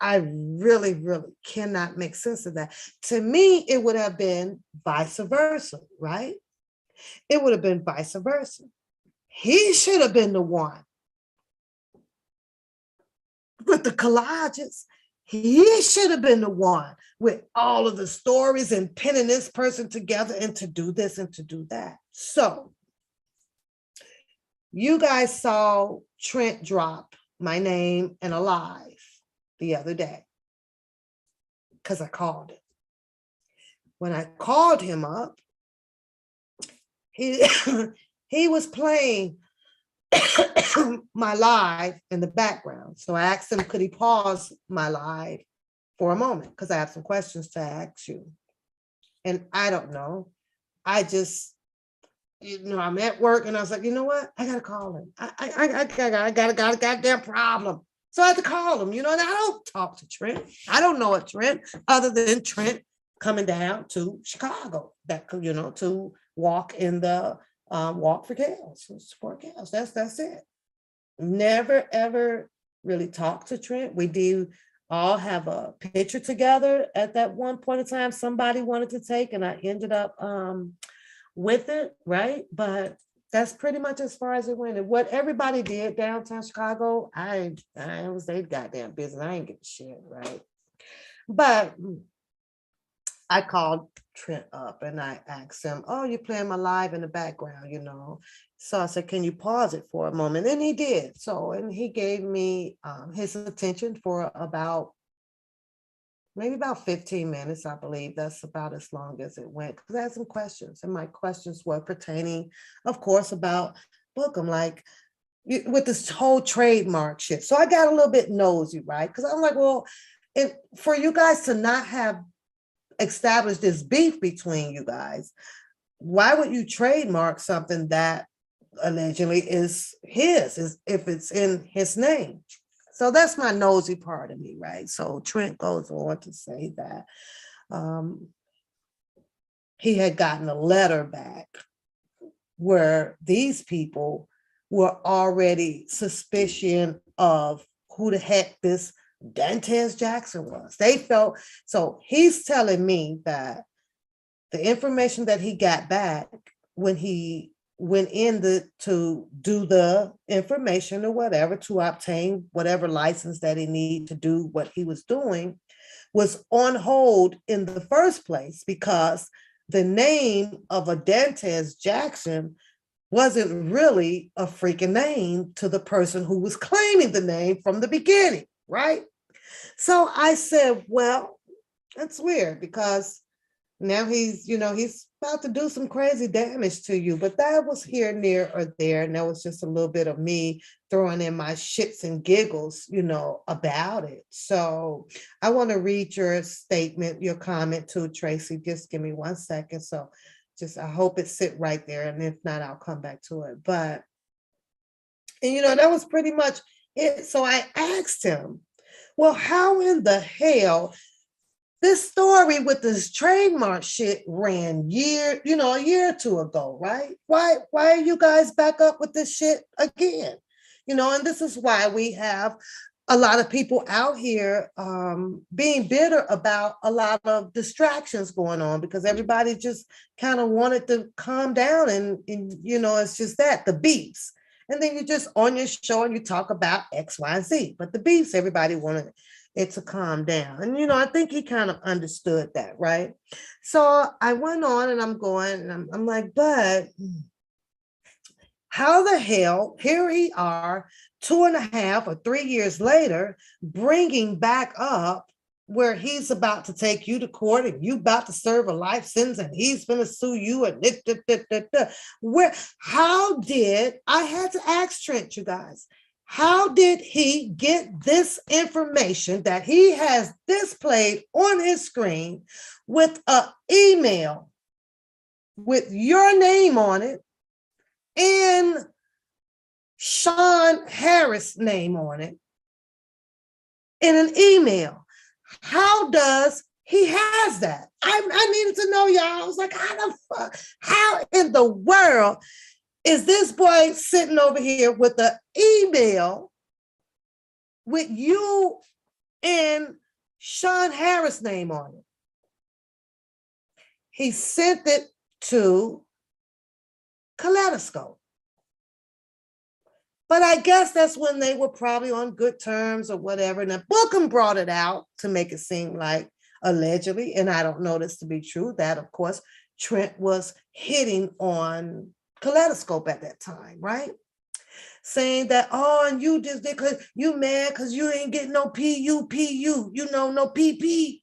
I really, really cannot make sense of that. To me, it would have been vice versa, right? It would have been vice versa. He should have been the one with the collages. He should have been the one with all of the stories and pinning this person together and to do this and to do that. So you guys saw Trent drop my name and Alive the other day because I called it. When I called him up, he was playing my live in the background. So I asked him, could he pause my live for a moment? Because I have some questions to ask you. And I don't know. I just, I'm at work and I was like, you know what? I got to call him. I got a goddamn problem. So I had to call him, and I don't talk to Trent. I don't know a Trent other than Trent coming down to Chicago, to walk in the walk for cows, support cows. That's it. Never ever really talked to Trent. We do all have a picture together at that one point in time. Somebody wanted to take, and I ended up with it, right? But that's pretty much as far as it went. And what everybody did downtown Chicago, I was their goddamn business. I ain't give a shit, right? But I called Trent up and I asked him, "Oh, you're playing my live in the background, So I said, "Can you pause it for a moment?" And he did. And he gave me his attention for maybe about 15 minutes, I believe. That's about as long as it went, because I had some questions. And my questions were pertaining, of course, about Bookham, like with this whole trademark shit. So I got a little bit nosy, right? Because I'm like, well, for you guys to not have established this beef between you guys, why would you trademark something that allegedly is his, if it's in his name? So that's my nosy part of me, right? So Trent goes on to say that he had gotten a letter back where these people were already suspicion of who the heck this Dantes Jackson was. They felt, so he's telling me that the information that he got back when he went in to do the information or whatever, to obtain whatever license that he needed to do what he was doing, was on hold in the first place because the name of a Dantes Jackson wasn't really a freaking name to the person who was claiming the name from the beginning, right? So I said, well, that's weird because now he's about to do some crazy damage to you. But that was here, near, or there. And that was just a little bit of me throwing in my shits and giggles, about it. So I want to read your statement, your comment too, Tracy. Just give me 1 second. So I hope it sit right there. And if not, I'll come back to it. But, and that was pretty much it. So I asked him, well, how in the hell this story with this trademark shit ran a year or two ago, right? Why are you guys back up with this shit again? And this is why we have a lot of people out here being bitter about a lot of distractions going on, because everybody just kind of wanted to calm down and it's just that, the beefs. And then you just on your show and you talk about X, Y, and Z. But the beefs, everybody wanted it to calm down. And, I think he kind of understood that, right? So I went on and I'm going and I'm like, but how the hell, here we are 2.5 or 3 years later, bringing back up where he's about to take you to court and you about to serve a life sentence and he's going to sue you and how did, I had to ask Trent, you guys, how did he get this information that he has displayed on his screen with an email with your name on it and Sean Harris' name on it in an email? How does he has that? I needed to know, y'all. I was like, how in the world is this boy sitting over here with the email with you and Sean Harris' name on it? He sent it to Kaleidoscope. But I guess that's when they were probably on good terms or whatever. And the Bookham brought it out to make it seem like allegedly, and I don't know this to be true, that of course Trent was hitting on Kaleidoscope at that time, right? Saying that, oh, and you just did because you mad because you ain't getting no PU, no PP,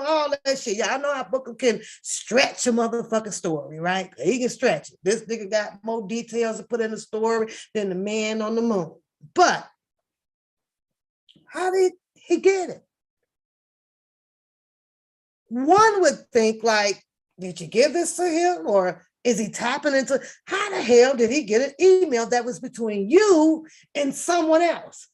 all that shit. Y'all know how Bookham can stretch a motherfucking story, right? He can stretch it. This nigga got more details to put in the story than the man on the moon. But how did he get it? One would think like, did you give this to him, or is he tapping into, how the hell did he get an email that was between you and someone else?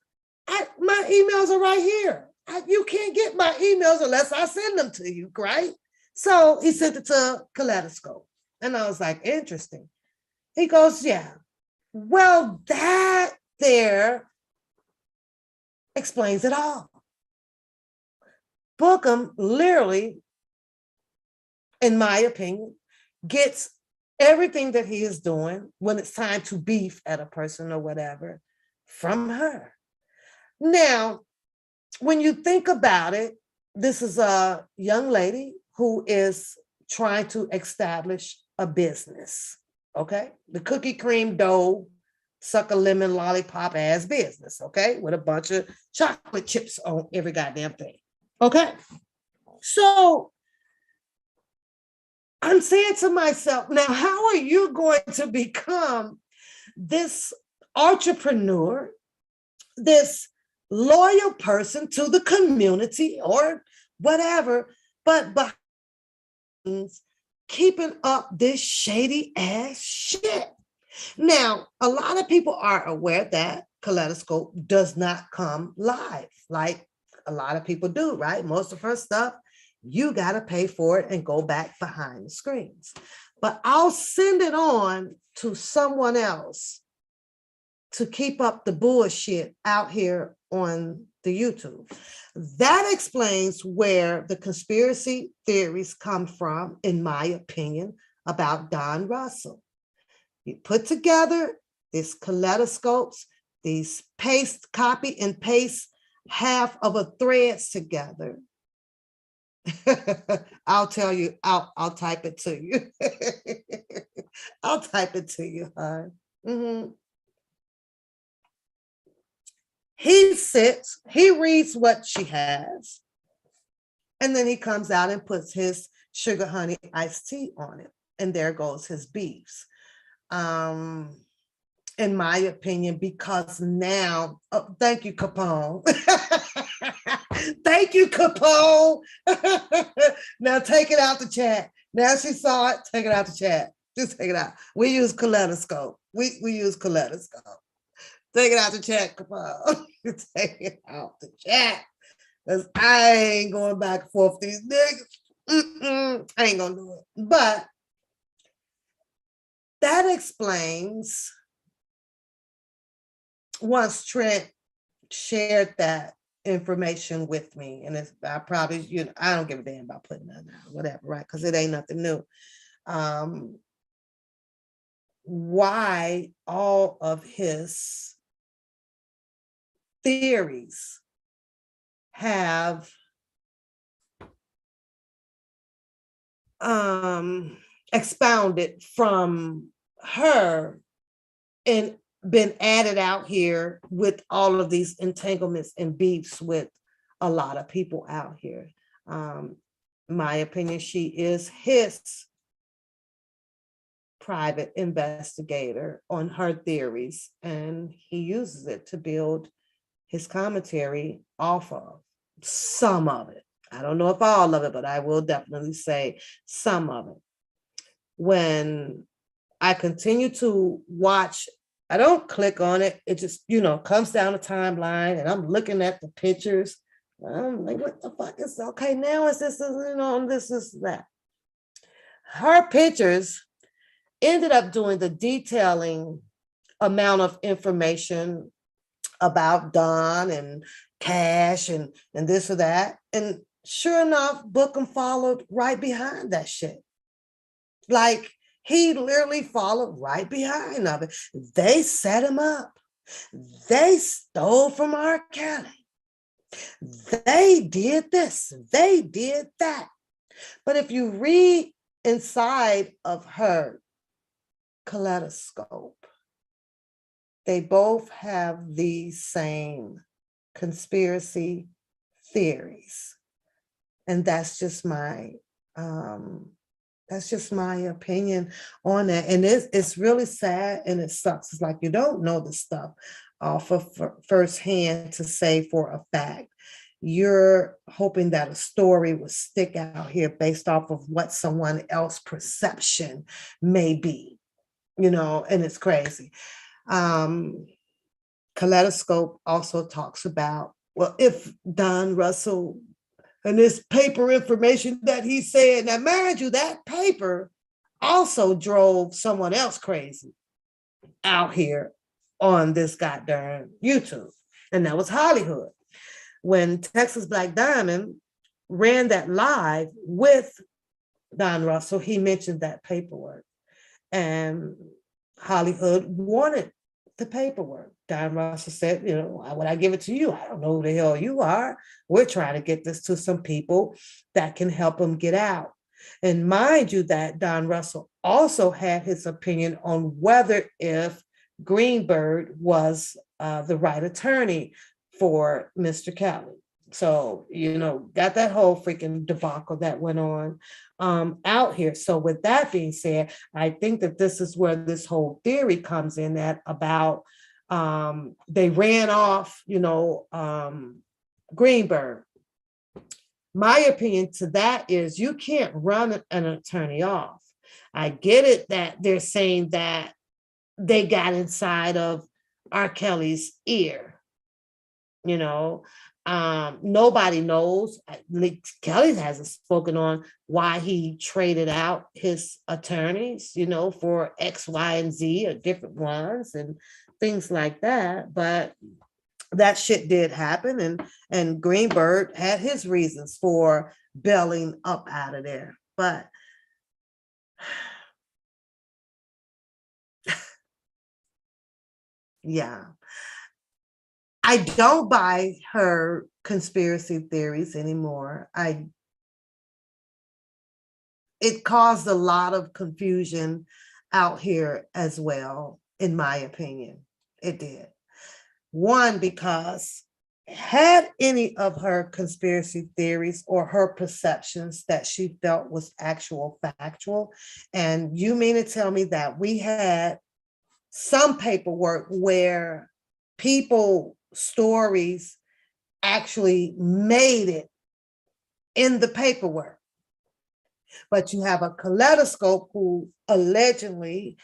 My emails are right here. You can't get my emails unless I send them to you, right? So he sent it to Kaleidoscope. And I was like, interesting. He goes, yeah. Well, that there explains it all. Bookham literally, in my opinion, gets everything that he is doing when it's time to beef at a person or whatever from her. Now, when you think about it, this is a young lady who is trying to establish a business, okay? The cookie cream dough, sucker lemon lollipop ass business, okay? With a bunch of chocolate chips on every goddamn thing, okay? So I'm saying to myself, now, how are you going to become this entrepreneur, this loyal person to the community or whatever, but behind keeping up this shady ass shit? Now, a lot of people are aware that Kaleidoscope does not come live like a lot of people do, right? Most of her stuff, you got to pay for it and go back behind the screens. But I'll send it on to someone else to keep up the bullshit out here on the YouTube. That explains where the conspiracy theories come from, in my opinion, about Don Russell. You put together these kaleidoscopes, these paste, copy and paste half of a threads together. I'll tell you, I'll type it to you. I'll type it to you, hon. Mm-hmm. He sits, he reads what she has, and then he comes out and puts his sugar honey iced tea on it. And there goes his beefs. In my opinion, because now, oh, thank you, Capone. Thank you, Capone. Now take it out the chat. Now she saw it, take it out the chat. Just take it out. We use Kaleidoscope. We use Kaleidoscope. Take it out the chat, Capone. Take it out the chat. Because I ain't going back and forth with these niggas. I ain't gonna do it. But that explains, once Trent shared that information with me, and I probably, I don't give a damn about putting that out, whatever, right? Because it ain't nothing new. Why all of his theories have expounded from her and been added out here with all of these entanglements and beefs with a lot of people out here. My opinion, she is his private investigator on her theories, and he uses it to build his commentary off of some of it. I don't know if all of it, but I will definitely say some of it. When I continue to watch, I don't click on it. It just, comes down the timeline, and I'm looking at the pictures. I'm like, what the fuck is, okay, now is this, this is that. Her pictures ended up doing the detailing amount of information about Don and Cash and this or that. And sure enough, Bookham followed right behind that shit. Like, he literally followed right behind of it. They set him up. They stole from R. Kelly. They did this. They did that. But if you read inside of her kaleidoscope, they both have the same conspiracy theories. And that's just my opinion on that. And it's really sad, and it sucks. It's like you don't know this stuff off of firsthand to say for a fact. You're hoping that a story will stick out here based off of what someone else's perception may be, and it's crazy. Kaleidoscope also talks about, well, if Don Russell and this paper information that he said, now mind you, that paper also drove someone else crazy out here on this goddamn YouTube. And that was Hollywood. When Texas Black Diamond ran that live with Don Russell, he mentioned that paperwork. And Hollywood wanted the paperwork. Don Russell said, you know, why would I give it to you? I don't know who the hell you are. We're trying to get this to some people that can help them get out. And mind you that Don Russell also had his opinion on whether if Greenberg was the right attorney for Mr. Kelly. So, you know, got that whole freaking debacle that went on out here. So with that being said, I think that this is where this whole theory comes in, that about they ran off, you know, Greenberg. My opinion to that is you can't run an attorney off. I get it that they're saying that they got inside of R. Kelly's ear, you know. Nobody knows. Kelly hasn't spoken on why he traded out his attorneys, you know, for X, Y, and Z or different ones and things like that. But that shit did happen, and Greenberg had his reasons for bailing up out of there. But yeah. I don't buy her conspiracy theories anymore. It caused a lot of confusion out here as well, in my opinion. It did. One, because had any of her conspiracy theories or her perceptions that she felt was factual, and you mean to tell me that we had some paperwork where people stories actually made it in the paperwork, but you have a Kaleidoscope who allegedly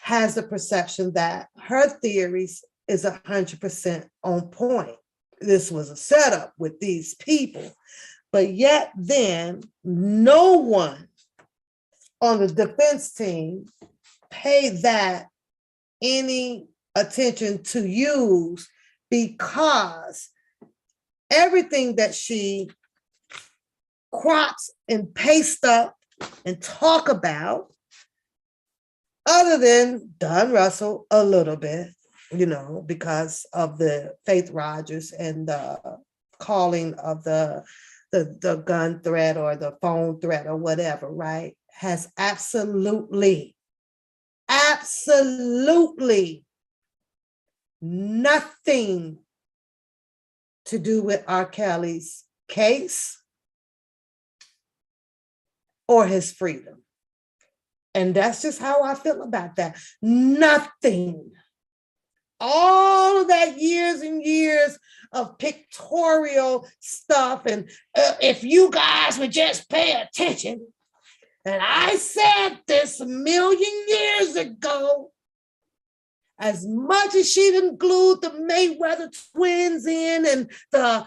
has the perception that her theories is 100% on point. This was a setup with these people, but yet then no one on the defense team paid that any attention to use, because everything that she crops and paste up and talk about, other than Don Russell a little bit, you know, because of the Faith Rogers and the calling of the gun threat or the phone threat or whatever, right, has absolutely nothing to do with R. Kelly's case or his freedom. And that's just how I feel about that. Nothing. All of that years and years of pictorial stuff. And if you guys would just pay attention, and I said this a million years ago, as much as she done glued the Mayweather twins in and the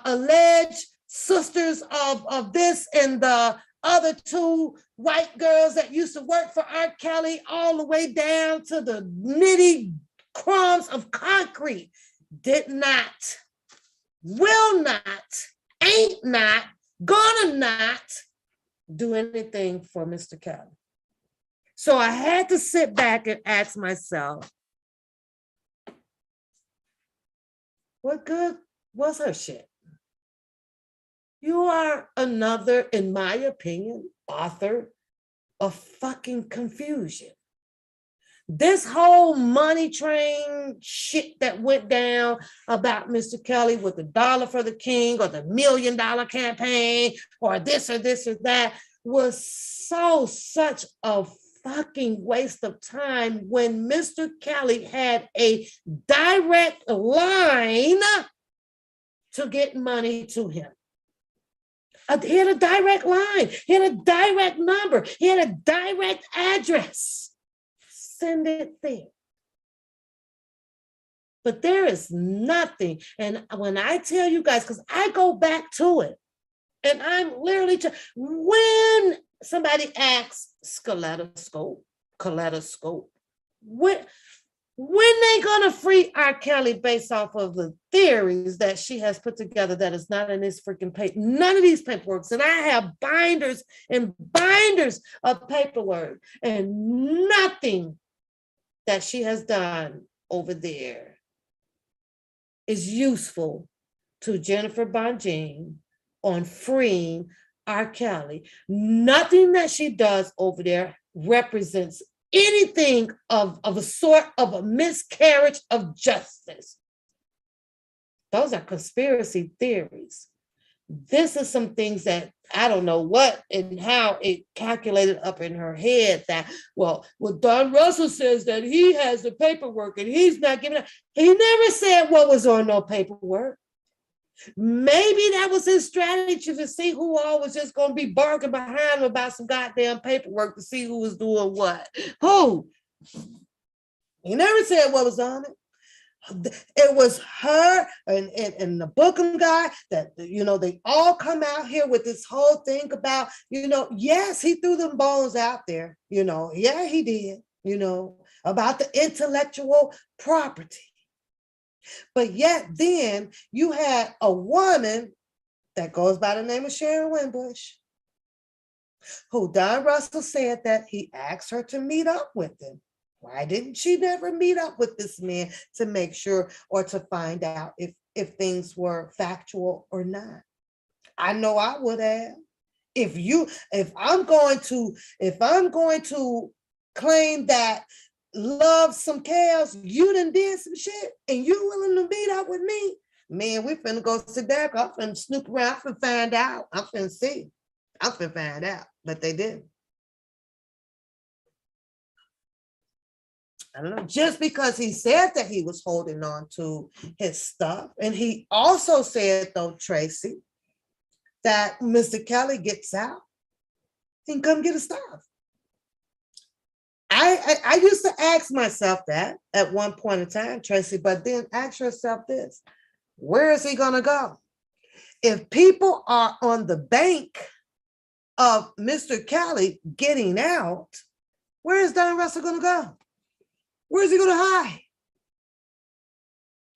alleged sisters of this and the other two white girls that used to work for R. Kelly, all the way down to the nitty crumbs of concrete, did not, will not, ain't not, gonna not do anything for Mr. Kelly. So I had to sit back and ask myself, what good was her shit? You are another, in my opinion, author of fucking confusion. This whole money train shit that went down about Mr. Kelly with the $1 for the King or the $1 million campaign or this or that was such a fucking waste of time when Mr. Kelly had a direct line to get money to him. He had a direct line, he had a direct number, he had a direct address. Send it there. But there is nothing. And when I tell you guys, because I go back to it, and I'm literally, when somebody asks kaleidoscope, when they gonna free R. Kelly based off of the theories that she has put together that is not in this freaking paper, none of these paperworks. And I have binders and binders of paperwork, and nothing that she has done over there is useful to Jennifer Bonjean on freeing R. Kelly. Nothing that she does over there represents anything of a sort of a miscarriage of justice. Those are conspiracy theories. This is some things that I don't know what and how it calculated up in her head that, well, Don Russell says that he has the paperwork and he's not giving it. He never said what was on no paperwork. Maybe that was his strategy to see who all was just going to be barking behind him about some goddamn paperwork to see who was doing what. Who? He never said what was on it. It was her and the Bookham guy that, you know, they all come out here with this whole thing about, you know, yes, he threw them bones out there, you know, yeah, he did, you know, about the intellectual property. But yet then you had a woman that goes by the name of Sharon Winbush, who Don Russell said that he asked her to meet up with him. Why didn't she never meet up with this man to make sure or to find out if things were factual or not? I know I would have. If I'm going to claim that love some chaos, you done did some shit and you willing to meet up with me, man, we finna go sit down. I'm finna snoop around. I'm finna find out. I'm finna see. I'm finna find out. But they didn't. I don't know. Just because he said that he was holding on to his stuff. And he also said, though, Tracy, that Mr. Kelly gets out, he can come get his stuff. I used to ask myself that at one point in time, Tracy, but then ask yourself this: where is he going to go? If people are on the bank of Mr. Kelly getting out, where is Don Russell going to go? Where is he going to hide?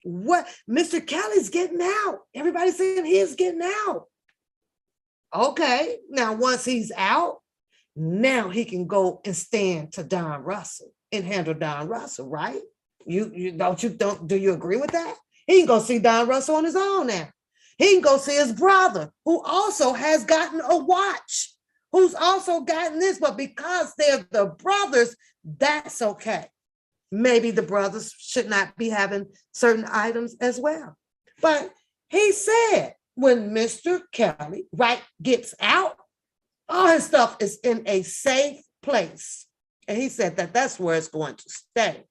What? Mr. Kelly's getting out. Everybody's saying he is getting out. Okay, now once he's out, now he can go and stand to Don Russell and handle Don Russell, right? Do you agree with that? He can go see Don Russell on his own now. He can go see his brother, who also has gotten a watch, who's also gotten this, but because they're the brothers, that's okay. Maybe the brothers should not be having certain items as well. But he said when Mr. Kelly, right, gets out, all his stuff is in a safe place. And he said that that's where it's going to stay.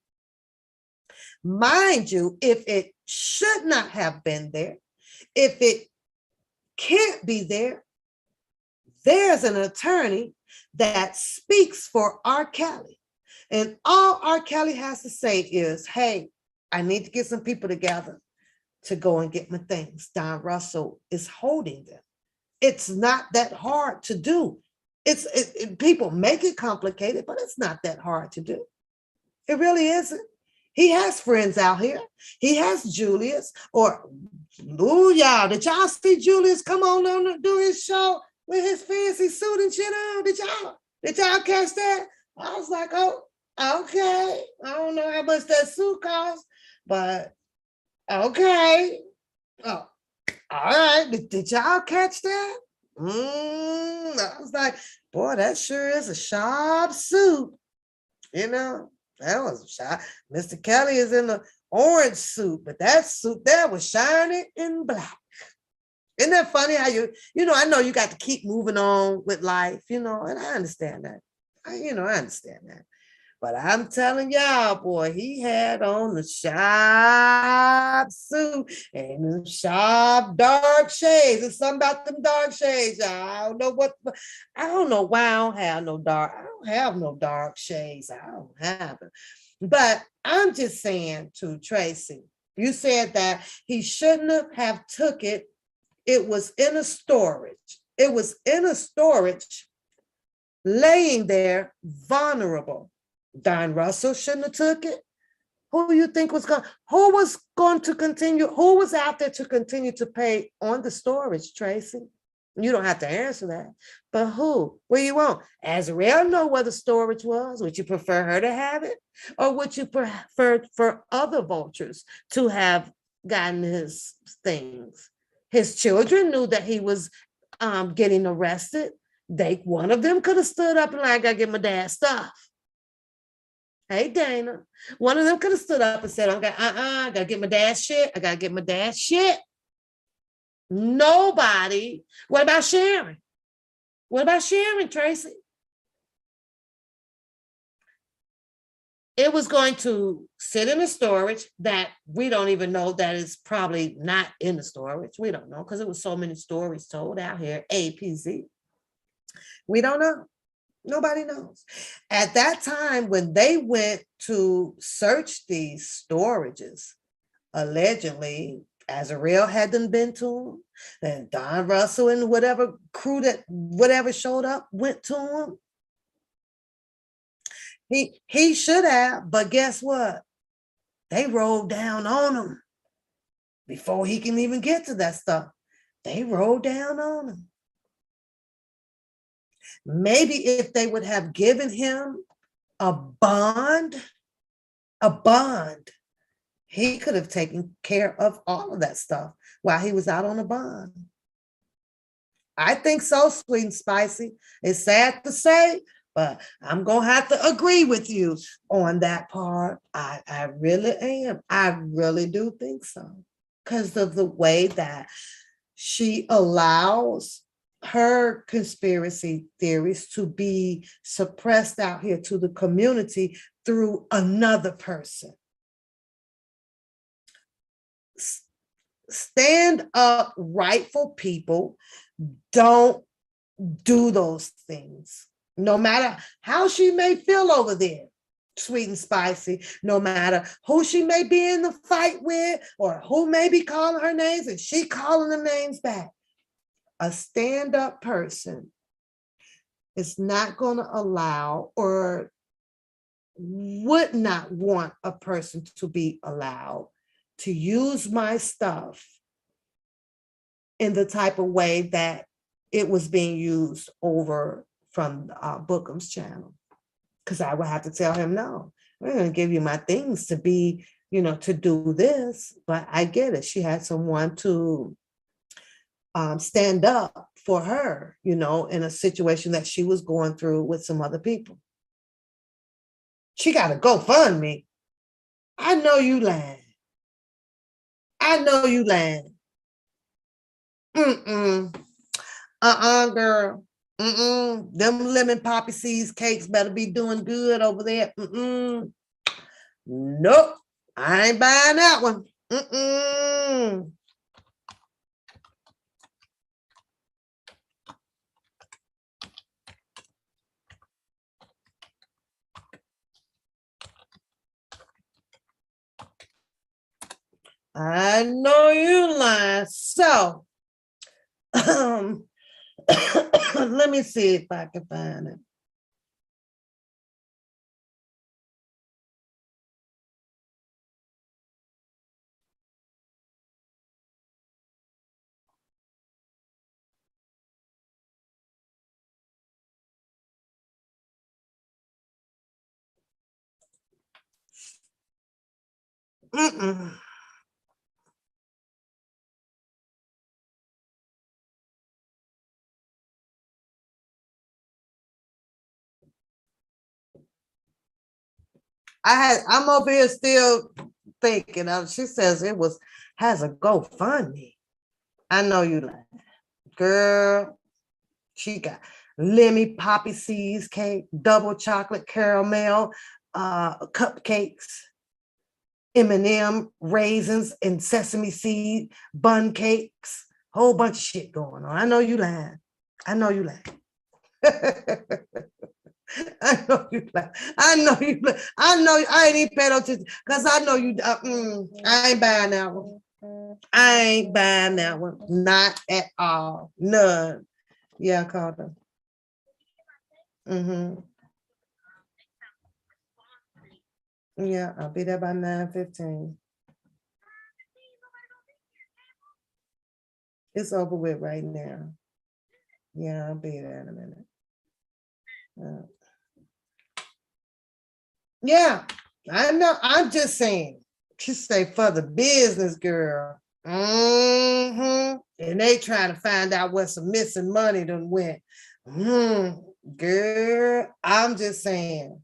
Mind you, if it should not have been there, if it can't be there, there's an attorney that speaks for R. Kelly. And all R. Kelly has to say is, hey, I need to get some people together to go and get my things. Don Russell is holding them. It's not that hard to do. People make it complicated, but it's not that hard to do. It really isn't. He has friends out here. He has Julius, y'all, did y'all see Julius come on and do his show with his fancy suit and shit on? Did y'all catch that? I was like, oh, okay. I don't know how much that suit costs, but okay. Oh, all right. Did y'all catch that? I was like, boy, that sure is a sharp suit. You know, that was a sharp. Mr. Kelly is in the orange suit, but that suit there was shining in black. Isn't that funny how you know, I know you got to keep moving on with life, you know, and I understand that. I understand that. But I'm telling y'all, boy, he had on the sharp suit and the sharp dark shades. There's something about them dark shades, y'all. I don't know why I don't have no dark shades. I don't have it. But I'm just saying to Tracy, You said that he shouldn't have took it. It was in a storage. It was in a storage, laying there vulnerable. Don Russell shouldn't have took it. Who you think was going? Who was going to continue? Who was out there to continue to pay on the storage, Tracy? You don't have to answer that. But who? Where you want? Azrael know where the storage was. Would you prefer her to have it, or would you prefer for other vultures to have gotten his things? His children knew that he was getting arrested. One of them could have stood up and like, I gotta get my dad's stuff. Hey, Dana. One of them could have stood up and said, I gotta get my dad's shit. I gotta get my dad's shit. Nobody. What about Sharon? What about Sharon, Tracy? It was going to sit in a storage that we don't even know that is probably not in the storage. We don't know because there was so many stories told out here, APZ. We don't know. Nobody knows. At that time, when they went to search these storages, allegedly, Azrael hadn't been to him, and Don Russell and whatever crew that whatever showed up went to him. He should have, but guess what? They rolled down on him before he can even get to that stuff. They rolled down on him. Maybe if they would have given him a bond, he could have taken care of all of that stuff while he was out on a bond. I think so, Sweet and Spicy. It's sad to say, but I'm going to have to agree with you on that part. I really am. I really do think so. Because of the way that she allows her conspiracy theories to be suppressed out here to the community through another person. Stand up, rightful people don't do those things. No matter how she may feel over there, Sweet and Spicy, no matter who she may be in the fight with or who may be calling her names and she calling them names back. A stand-up person is not going to allow or would not want a person to be allowed to use my stuff in the type of way that it was being used over from Bookham's channel. Because I would have to tell him, no, we're going to give you my things to be, to do this. But I get it. She had someone to stand up for her, in a situation that she was going through with some other people. She got to GoFundMe. I know you lying. I know you lying. Girl. Them lemon poppy seeds cakes better be doing good over there. Nope. I ain't buying that one. I know you lying. So, let me see if I can find it. I'm over here still thinking. She says has a GoFundMe. I know you like, girl. She got lemon poppy seeds cake, double chocolate caramel, cupcakes, M&M raisins and sesame seed bun cakes. Whole bunch of shit going on. I know you lying. I know you like. I know you. I know I ain't even paying no attention because I know you. I ain't buying that one. I ain't buying that one. Not at all. None. Yeah, I called her. Yeah, I'll be there by 9:15. It's over with right now. Yeah, I'll be there in a minute. Yeah, I know. I'm just saying. Just say for the business, girl. And they trying to find out where some missing money done went. Girl, I'm just saying.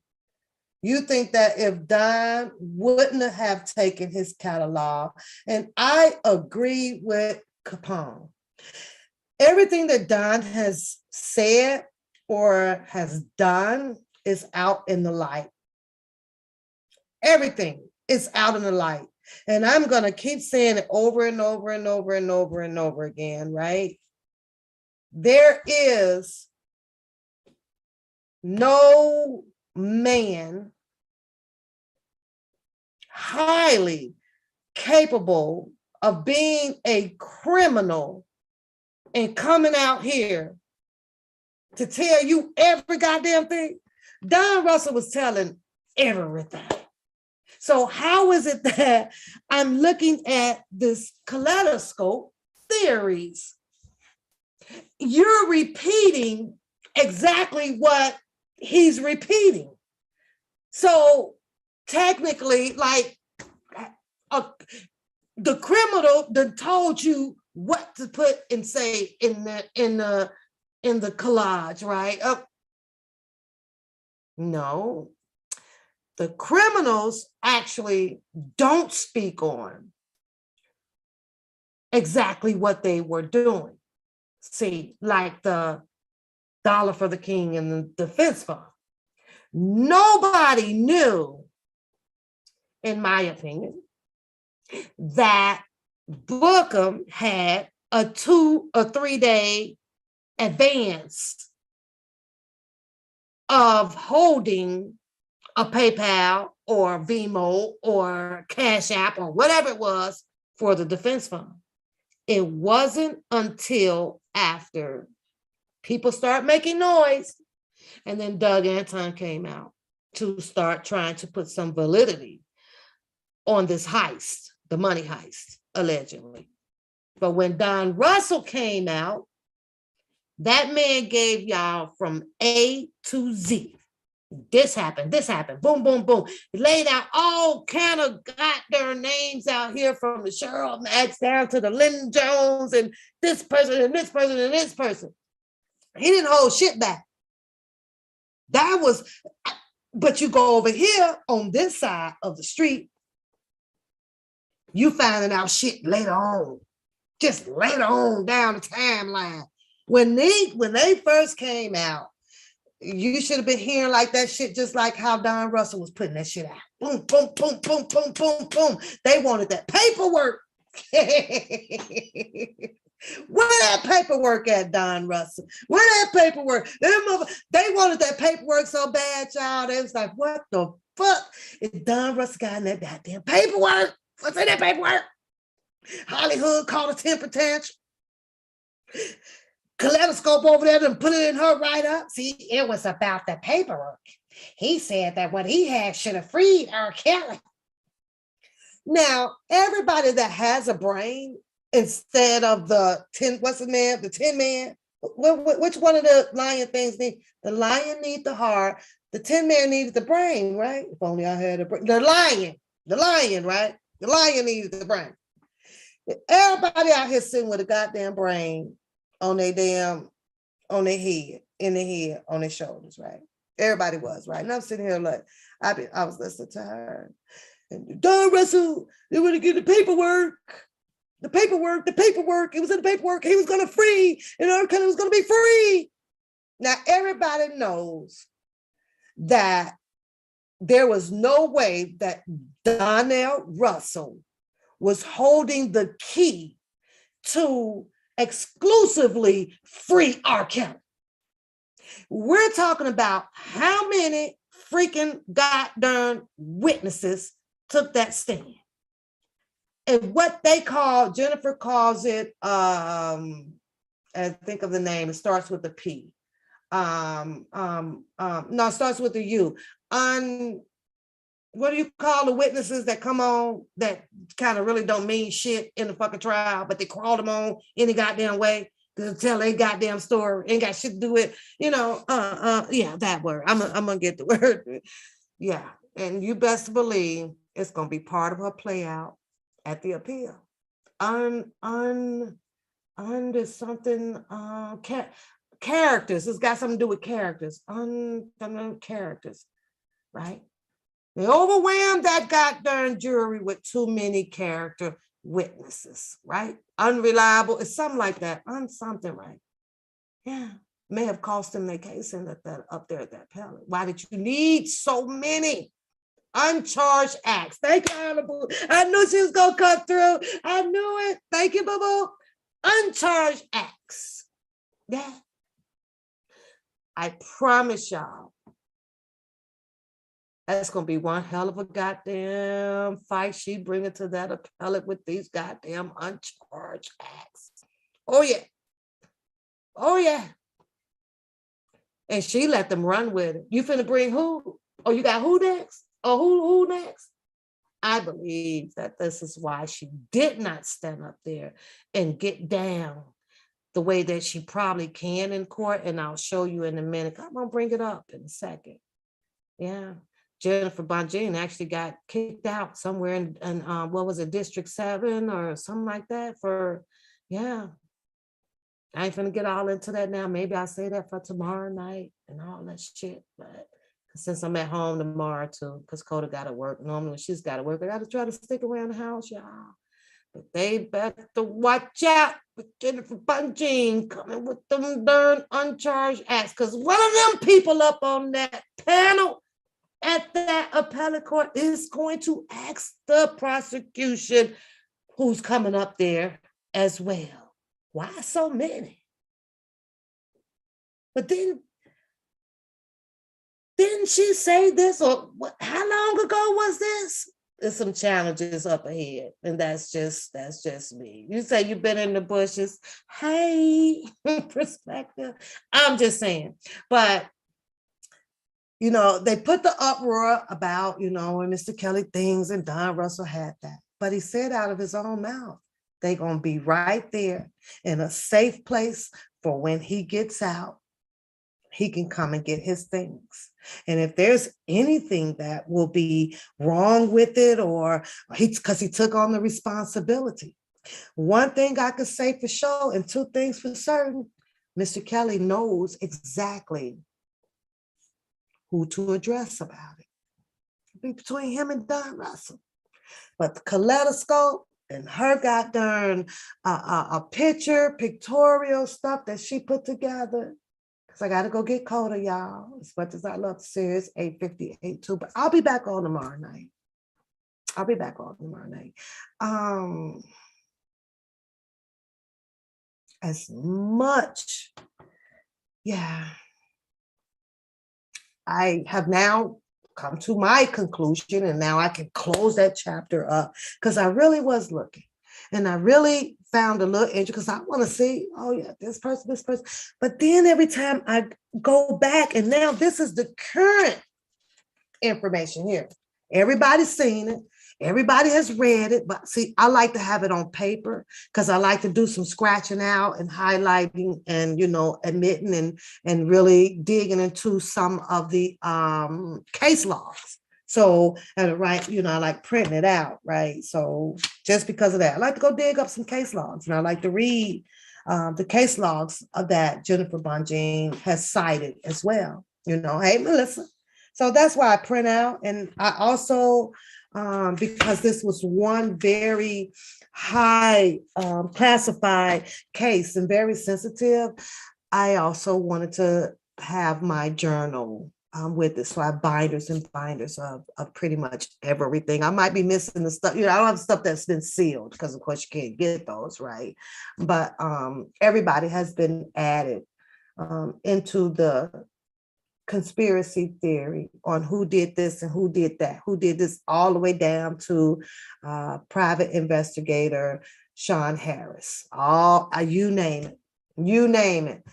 You think that if Don wouldn't have taken his catalog, and I agree with Capone, everything that Don has said or has done is out in the light. Everything is out in the light. And I'm going to keep saying it over and over and over and over and over again, right? There is no man highly capable of being a criminal and coming out here to tell you every goddamn thing. Don Russell was telling everything. So how is it that I'm looking at this kaleidoscope theories? You're repeating exactly what he's repeating. So technically, like the criminal that told you what to put and say in the collage, right? No. The criminals actually don't speak on exactly what they were doing. See, like the dollar for the king and the defense fund. Nobody knew, in my opinion, that Bookham had a 2 or 3 day advance of holding a PayPal or Venmo or Cash App or whatever it was for the defense fund. It wasn't until after people start making noise and then Doug Anton came out to start trying to put some validity on this heist, the money heist, allegedly. But when Don Russell came out, that man gave y'all from A to Z. This happened, boom, boom, boom. He laid out all kind of goddamn names out here from the Cheryl Max down to the Lynn Jones and this person and this person and this person. He didn't hold shit back. That was, but you go over here on this side of the street, you finding out shit later on, just later on down the timeline. When they first came out, you should have been hearing like that shit, just like how Don Russell was putting that shit out. Boom, boom, boom, boom, boom, boom, boom. They wanted that paperwork. Where that paperwork at, Don Russell? Where that paperwork? They wanted that paperwork so bad, y'all. They was like, what the fuck is Don Russell got in that goddamn paperwork? What's in that paperwork? Hollywood called a temper tantrum. Kaleidoscope over there and put it in her right up. See, it was about the paperwork. He said that what he had should have freed R. Kelly. Now, everybody that has a brain instead of the 10, what's the name? The 10 man. Which one of the lion things need? The lion need the heart. The 10 man needed the brain, right? If only I had a brain. The lion, right? The lion needed the brain. Everybody out here sitting with a goddamn brain on their head, on their shoulders, right? Everybody was, right? And I'm sitting here like, I was listening to her. And Don Russell, they want to get the paperwork. It was in the paperwork. He was going to free, and R. Kelly was going to be free. Now, everybody knows that there was no way that Donnell Russell was holding the key to exclusively free R. Kelly. We're talking about how many freaking goddamn witnesses took that stand. And what they call, Jennifer calls it, I think of the name, it starts with a P. No, it starts with a U. What do you call the witnesses that come on that kind of really don't mean shit in the fucking trial, but they crawl them on any goddamn way to tell a goddamn story, ain't got shit to do with, yeah, that word. I'm gonna get the word. Yeah, and you best believe it's gonna be part of her play out at the appeal. Under something, characters. It's got something to do with characters. Characters, right? They overwhelmed that goddamn jury with too many character witnesses, right? Unreliable. It's something like that. Something, right? Yeah. May have cost them their case in that up there at that appellate. Why did you need so many uncharged acts? Thank you, Honorable. I knew she was gonna cut through. I knew it. Thank you, Boo-Boo. Uncharged acts. Yeah. I promise y'all, that's gonna be one hell of a goddamn fight she bringing to that appellate with these goddamn uncharged acts. Oh yeah. Oh yeah. And she let them run with it. You finna bring who? Oh, you got who next? Oh, who next? I believe that this is why she did not stand up there and get down the way that she probably can in court. And I'll show you in a minute. I'm gonna bring it up in a second. Yeah. Jennifer Bonjean actually got kicked out somewhere in what was it, District 7 or something like that for, yeah. I ain't finna get all into that now. Maybe I'll say that for tomorrow night and all that shit. But since I'm at home tomorrow too, because Coda gotta work. Normally when she's gotta work, I gotta try to stick around the house, y'all. But they better watch out with Jennifer Bonjean coming with them darn uncharged acts. Because one of them people up on that panel at that appellate court is going to ask the prosecution who's coming up there as well. Why so many? But didn't she say this, or what? How long ago was this? There's some challenges up ahead, and that's just me. You say you've been in the bushes. Hey, perspective. I'm just saying, but they put the uproar about, when Mr. Kelly things, and Don Russell had that. But he said out of his own mouth, they're going to be right there in a safe place for when he gets out, he can come and get his things. And if there's anything that will be wrong with it, or because he took on the responsibility. One thing I could say for sure, and two things for certain, Mr. Kelly knows exactly who to address about it. It'll be between him and Don Russell. But the kaleidoscope and her goddamn a pictorial stuff that she put together. Because I got to go get Coda, y'all. As much as I love the series, 8:58 too. But I'll be back on tomorrow night. As much, yeah. I have now come to my conclusion, and now I can close that chapter up, because I really was looking, and I really found a little interest, because I want to see, oh yeah, this person. But then every time I go back, and now this is the current information here. Everybody's seen it. Everybody has read it, but see, I like to have it on paper, because I like to do some scratching out and highlighting and, admitting and really digging into some of the case logs. So, I like printing it out, right? So just because of that, I like to go dig up some case logs, and I like to read the case logs of that Jennifer Bonjean has cited as well. Hey, Melissa. So that's why I print out. And I also, because this was one very high classified case and very sensitive, I also wanted to have my journal with it. So I have binders and binders of pretty much everything. I might be missing the stuff, I don't have stuff that's been sealed, because of course you can't get those, right? But everybody has been added into the conspiracy theory on who did this and who did that, who did this, all the way down to private investigator Sean Harris. You name it.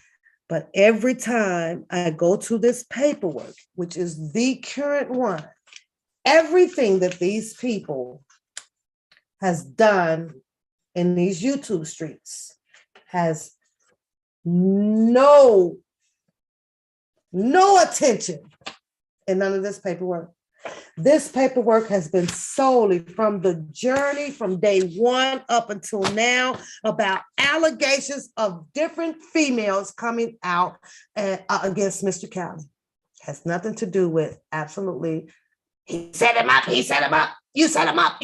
But every time I go to this paperwork, which is the current one, everything that these people has done in these YouTube streets has no attention in none of this paperwork. This paperwork has been solely from the journey from day one up until now about allegations of different females coming out against Mr. Cowley. Has nothing to do with absolutely. He set him up. You set him up.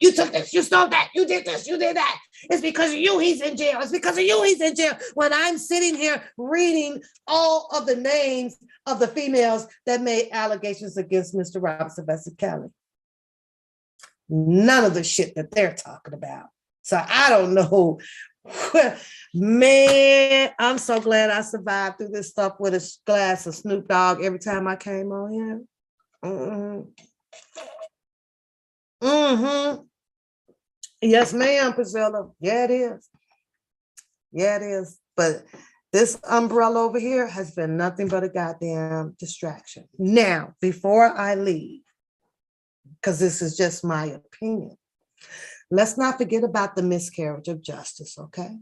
You took this. You stole that. You did this. You did that. It's because of you he's in jail. It's because of you he's in jail. When I'm sitting here reading all of the names of the females that made allegations against Mr. Robert Sylvester Kelly. None of the shit that they're talking about. So I don't know. Man, I'm so glad I survived through this stuff with a glass of Snoop Dogg every time I came on here. Yes, ma'am, Priscilla. Yeah, it is. Yeah, it is. But this umbrella over here has been nothing but a goddamn distraction. Now, before I leave, because this is just my opinion, let's not forget about the miscarriage of justice, okay?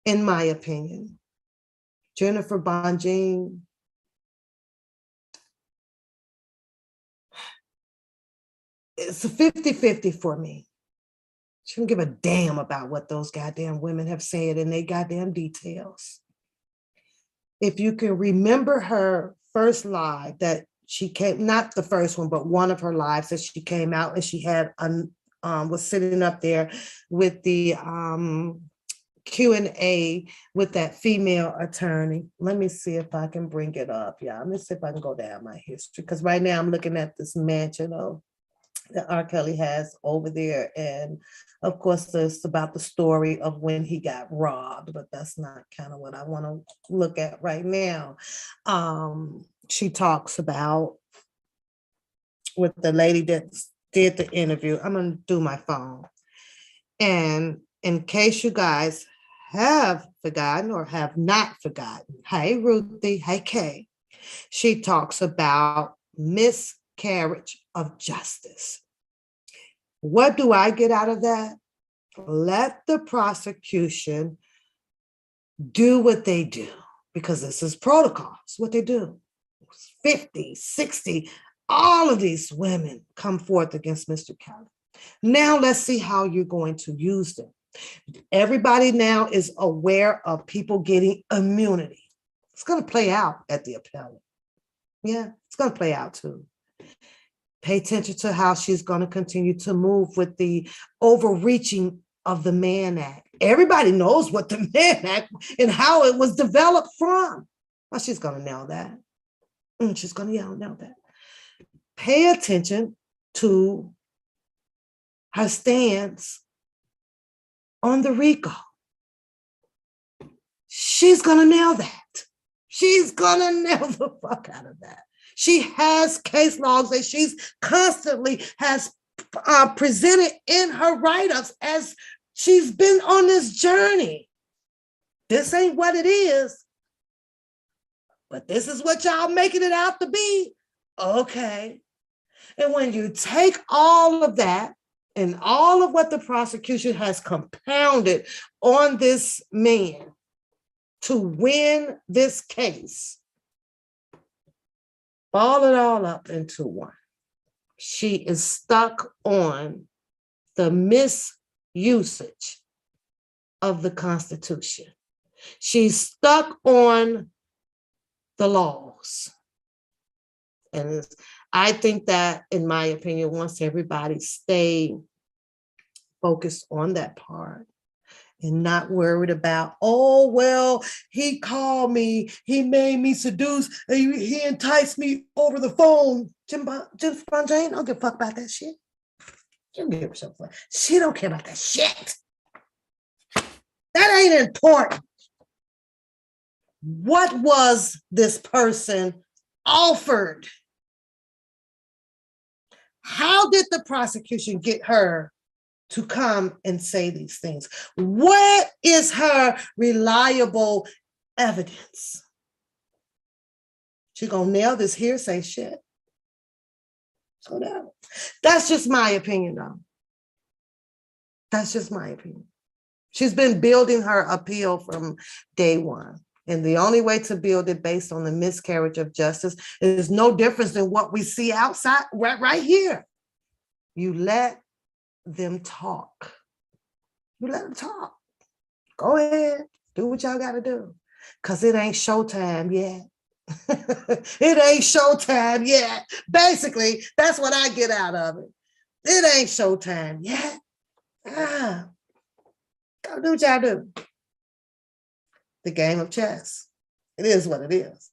In my opinion, Jennifer Bonjean, it's a 50-50 for me. She don't give a damn about what those goddamn women have said in their goddamn details. If you can remember her first live that she came, not the first one, but one of her lives that she came out and she had was sitting up there with the Q&A with that female attorney. Let me see if I can bring it up. Yeah, let me see if I can go down my history, because right now I'm looking at this mansion that R. Kelly has over there. And of course, it's about the story of when he got robbed, but that's not kind of what I want to look at right now. She talks about with the lady that did the interview. I'm going to do my phone. And in case you guys have forgotten or have not forgotten, hey, Ruthie, hey, Kay, she talks about miscarriage of justice. What do I get out of that? Let the prosecution do what they do, because this is protocols, what they do. 50, 60, all of these women come forth against Mr. Kelly. Now let's see how you're going to use them. Everybody now is aware of people getting immunity. It's going to play out at the appellate. Yeah, it's going to play out too. Pay attention to how she's going to continue to move with the overreaching of the Mann Act. Everybody knows what the Mann Act and how it was developed from. Well, she's going to nail that. She's going to nail that. Pay attention to her stance on the RICO. She's going to nail that. She's going to nail the fuck out of that. She has case logs that she's constantly has presented in her write-ups as she's been on this journey. This ain't what it is, but this is what y'all making it out to be. Okay. And when you take all of that and all of what the prosecution has compounded on this man to win this case, ball it all up into one. She is stuck on the misusage of the Constitution. She's stuck on the laws. And I think that, in my opinion, once everybody stay focused on that part and not worried about, oh, well, he called me, he made me seduce, he enticed me over the phone. Jennifer Bonjean, don't give a fuck about that shit. She don't give a fuck. She don't care about that shit. That ain't important. What was this person offered? How did the prosecution get her to come and say these things? What is her reliable evidence? She's gonna nail this hearsay shit. So that's just my opinion, though. That's just my opinion. She's been building her appeal from day one. And the only way to build it based on the miscarriage of justice is no difference than what we see outside, right here. You let them talk. You let them talk. Go ahead, do what y'all gotta do. Cause it ain't showtime yet. It ain't showtime yet. Basically, that's what I get out of it. It ain't showtime yet. Go do what y'all do. The game of chess. It is what it is.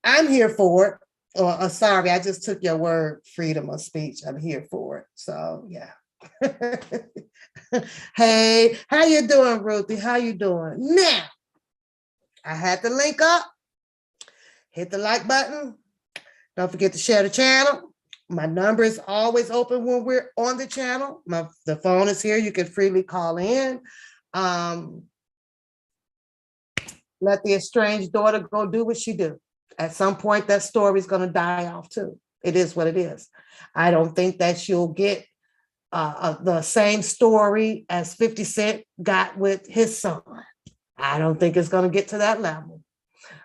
I'm here for it. Or sorry, I just took your word, freedom of speech. I'm here for it. So yeah. Hey, how you doing, Ruthie? How you doing? Now, I had the link up. Hit the like button. Don't forget to share the channel. My number is always open when we're on the channel. The phone is here. You can freely call in. Let the estranged daughter go do what she do. At some point, that story is going to die off too. It is what it is. I don't think that she'll get the same story as 50 Cent got with his son. I don't think it's going to get to that level.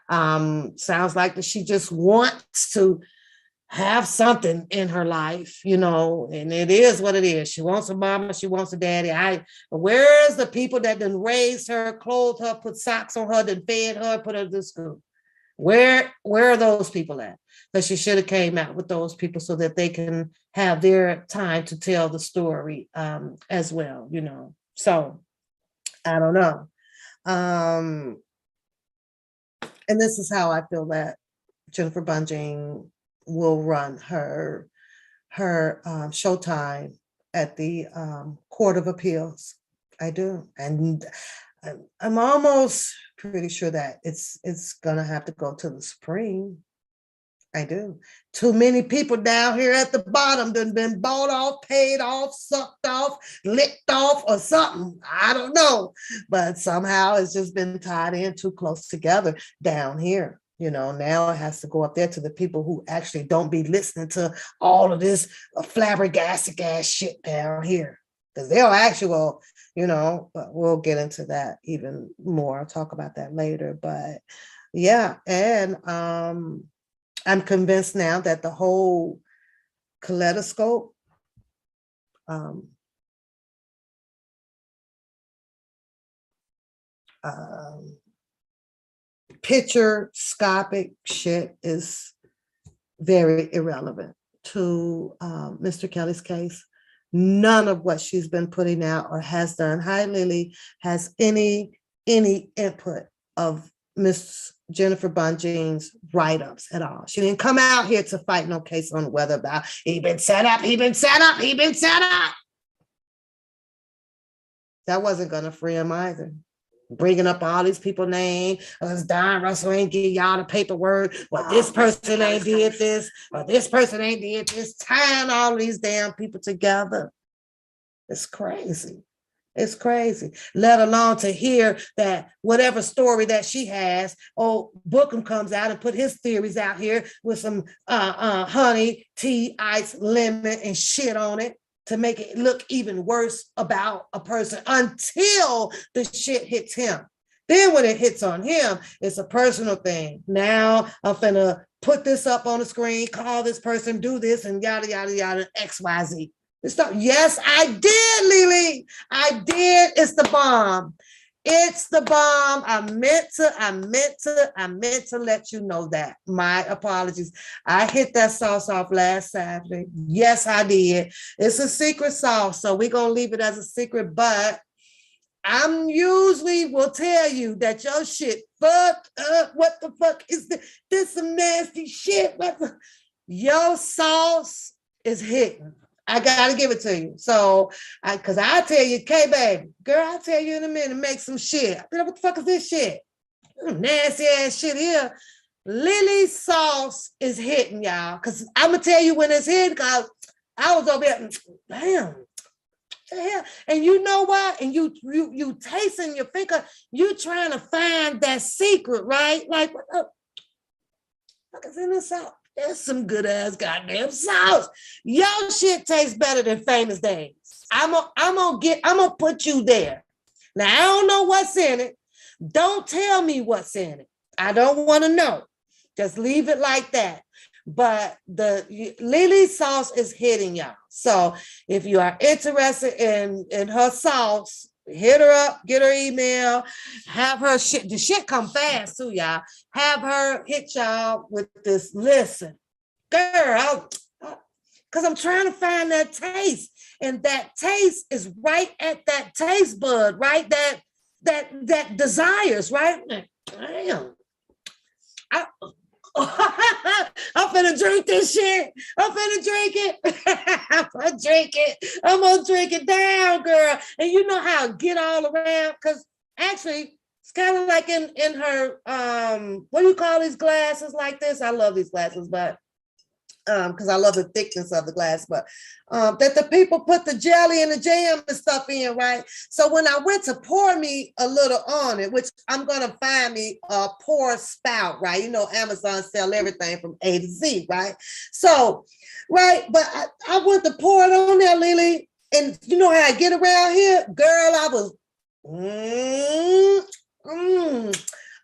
Sounds like that she just wants to have something in her life, you know, and it is what it is. She wants a mama, she wants a daddy. Where's the people that done raised her, clothed her, put socks on her, done fed her, put her to school? Where are those people at? Because she should have came out with those people so that they can have their time to tell the story as well, you know. So I don't know. And this is how I feel that Jennifer Bunting will run her showtime at the Court of Appeals. I do. And I'm almost pretty sure that it's gonna have to go to the Supreme. I do. Too many people down here at the bottom done been bought off, paid off, sucked off, licked off, or something. I don't know. But somehow it's just been tied in too close together down here. You know, now it has to go up there to the people who actually don't be listening to all of this flabbergastic ass shit down here. Because they'll actually, you know, but we'll get into that even more. I'll talk about that later. But yeah, and I'm convinced now that the whole kaleidoscope picture-scopic shit is very irrelevant to Mr. Kelly's case. None of what she's been putting out or has done. Hi, Lily, has any input of Miss Jennifer Bunting's write-ups at all. She didn't come out here to fight no case on whether about he been set up. That wasn't gonna free him either. Bringing up all these people's names, Don Russell ain't give y'all the paperwork, but this person ain't did this, or this person ain't did this, tying all these damn people together. It's crazy. It's crazy, let alone to hear that whatever story that she has, Bookham comes out and put his theories out here with some honey, tea, ice, lemon, and shit on it to make it look even worse about a person until the shit hits him. Then when it hits on him, it's a personal thing. Now I'm finna put this up on the screen, call this person, do this, and yada, yada, yada, XYZ. Yes, I did, Lily. I did. It's the bomb. It's the bomb. I meant to let you know that. My apologies. I hit that sauce off last Saturday. Yes, I did. It's a secret sauce, so we're going to leave it as a secret, but I'm usually will tell you that your shit fucked up. What the fuck is this? This some nasty shit. Your sauce is hitting. I gotta give it to you. So, because I tell you, K-Baby, girl, I'll tell you in a minute, make some shit. What the fuck is this shit? nasty ass shit here. Lily sauce is hitting, y'all. Because I'm going to tell you when it's hitting, because I was over there, damn. The hell? And you know what? And you tasting your finger, you trying to find that secret, right? Like, what the fuck is in the sauce? There's some good ass goddamn sauce. Your shit tastes better than Famous Dave's. I'm gonna put you there. Now I don't know what's in it. Don't tell me what's in it. I don't want to know. Just leave it like that. But the Lily sauce is hitting y'all. So if you are interested in her sauce, hit her up, get her email, have her shit. The shit come fast too, y'all. Have her hit y'all with this. Listen, girl, because I'm trying to find that taste. And that taste is right at that taste bud, right? That desires, right? Damn. I'm finna drink this shit. I'm finna drink it. I'm gonna drink it down, girl. And you know how it get all around? Because actually, it's kind of like in her, what do you call these glasses like this? I love these glasses, but because I love the thickness of the glass, but that the people put the jelly and the jam and stuff in, right? So when I went to pour me a little on it, which I'm gonna find me a pour spout, right? You know, Amazon sell everything from A to Z, right? So, right, but I went to pour it on there, Lily, and you know how I get around here? Girl, I was,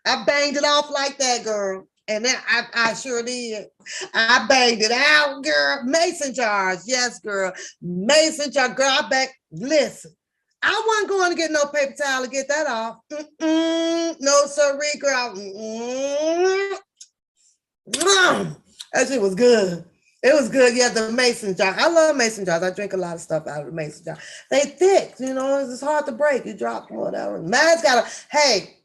I banged it off like that, girl. And then I sure did. I banged it out, girl. Mason jars. Yes, girl. Mason jar. Girl, I back. Listen, I wasn't going to get no paper towel to get that off. No, sorry, girl. That shit was good. It was good. Yeah, the mason jar. I love mason jars. I drink a lot of stuff out of the mason jar. They thick, you know, it's hard to break. You drop them, whatever. Mine's got hey,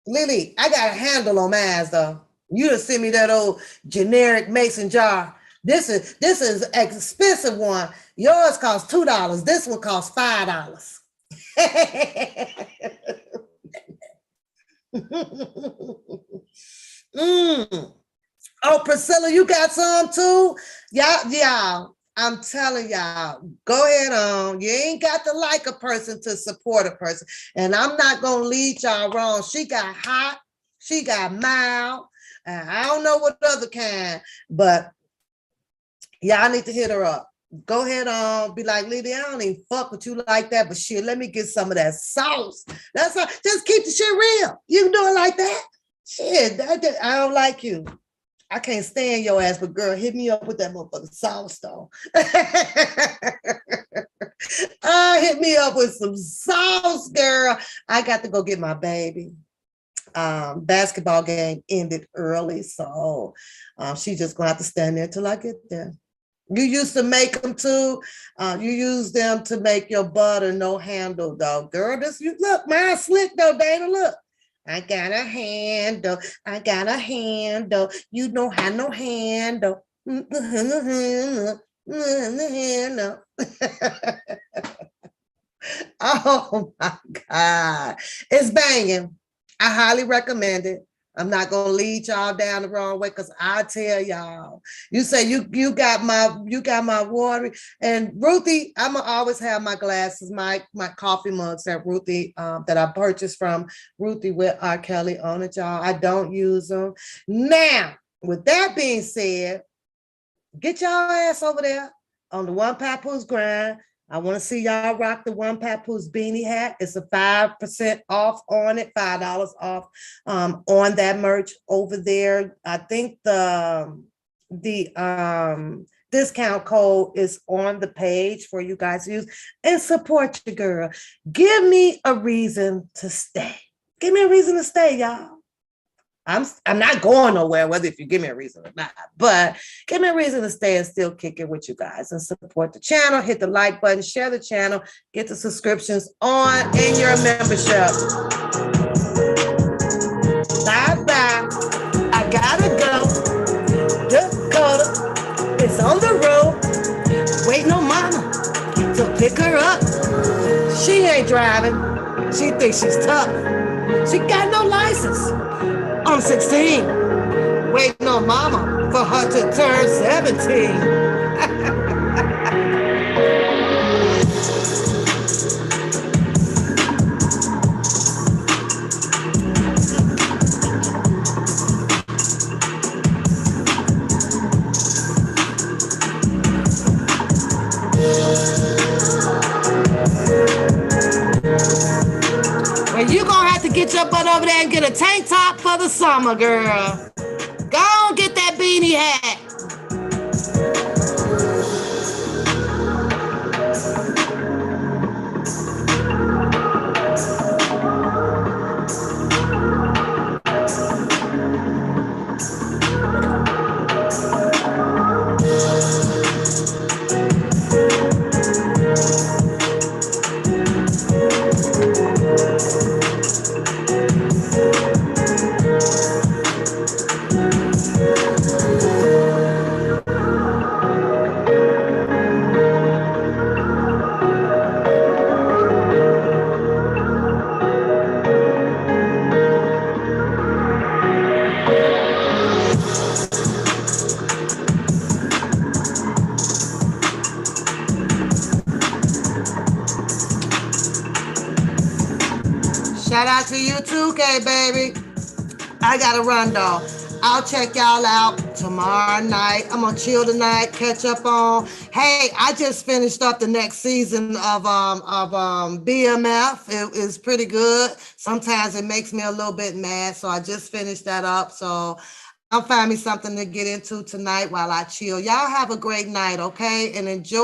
Lily, I got a handle on mine, though. You just send me that old generic mason jar. This is an expensive one. Yours costs $2. This one costs $5. Oh, Priscilla, you got some too? Y'all, I'm telling y'all, go ahead on. You ain't got to like a person to support a person. And I'm not going to lead y'all wrong. She got hot. She got mild. I don't know what other kind, but y'all need to hit her up. Go ahead on, be like, Lydia, I don't even fuck with you like that, but shit, let me get some of that sauce. That's all. Just keep the shit real. You can do it like that. Shit, I don't like you. I can't stand your ass, but girl, hit me up with that motherfucking sauce, though. Hit me up with some sauce, girl. I got to go get my baby. Basketball game ended early, so she just gonna have to stand there till I get there. You used to make them too. You use them to make your butter no handle, though, girl. Look, mine slick though, Dana. Look, I got a handle. I got a handle. You don't have no handle. Oh my God, it's banging. I highly recommend it. I'm not gonna lead y'all down the wrong way, because I tell y'all, you say you got my water. And Ruthie, I'm gonna always have my glasses, my coffee mugs that Ruthie that I purchased from Ruthie with R. Kelly on it, y'all. I don't use them. Now, with that being said, get y'all ass over there on the One Papoose grind. I want to see y'all rock the One Papoose beanie hat. It's a 5% off on it, $5 off on that merch over there. I think the discount code is on the page for you guys to use, and support your girl. Give me a reason to stay. Give me a reason to stay, y'all. I'm not going nowhere, whether if you give me a reason or not, but give me a reason to stay and still kick it with you guys and support the channel. Hit the like button, share the channel, get the subscriptions on in your membership. Bye-bye. I gotta go. Dakota is on the road, waiting on mama to pick her up. She ain't driving. She thinks she's tough. She got no license. 16, waiting on mama for her to turn 17. Well, you gonna have to get your butt over there and get a tank top for the summer, girl. Go on, get that beanie hat. Shout out to you too, K baby. I gotta run though. I'll check y'all out tomorrow night. I'm gonna chill tonight, catch up on. Hey, I just finished up the next season of BMF. It is pretty good. Sometimes it makes me a little bit mad, so I just finished that up. So I'll find me something to get into tonight while I chill. Y'all have a great night, okay? And enjoy.